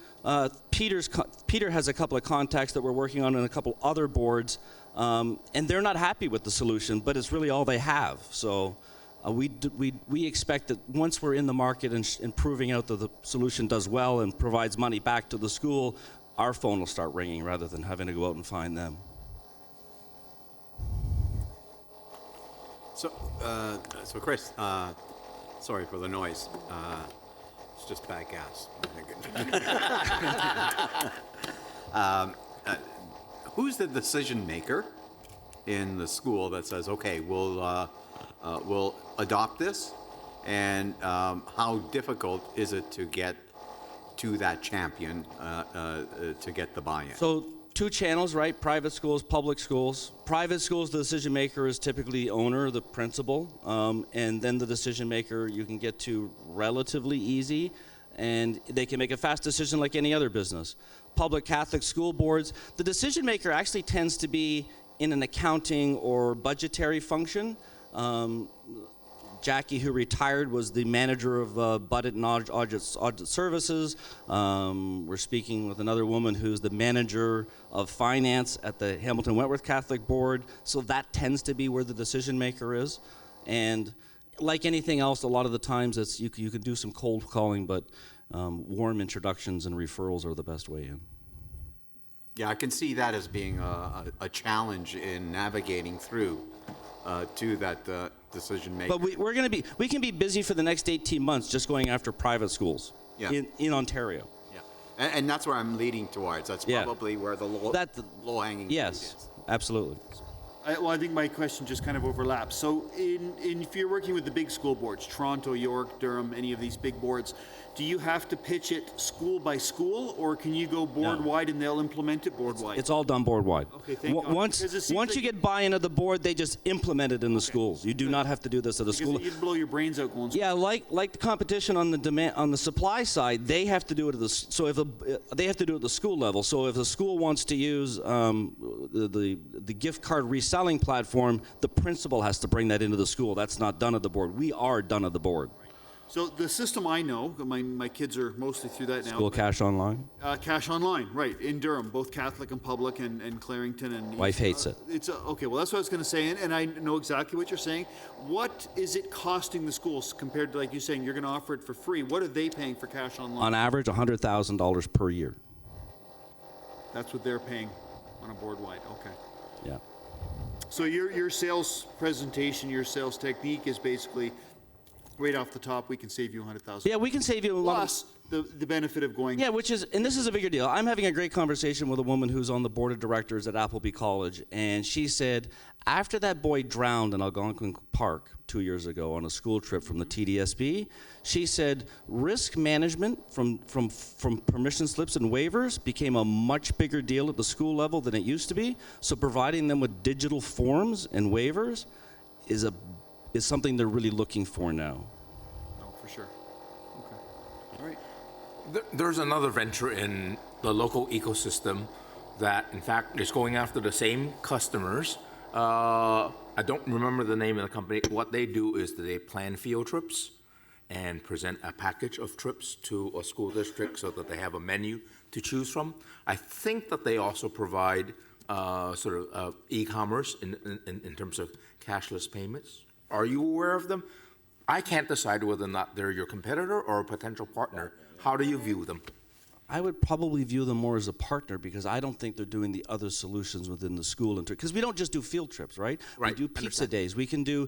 Peter has a couple of contacts that we're working on and a couple other boards, and they're not happy with the solution, but it's really all they have. So we expect that once we're in the market and proving out that the solution does well and provides money back to the school, our phone will start ringing rather than having to go out and find them. So Chris, sorry for the noise. It's just bad gas. Who's the decision maker in the school that says, okay, we'll adopt this, and how difficult is it to get to that champion to get the buy-in? So two channels, right? Private schools, public schools. Private schools, the decision maker is typically the owner, the principal, and then the decision maker you can get to relatively easy, and they can make a fast decision like any other business. Public Catholic school boards, the decision maker actually tends to be in an accounting or budgetary function. Jackie, who retired, was the manager of budget and audit services. We're speaking with another woman who's the manager of finance at the Hamilton Wentworth Catholic Board. So that tends to be where the decision maker is. And like anything else, a lot of the times it's you can do some cold calling, but warm introductions and referrals are the best way in. Yeah, I can see that as being a challenge in navigating through to that decision maker. But we can be busy for the next 18 months just going after private schools in Ontario. Yeah, and that's where I'm leading towards. That's probably where the low-hanging fruit is. Absolutely. I think my question just kind of overlaps. So if you're working with the big school boards, Toronto, York, Durham, any of these big boards, do you have to pitch it school by school, or can you go board-wide and they'll implement it board-wide? It's all done board-wide. Okay, thank God. Once you get buy-in of the board, they just implement it in the schools. You do not have to do this at the school. You'd blow your brains out going. Yeah, like the competition on the supply side, they have to do it at they have to do it at the school level. So if the school wants to use the gift card reselling platform, the principal has to bring that into the school. That's not done at the board. We are done at the board. So the system I know, my kids are mostly through that now. School Cash Online? Cash Online, right, in Durham, both Catholic and public, and Clarington. And Wife hates it. Okay, well, that's what I was going to say, and I know exactly what you're saying. What is it costing the schools compared to, like you saying, you're going to offer it for free? What are they paying for Cash Online? On average, $100,000 per year. That's what they're paying on a board-wide, okay. Yeah. So your sales presentation, your sales technique is basically, right off the top, we can save you $100,000. Yeah, we can save you a lot. Plus the benefit of going. Yeah, and this is a bigger deal. I'm having a great conversation with a woman who's on the board of directors at Appleby College, and she said, after that boy drowned in Algonquin Park 2 years ago on a school trip from the TDSB, she said risk management from permission slips and waivers became a much bigger deal at the school level than it used to be. So providing them with digital forms and waivers is something they're really looking for now. No, for sure. Okay. All right. There's another venture in the local ecosystem that, in fact, is going after the same customers. I don't remember the name of the company. What they do is that they plan field trips and present a package of trips to a school district so that they have a menu to choose from. I think that they also provide sort of e-commerce in terms of cashless payments. Are you aware of them? I can't decide whether or not they're your competitor or a potential partner. How do you view them? I would probably view them more as a partner because I don't think they're doing the other solutions within the school. Because we don't just do field trips, right? Right. We do pizza days. We can do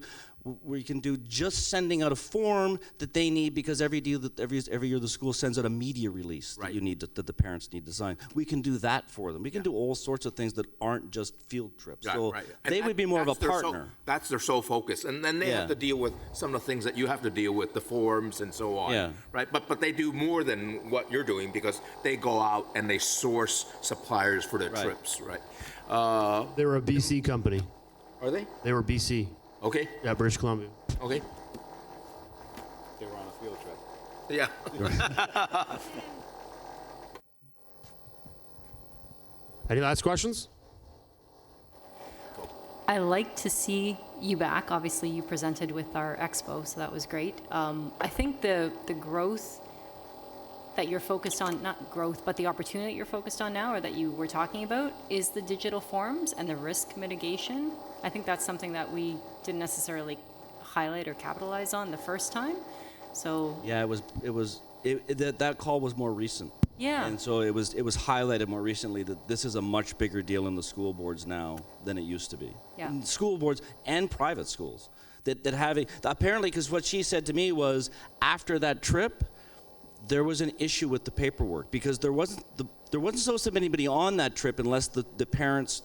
just sending out a form that they need because every year the school sends out a media release that you need that the parents need to sign. We can do that for them. We can do all sorts of things that aren't just field trips. Right, so right. they would be more of a partner. That's their sole focus, and then they have to deal with some of the things that you have to deal with, the forms and so on. Yeah. Right. But they do more than what you're doing because they go out and they source suppliers for their trips. Right. They were a BC company. Are they? They were BC. Okay. Yeah, British Columbia. Okay. They were on a field trip. Yeah. Any last questions? I like to see you back. Obviously, you presented with our expo, so that was great. I think the growth that you're focused on, not growth, but the opportunity that you're focused on now, or that you were talking about, is the digital forms and the risk mitigation. I think that's something that we didn't necessarily highlight or capitalize on the first time. So Yeah, that call was more recent. Yeah. And so it was highlighted more recently that this is a much bigger deal in the school boards now than it used to be. Yeah. In school boards and private schools. That having, apparently, because what she said to me was, after that trip, there was an issue with the paperwork because there wasn't supposed to be anybody on that trip unless the parents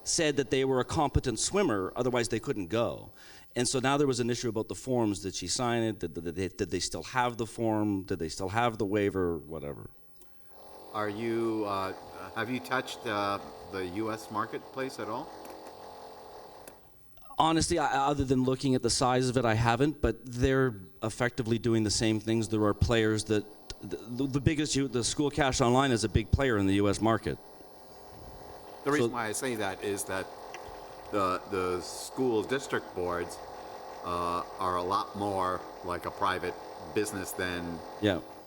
said that they were a competent swimmer, otherwise they couldn't go. And so now there was an issue about the forms. Did she sign it? Did they still have the form? Did they still have the waiver? Whatever. Are you, have you touched the U.S. marketplace at all? Honestly, other than looking at the size of it, I haven't, but they're effectively doing the same things. There are players that, the biggest, the School Cash Online is a big player in the U.S. market. The reason why I say that is that the school district boards are a lot more like a private business than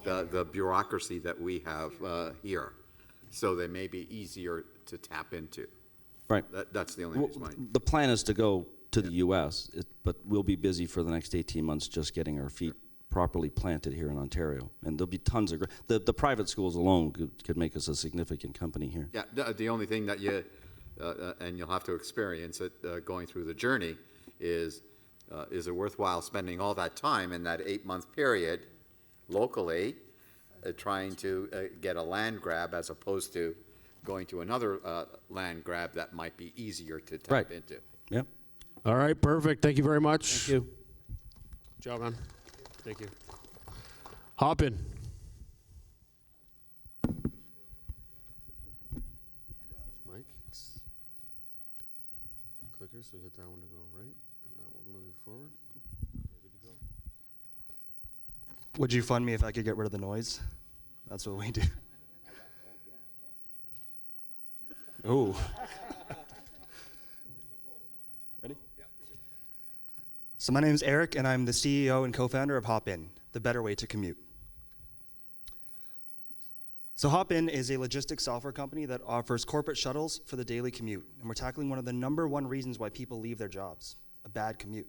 the bureaucracy that we have here. So they may be easier to tap into. Right. That's the only reason why. The plan is to go to the U.S., but we'll be busy for the next 18 months just getting our feet properly planted here in Ontario. And there'll be tons of, the private schools alone could make us a significant company here. Yeah, the only thing that you, and you'll have to experience it going through the journey, is it worthwhile spending all that time in that 8-month period locally trying to get a land grab as opposed to going to another land grab that might be easier to tap into. Yep. All right, perfect. Thank you very much. Thank you. Good job, man. Thank you. Hop in. Mike. Clicker, so you hit that one to go right, and that will move you forward. Good to go. Would you fund me if I could get rid of the noise? That's what we do. Oh. Ready? So my name is Eric, and I'm the CEO and co-founder of Hopin, the better way to commute. So Hopin is a logistics software company that offers corporate shuttles for the daily commute, and we're tackling one of the #1 reasons why people leave their jobs, a bad commute.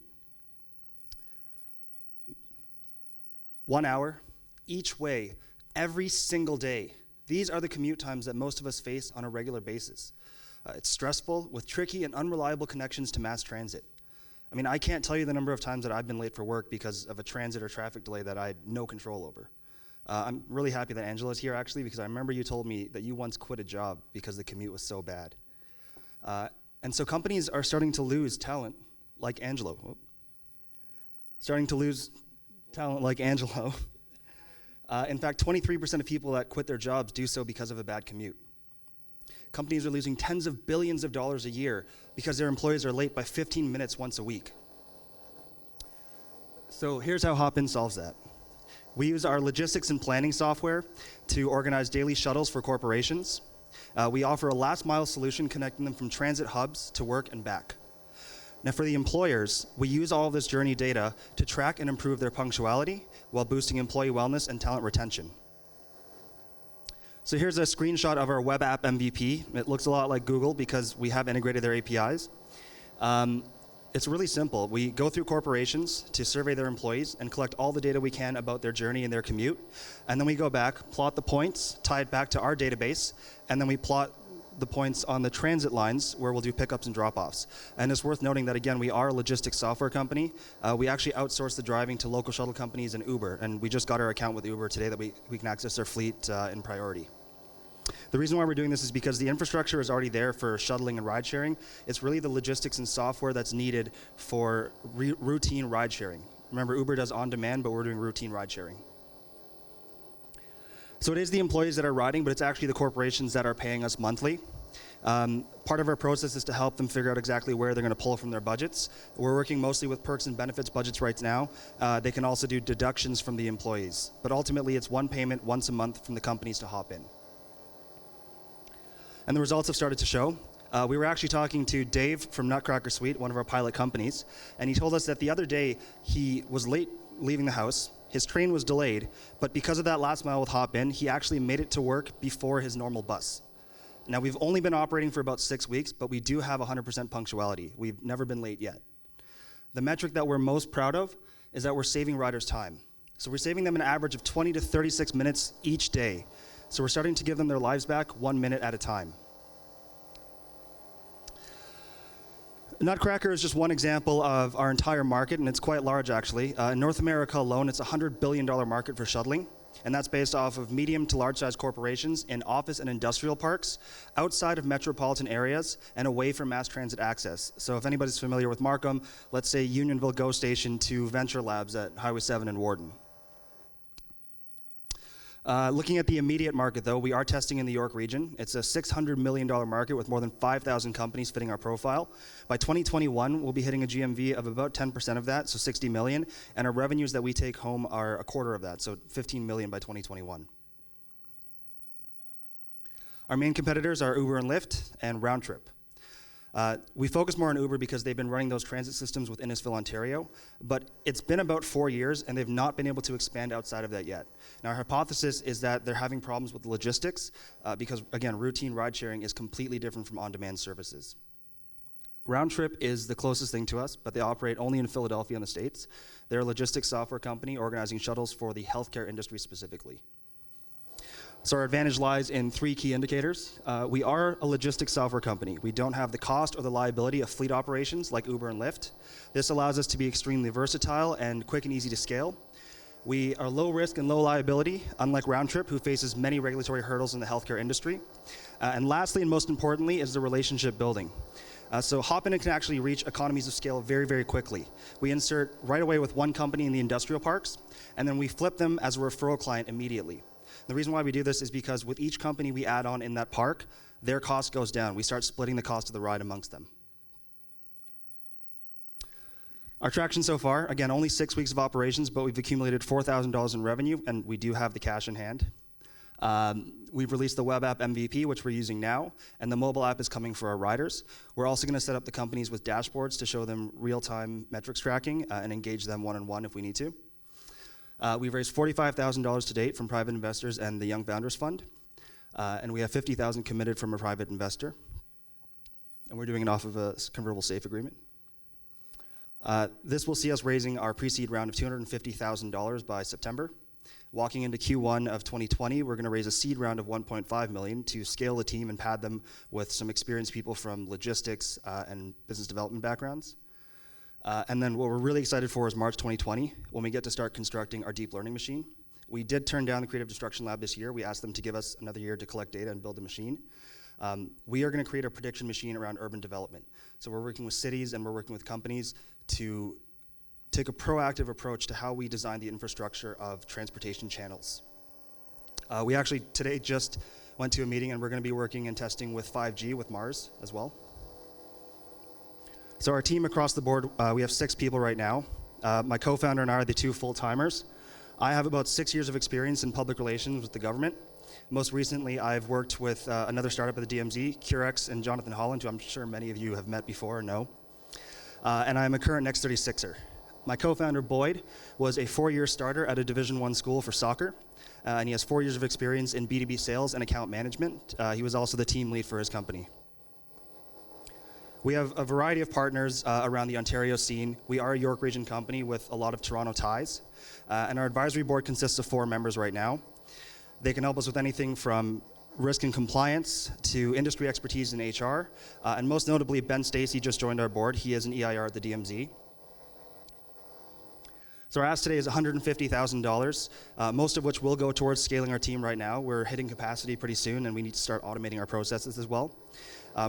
1 hour, each way, every single day. These are the commute times that most of us face on a regular basis. It's stressful with tricky and unreliable connections to mass transit. I mean, I can't tell you the number of times that I've been late for work because of a transit or traffic delay that I had no control over. I'm really happy that Angela's here actually, because I remember you told me that you once quit a job because the commute was so bad. And so companies are starting to lose talent like Angelo. Whoop. Starting to lose talent like Angelo. In fact, 23% of people that quit their jobs do so because of a bad commute. Companies are losing tens of billions of dollars a year because their employees are late by 15 minutes once a week. So here's how Hopin solves that. We use our logistics and planning software to organize daily shuttles for corporations. We offer a last mile solution connecting them from transit hubs to work and back. Now for the employers, we use all of this journey data to track and improve their punctuality while boosting employee wellness and talent retention. So here's a screenshot of our web app MVP. It looks a lot like Google because we have integrated their APIs. It's really simple. We go through corporations to survey their employees and collect all the data we can about their journey and their commute. And then we go back, plot the points, tie it back to our database, and then we plot the points on the transit lines where we'll do pickups and drop-offs. And it's worth noting that, again, we are a logistics software company. We actually outsource the driving to local shuttle companies and Uber, and we just got our account with Uber today that we can access their fleet in priority. The reason why we're doing this is because the infrastructure is already there for shuttling and ride sharing. It's really the logistics and software that's needed for routine ride sharing. Remember, Uber does on-demand, but we're doing routine ride sharing. So it is the employees that are riding, but it's actually the corporations that are paying us monthly. Part of our process is to help them figure out exactly where they're going to pull from their budgets. We're working mostly with perks and benefits budgets right now. They can also do deductions from the employees. But ultimately, it's one payment once a month from the companies to hop in. And the results have started to show. We were actually talking to Dave from Nutcracker Suite, one of our pilot companies, and he told us that the other day he was late leaving the house. His train was delayed, but because of that last mile with Hop-In, he actually made it to work before his normal bus. Now, we've only been operating for about 6 weeks, but we do have 100% punctuality. We've never been late yet. The metric that we're most proud of is that we're saving riders time. So we're saving them an average of 20 to 36 minutes each day. So we're starting to give them their lives back 1 minute at a time. Nutcracker is just one example of our entire market, and it's quite large actually. In North America alone, it's a $100 billion market for shuttling, and that's based off of medium to large-sized corporations in office and industrial parks, outside of metropolitan areas, and away from mass transit access. So if anybody's familiar with Markham, let's say Unionville GO Station to Venture Labs at Highway 7 in Warden. Looking at the immediate market, though, we are testing in the York region. It's a $600 million market with more than 5,000 companies fitting our profile. By 2021, we'll be hitting a GMV of about 10% of that, so 60 million, and our revenues that we take home are a quarter of that, so 15 million by 2021. Our main competitors are Uber and Lyft and Roundtrip. We focus more on Uber because they've been running those transit systems with Innisfil, Ontario, but it's been about 4 years and they've not been able to expand outside of that yet. Now, our hypothesis is that they're having problems with logistics because, again, routine ride sharing is completely different from on-demand services. Roundtrip is the closest thing to us, but they operate only in Philadelphia in the States. They're a logistics software company organizing shuttles for the healthcare industry specifically. So our advantage lies in 3 key indicators. We are a logistics software company. We don't have the cost or the liability of fleet operations like Uber and Lyft. This allows us to be extremely versatile and quick and easy to scale. We are low risk and low liability, unlike Roundtrip, who faces many regulatory hurdles in the healthcare industry. And lastly, and most importantly, is the relationship building. So Hopin can actually reach economies of scale very, very quickly. We insert right away with one company in the industrial parks, and then we flip them as a referral client immediately. The reason why we do this is because with each company we add on in that park, their cost goes down. We start splitting the cost of the ride amongst them. Our traction so far, again, only 6 weeks of operations, but we've accumulated $4,000 in revenue, and we do have the cash in hand. We've released the web app MVP, which we're using now, and the mobile app is coming for our riders. We're also going to set up the companies with dashboards to show them real-time metrics tracking and engage them one-on-one if we need to. We've raised $45,000 to date from private investors and the Young Founders Fund, and we have $50,000 committed from a private investor, and we're doing it off of a convertible safe agreement. This will see us raising our pre-seed round of $250,000 by September. Walking into Q1 of 2020, we're going to raise a seed round of $1.5 million to scale the team and pad them with some experienced people from logistics and business development backgrounds. And then what we're really excited for is March 2020, when we get to start constructing our deep learning machine. We did turn down the Creative Destruction Lab this year. We asked them to give us another year to collect data and build the machine. We are going to create a prediction machine around urban development. So we're working with cities and we're working with companies to take a proactive approach to how we design the infrastructure of transportation channels. We actually today just went to a meeting and we're going to be working and testing with 5G with Mars as well. So our team across the board, we have 6 people right now. My co-founder and I are the 2 full-timers. I have about 6 years of experience in public relations with the government. Most recently, I've worked with another startup at the DMZ, Curex, and Jonathan Holland, who I'm sure many of you have met before or know. And I'm a current Next 36er. My co-founder, Boyd, was a 4-year starter at a Division I school for soccer, and he has 4 years of experience in B2B sales and account management. He was also the team lead for his company. We have a variety of partners around the Ontario scene. We are a York Region company with a lot of Toronto ties, and our advisory board consists of 4 members right now. They can help us with anything from risk and compliance to industry expertise in HR, and most notably, Ben Stacy just joined our board. He is an EIR at the DMZ. So our ask today is $150,000, most of which will go towards scaling our team right now. We're hitting capacity pretty soon, and we need to start automating our processes as well.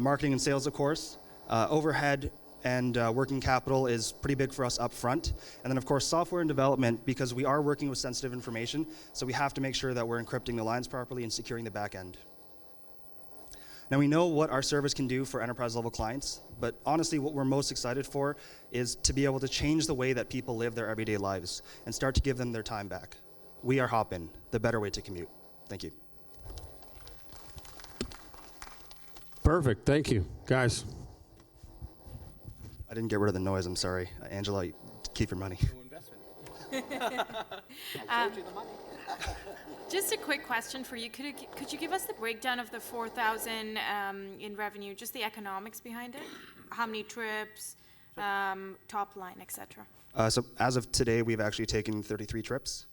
Marketing and sales, of course. Overhead and working capital is pretty big for us up front. And then, of course, software and development, because we are working with sensitive information, so we have to make sure that we're encrypting the lines properly and securing the back end. Now, we know what our service can do for enterprise-level clients, but honestly, what we're most excited for is to be able to change the way that people live their everyday lives and start to give them their time back. We are Hopin, the better way to commute. Thank you. Perfect. Thank you, guys. I didn't get rid of the noise, I'm sorry. Angela, keep your money. Just a quick question for you. Could you give us the breakdown of the 4,000 in revenue, just the economics behind it? How many trips, top line, et cetera? So as of today, we've actually taken 33 trips.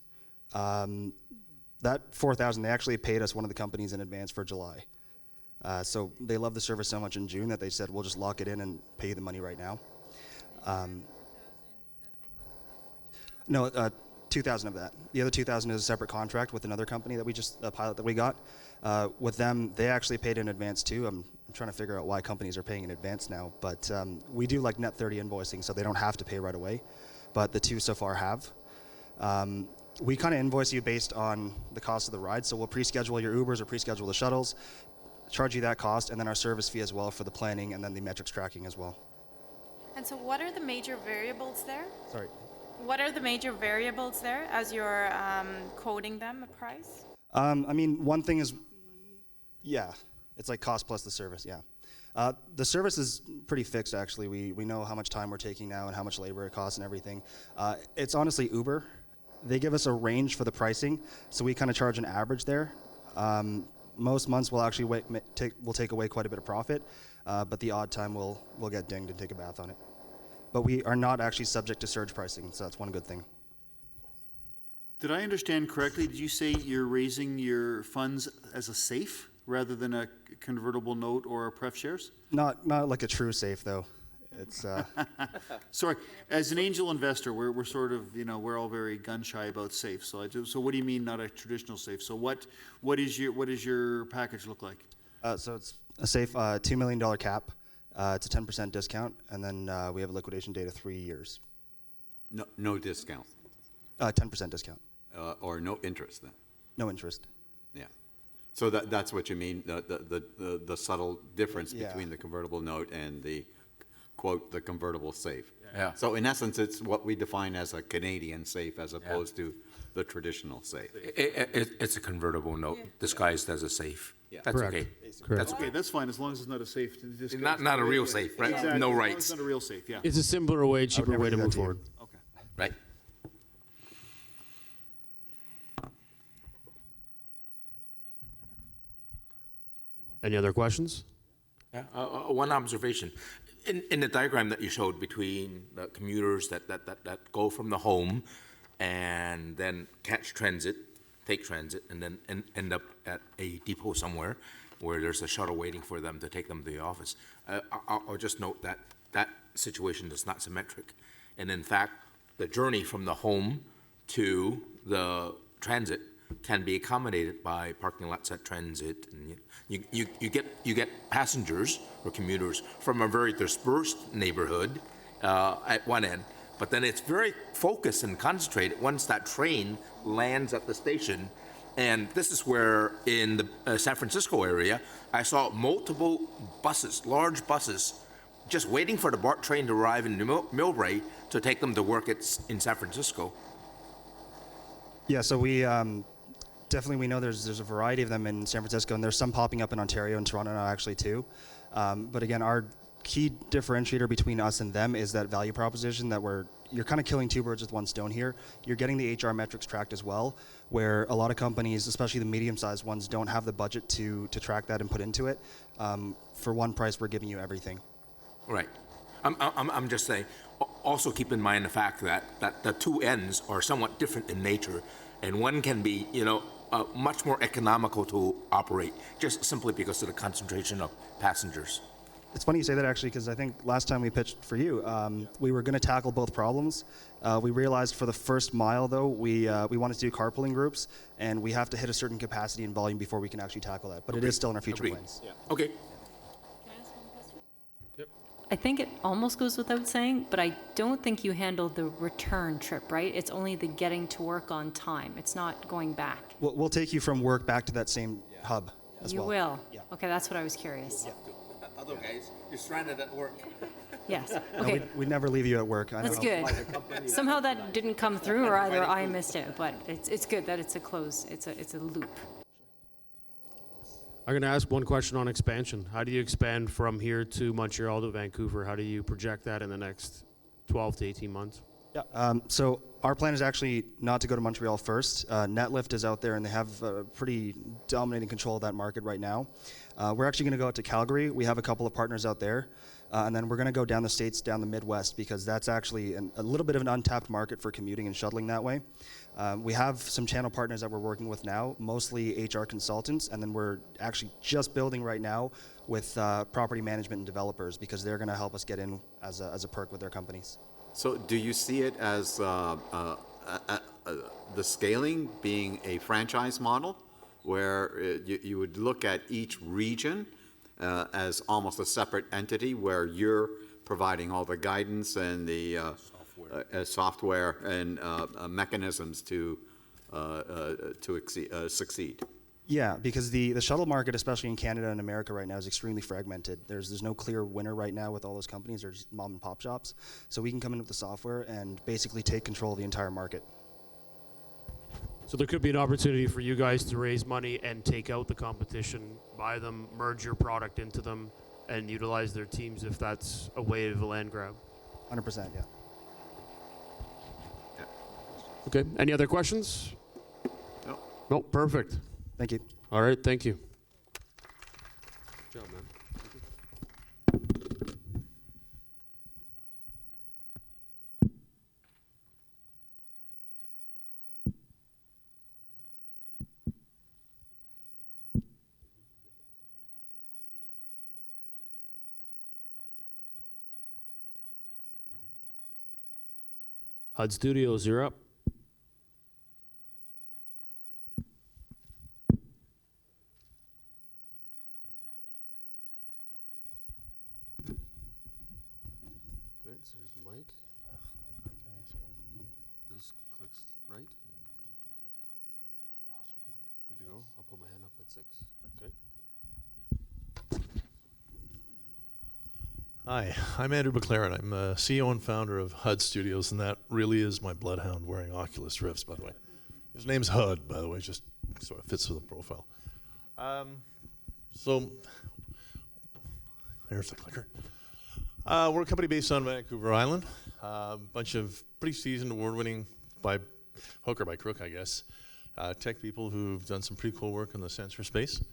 That 4,000, they actually paid us one of the companies in advance for July. So they love the service so much in June that they said, we'll just lock it in and pay you the money right now. No, 2,000 of that. The other 2,000 is a separate contract with another company that we just, a pilot that we got. With them, they actually paid in advance too. I'm trying to figure out why companies are paying in advance now, but we do like net 30 invoicing, so they don't have to pay right away, but the 2 so far have. we kind of invoice you based on the cost of the ride. So we'll pre-schedule your Ubers or pre-schedule the shuttles, charge you that cost, and then our service fee as well for the planning and then the metrics tracking as well. And so what are the major variables there? Sorry. What are the major variables there as you're quoting them a price? I mean, one thing is, yeah, it's like cost plus the service, yeah. The service is pretty fixed, actually. We know how much time we're taking now and how much labor it costs and everything. It's honestly Uber. They give us a range for the pricing, so we kind of charge an average there. Most months we'll actually take away quite a bit of profit, but the odd time we'll get dinged and take a bath on it. But we are not actually subject to surge pricing, so that's one good thing. Did I understand correctly? Did you say you're raising your funds as a SAFE rather than a convertible note or a pref shares? Not like a true safe, though. It's Sorry, as an angel investor, we're sort of, we're all very gun shy about safes. So what do you mean not a traditional safe? So what is your package look like? So it's a safe $2 million cap. It's a 10% discount, and then we have a liquidation date of 3 years. No discount. 10% discount. Or no interest then? No interest. Yeah. So that's what you mean, the subtle difference Yeah. between the convertible note and the, quote, the convertible safe. Yeah. So in essence, it's what we define as a Canadian safe as opposed to the traditional safe. It's a convertible note disguised as a safe. Yeah. That's Correct. okay. Correct. That's Okay, that's fine, as long as it's not a safe. Not a real safe, right? Exactly, No as long as rights. it's not a real safe, yeah. It's a simpler way, cheaper never way to do that move to you. forward. Okay. Right. Any other questions? Yeah. One observation. In the diagram that you showed between the commuters that go from the home and then catch transit, take transit, and then end up at a depot somewhere where there's a shuttle waiting for them to take them to the office. I'll just note that that situation is not symmetric. And in fact, the journey from the home to the transit can be accommodated by parking lots at transit. And you get passengers or commuters from a very dispersed neighborhood at one end, but then it's very focused and concentrated once that train lands at the station. And this is where in the San Francisco area, I saw multiple buses, large buses, just waiting for the BART train to arrive in Millbrae to take them to work in San Francisco. Yeah, so we definitely we know there's a variety of them in San Francisco, and there's some popping up in Ontario and Toronto now actually too. But again, our key differentiator between us and them is that value proposition that you're kind of killing two birds with one stone here. You're getting the HR metrics tracked as well, where a lot of companies, especially the medium-sized ones, don't have the budget to track that and put into it. For one price, we're giving you everything. Right. I'm just saying, also keep in mind the fact that the two ends are somewhat different in nature, and one can be, much more economical to operate, just simply because of the concentration of passengers. It's funny you say that actually, because I think last time we pitched for you, we were going to tackle both problems. We realized for the first mile, though, we wanted to do carpooling groups, and we have to hit a certain capacity and volume before we can actually tackle that. But it is still in our future plans. Yeah. Okay. I think it almost goes without saying, but I don't think you handle the return trip, right? It's only the getting to work on time. It's not going back. We'll take you from work back to that same hub as You well. will? Yeah. Okay, that's what I was curious. Otherwise, you're stranded at work. Yes, No, okay. we'd never leave you at work. I That's know. good. Somehow that didn't come through, or either I missed it, but it's good that it's a close, it's a loop. I'm going to ask one question on expansion. How do you expand from here to Montreal to Vancouver? How do you project that in the next 12 to 18 months? Yeah. So our plan is actually not to go to Montreal first. Netlift is out there, and they have pretty dominating control of that market right now. We're actually going to go out to Calgary. We have a couple of partners out there. And then we're going to go down the States, down the Midwest, because that's actually a little bit of an untapped market for commuting and shuttling that way. We have some channel partners that we're working with now, mostly HR consultants, and then we're actually just building right now with property management and developers, because they're going to help us get in as a perk with their companies. So do you see it as the scaling being a franchise model, where you would look at each region as almost a separate entity, where you're providing all the guidance and the software and mechanisms to succeed? Yeah, because the shuttle market, especially in Canada and America right now, is extremely fragmented. There's no clear winner right now with all those companies. There's mom and pop shops. So we can come in with the software and basically take control of the entire market. So there could be an opportunity for you guys to raise money and take out the competition, buy them, merge your product into them, and utilize their teams if that's a way of a land grab. 100%, yeah. Okay, any other questions? No. No, perfect. Thank you. All right, thank you. Good job, man. HUD Studios, you're up. Okay, so here's the mic. Just clicks right. Awesome. Good to go. I'll put my hand up at 6. Okay. Hi, I'm Andrew McLaren. I'm CEO and founder of HUD Studios, and that really is my bloodhound wearing Oculus Rifts, by the way. His name's HUD, by the way, just sort of fits with the profile. So, there's the clicker. We're a company based on Vancouver Island. A bunch of pretty seasoned, award-winning, by hook or by crook, I guess, tech people who've done some pretty cool work in the sensor space,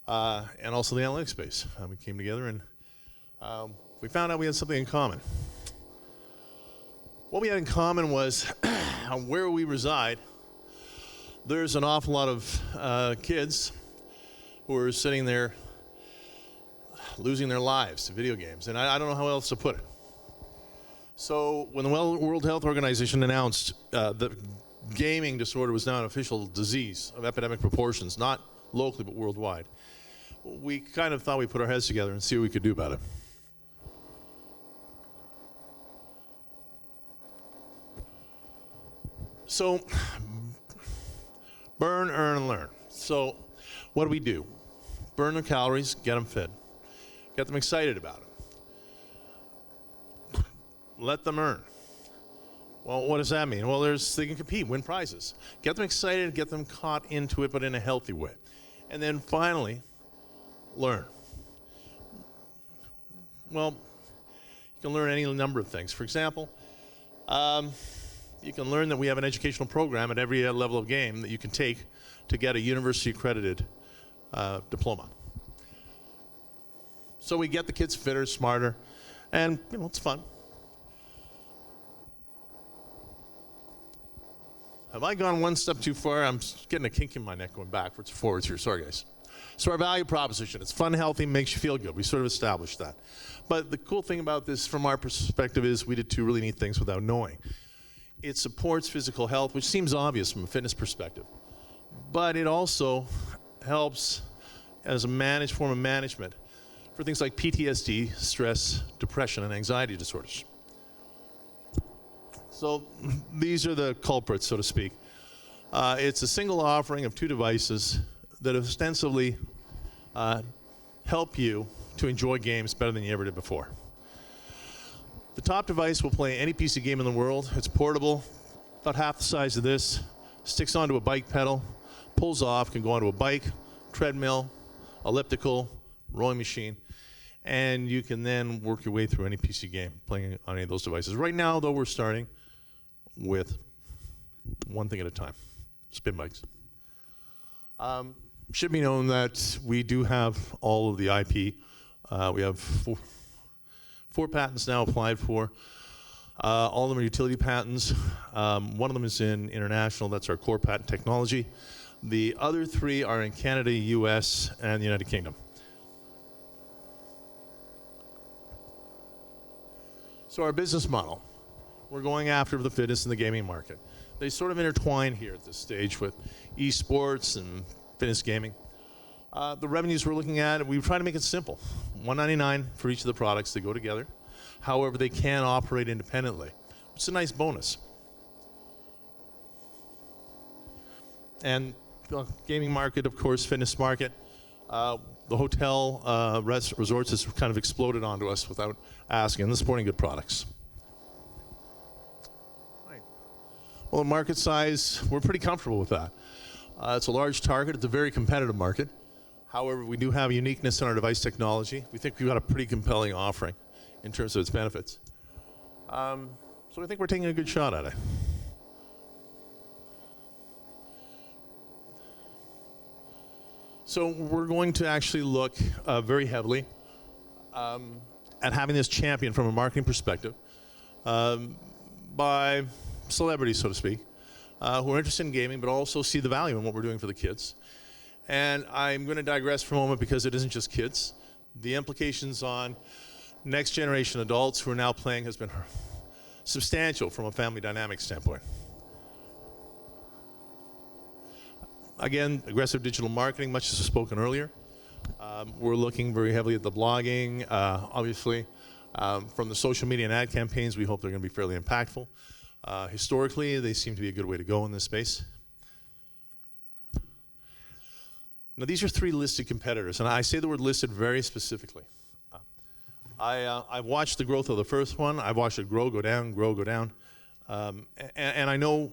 and also the analytics space. We came together and we found out we had something in common. What we had in common was where we reside, there's an awful lot of kids who are sitting there losing their lives to video games, and I don't know how else to put it. So when the World Health Organization announced that gaming disorder was now an official disease of epidemic proportions, not locally but worldwide, we kind of thought we'd put our heads together and see what we could do about it. So, burn, earn, and learn. So, what do we do? Burn their calories, get them fed, get them excited about it. Let them earn. Well, what does that mean? Well, they can compete, win prizes. Get them excited, get them caught into it, but in a healthy way. And then finally, learn. Well, you can learn any number of things. For example, you can learn that we have an educational program at every level of game that you can take to get a university-accredited diploma. So we get the kids fitter, smarter, and it's fun. Have I gone one step too far? I'm getting a kink in my neck going backwards and forwards here. Sorry, guys. So our value proposition, it's fun, healthy, makes you feel good. We sort of established that. But the cool thing about this from our perspective is we did two really neat things without knowing. It supports physical health, which seems obvious from a fitness perspective. But it also helps as a form of management for things like PTSD, stress, depression, and anxiety disorders. So these are the culprits, so to speak. It's a single offering of two devices that ostensibly help you to enjoy games better than you ever did before. The top device will play any PC game in the world. It's portable, about half the size of this, sticks onto a bike pedal, pulls off, can go onto a bike, treadmill, elliptical, rowing machine, and you can then work your way through any PC game playing on any of those devices. Right now, though, we're starting with one thing at a time, spin bikes. Should be known that we do have all of the IP. We have four patents now applied for. All of them are utility patents. One of them is in international. That's our core patent technology. The other three are in Canada, US, and the United Kingdom. So our business model, we're going after the fitness and the gaming market. They sort of intertwine here at this stage with esports and fitness gaming. The revenues we're looking at, we try to make it simple. $199 for each of the products. They go together. However, they can operate independently. It's a nice bonus. And the gaming market, of course, fitness market. The hotel resorts has kind of exploded onto us without asking, and they're supporting good products. Right. Well, the market size, we're pretty comfortable with that. It's a large target. It's a very competitive market. However, we do have uniqueness in our device technology. We think we've got a pretty compelling offering in terms of its benefits. So I think we're taking a good shot at it. So we're going to actually look very heavily at having this champion from a marketing perspective by celebrities, so to speak, who are interested in gaming but also see the value in what we're doing for the kids. And I'm going to digress for a moment because it isn't just kids. The implications on next generation adults who are now playing has been substantial from a family dynamic standpoint. Again, aggressive digital marketing, much as was spoken earlier. We're looking very heavily at the blogging, obviously. From the social media and ad campaigns, we hope they're going to be fairly impactful. Historically, they seem to be a good way to go in this space. Now, these are 3 listed competitors, and I say the word listed very specifically. I've watched the growth of the first one. I've watched it grow, go down, grow, go down. And I know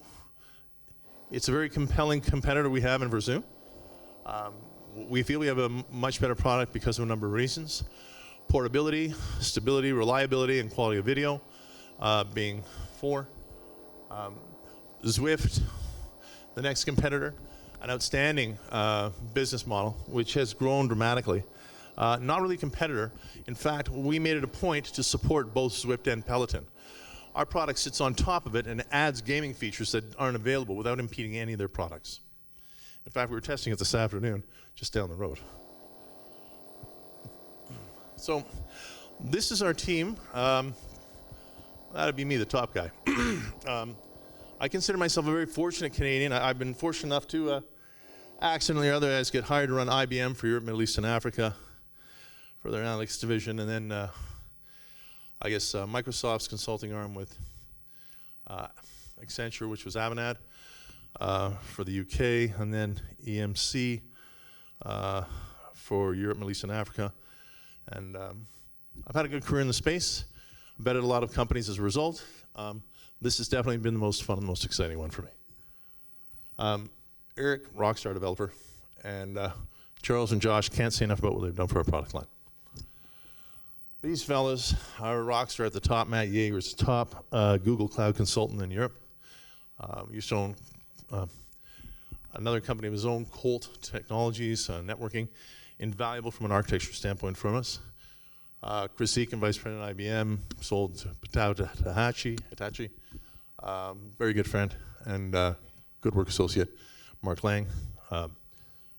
it's a very compelling competitor we have in Verzum. We feel we have a much better product because of a number of reasons. Portability, stability, reliability, and quality of video being 4. Zwift, the next competitor, an outstanding business model, which has grown dramatically. Not really a competitor. In fact, we made it a point to support both Zwift and Peloton. Our product sits on top of it and adds gaming features that aren't available without impeding any of their products. In fact, we were testing it this afternoon, just down the road. So, this is our team. That'd be me, the top guy. I consider myself a very fortunate Canadian. I've been fortunate enough to accidentally or otherwise get hired to run IBM for Europe, Middle East, and Africa for their analytics division, and then I guess Microsoft's consulting arm with Accenture, which was Avanade, for the UK, and then EMC for Europe, Middle East, and Africa. And I've had a good career in the space. I've bet at a lot of companies as a result. This has definitely been the most fun and the most exciting one for me. Eric, rockstar developer, and Charles and Josh can't say enough about what they've done for our product line. These fellas are a rockstar at the top. Matt Yeager is the top Google Cloud consultant in Europe. Used to own another company of his own, Colt Technologies, networking, invaluable from an architecture standpoint from us. Chris Eakin, Vice President at IBM, sold to Hitachi, very good friend and good work associate. Mark Lang,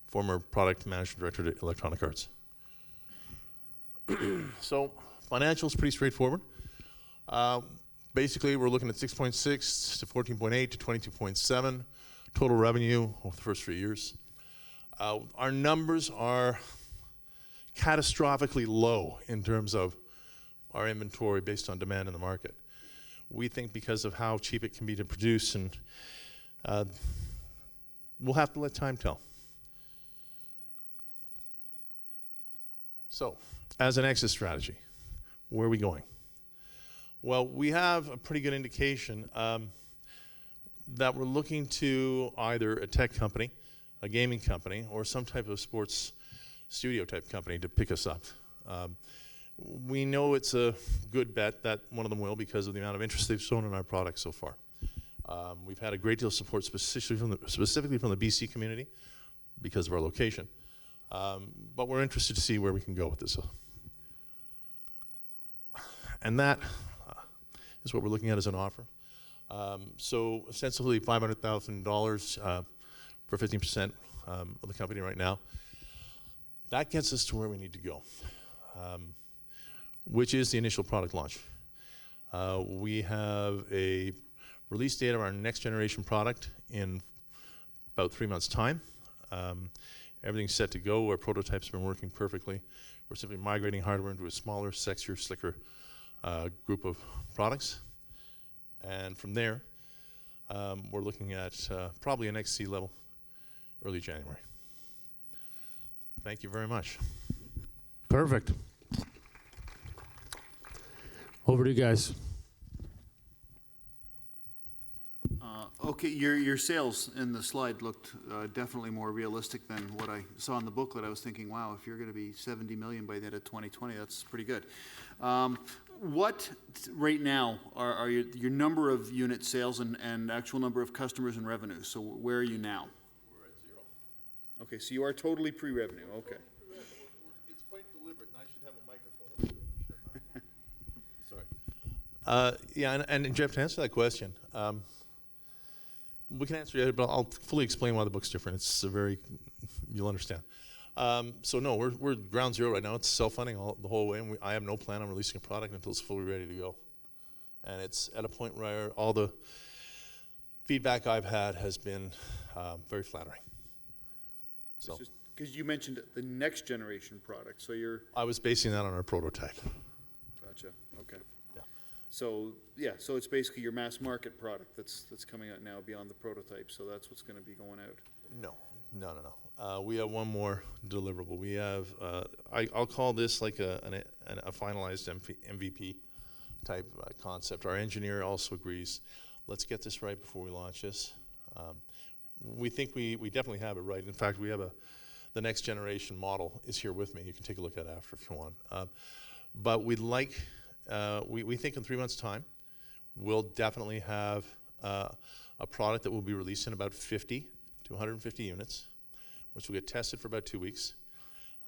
former product management director at Electronic Arts. So, financials pretty straightforward. Basically, we're looking at 6.6 to 14.8 to 22.7 total revenue over the first 3 years. Our numbers are catastrophically low in terms of our inventory based on demand in the market. We think because of how cheap it can be to produce, and we'll have to let time tell. So, as an exit strategy, where are we going? Well, we have a pretty good indication that we're looking to either a tech company, a gaming company, or some type of sports studio type company to pick us up. We know it's a good bet that one of them will because of the amount of interest they've shown in our product so far. We've had a great deal of support specifically from the BC community because of our location. But we're interested to see where we can go with this. And that is what we're looking at as an offer. So ostensibly $500,000 for 15% of the company right now. That gets us to where we need to go, which is the initial product launch. We have a release date of our next generation product in about 3 months' time. Everything's set to go. Our prototypes have been working perfectly. We're simply migrating hardware into a smaller, sexier, slicker group of products. And from there, we're looking at probably an XC level early January. Thank you very much. Perfect. Over to you guys. Okay, your sales in the slide looked definitely more realistic than what I saw in the booklet. I was thinking, wow, if you're going to be 70 million by the end of 2020, that's pretty good. What right now are your number of unit sales and actual number of customers and revenues? So where are you now? We're at 0. Okay, so you are totally pre-revenue. Okay. It's quite deliberate, and I should have a microphone. Sorry. Yeah, and Jeff, to answer that question, we can answer it, but I'll fully explain why the book's different. It's you'll understand. So no, we're ground zero right now. It's self-funding the whole way, and I have no plan on releasing a product until it's fully ready to go. And it's at a point where all the feedback I've had has been very flattering. So, because you mentioned the next generation product, so I was basing that on our prototype. Gotcha. Okay. Yeah. So so it's basically your mass market product that's coming out now beyond the prototype. So that's what's going to be going out. No. We have one more deliverable. We have I'll call this like a finalized MVP type concept. Our engineer also agrees. Let's get this right before we launch this. We think we definitely have it right. In fact, we have the next generation model is here with me. You can take a look at it after if you want. But we'd like, we think in 3 months' time, we'll definitely have a product that will be released in about 50 to 150 units, which will get tested for about 2 weeks.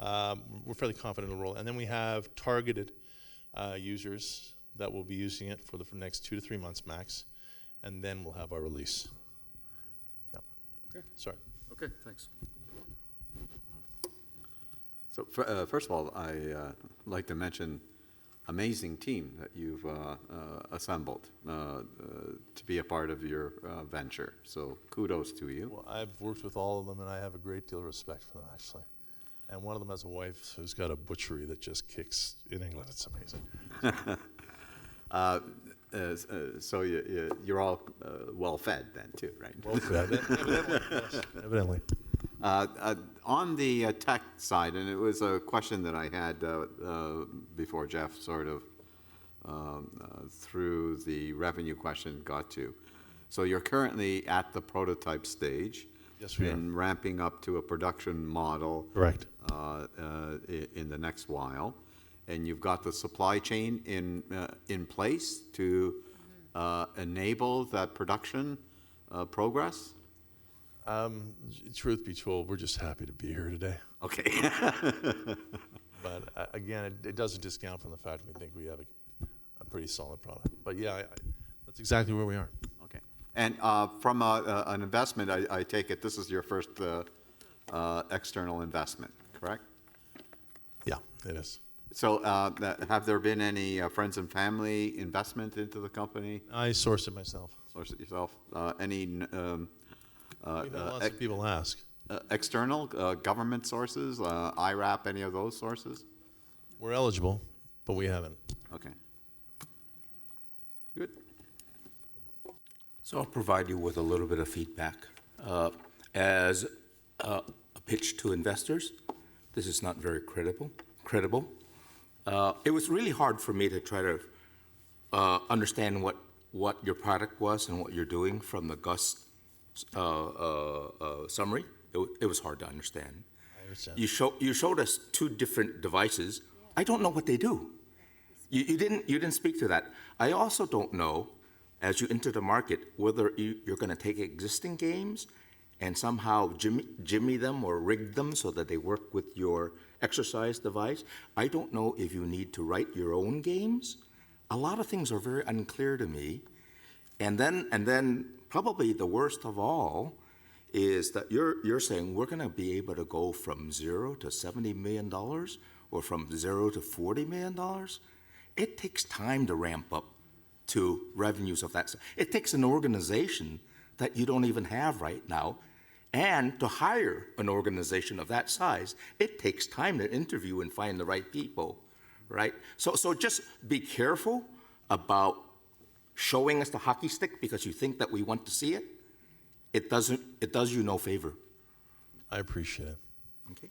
We're fairly confident it'll roll. And then we have targeted users that will be using it for the next 2 to 3 months max, and then we'll have our release. Yeah. Okay. Sorry. Okay, thanks. So first of all, I'd like to mention amazing team that you've assembled to be a part of your venture. So kudos to you. Well, I've worked with all of them, and I have a great deal of respect for them, actually. And one of them has a wife who's got a butchery that just kicks in England. It's amazing. So you're all well fed then too, right? Well fed, evidently. Yes, evidently. On the tech side, and it was a question that I had before Jeff sort of through the revenue question got to. So you're currently at the prototype stage. Yes, we are. And ramping up to a production model. Correct. In the next while. And you've got the supply chain in place to enable that production progress? Truth be told, we're just happy to be here today. Okay. But again, it doesn't discount from the fact we think we have a pretty solid product. But yeah, that's exactly where we are. Okay. And from an investment, I take it this is your first external investment, correct? Yeah, it is. So have there been any friends and family investment into the company? I sourced it myself. Sourced it yourself? Any lots of people ask. External government sources, IRAP, any of those sources? We're eligible, but we haven't. Okay. Good. So I'll provide you with a little bit of feedback. As a pitch to investors, this is not very credible. It was really hard for me to try to understand what your product was and what you're doing from the Gus summary. It was hard to understand. I understand. You showed us 2 different devices. I don't know what they do. You didn't speak to that. I also don't know, as you enter the market, whether you're going to take existing games and somehow jimmy them or rig them so that they work with your exercise device. I don't know if you need to write your own games. A lot of things are very unclear to me. And then probably the worst of all is that you're saying we're going to be able to go from 0 to $70 million or from 0 to $40 million. It takes time to ramp up to revenues of that. It takes an organization that you don't even have right now. And to hire an organization of that size, it takes time to interview and find the right people, right? So just be careful about showing us the hockey stick because you think that we want to see it. It does you no favor. I appreciate it. Okay.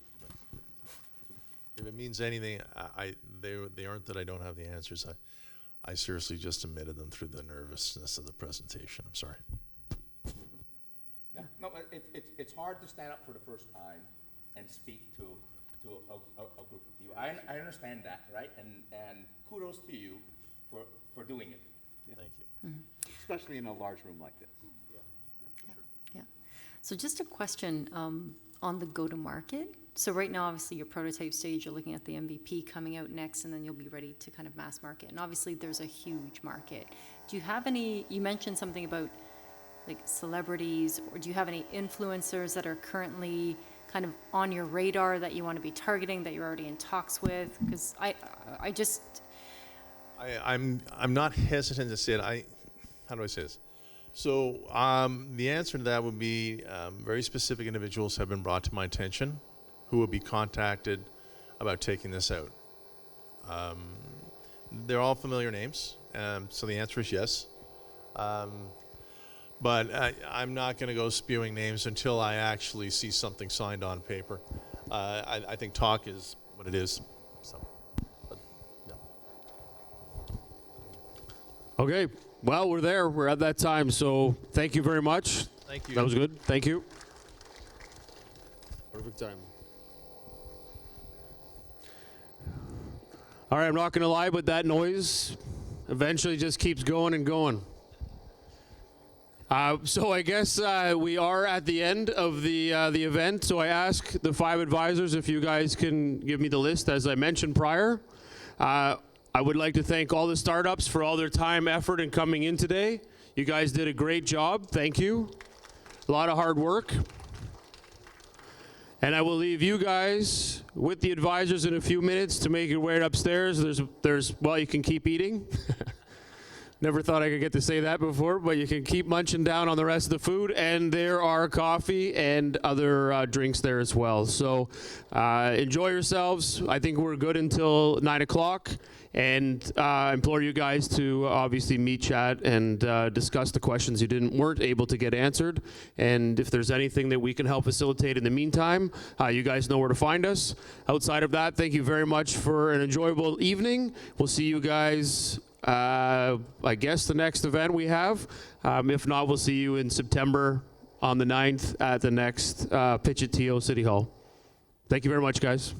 If it means anything, they aren't that I don't have the answers. I seriously just omitted them through the nervousness of the presentation. I'm sorry. Yeah, no, it's hard to stand up for the first time and speak to a group of people. I understand that, right? And kudos to you for doing it. Yeah. Thank you. Especially in a large room like this. Yeah. So just a question on the go-to-market. So right now, obviously, your prototype stage, you're looking at the MVP coming out next, and then you'll be ready to kind of mass market. And obviously, there's a huge market. Do you have any, you mentioned something about like celebrities, or do you have any influencers that are currently kind of on your radar that you want to be targeting, that you're already in talks with? Because I'm not hesitant to say it. How do I say this? So the answer to that would be very specific individuals have been brought to my attention who will be contacted about taking this out. They're all familiar names, so the answer is yes. But I'm not going to go spewing names until I actually see something signed on paper. I think talk is what it is. So, but, yeah. Okay, well, we're there. We're at that time, so thank you very much. Thank you. That was good. Thank you. Perfect time. All right, I'm not going to lie, but that noise eventually just keeps going and going. So I guess we are at the end of the event. So I ask the 5 advisors if you guys can give me the list, as I mentioned prior. I would like to thank all the startups for all their time, effort, and coming in today. You guys did a great job. Thank you. A lot of hard work. And I will leave you guys with the advisors in a few minutes to make your way upstairs. Well, you can keep eating. Never thought I could get to say that before, but you can keep munching down on the rest of the food, and there are coffee and other drinks there as well. So enjoy yourselves. I think we're good until 9 o'clock, and implore you guys to obviously meet, chat, and discuss the questions you weren't able to get answered. And if there's anything that we can help facilitate in the meantime, you guys know where to find us. Outside of that, thank you very much for an enjoyable evening. We'll see you guys I guess the next event we have. If not, we'll see you in September on the 9th at the next PitchitTO City Hall. Thank you very much, guys.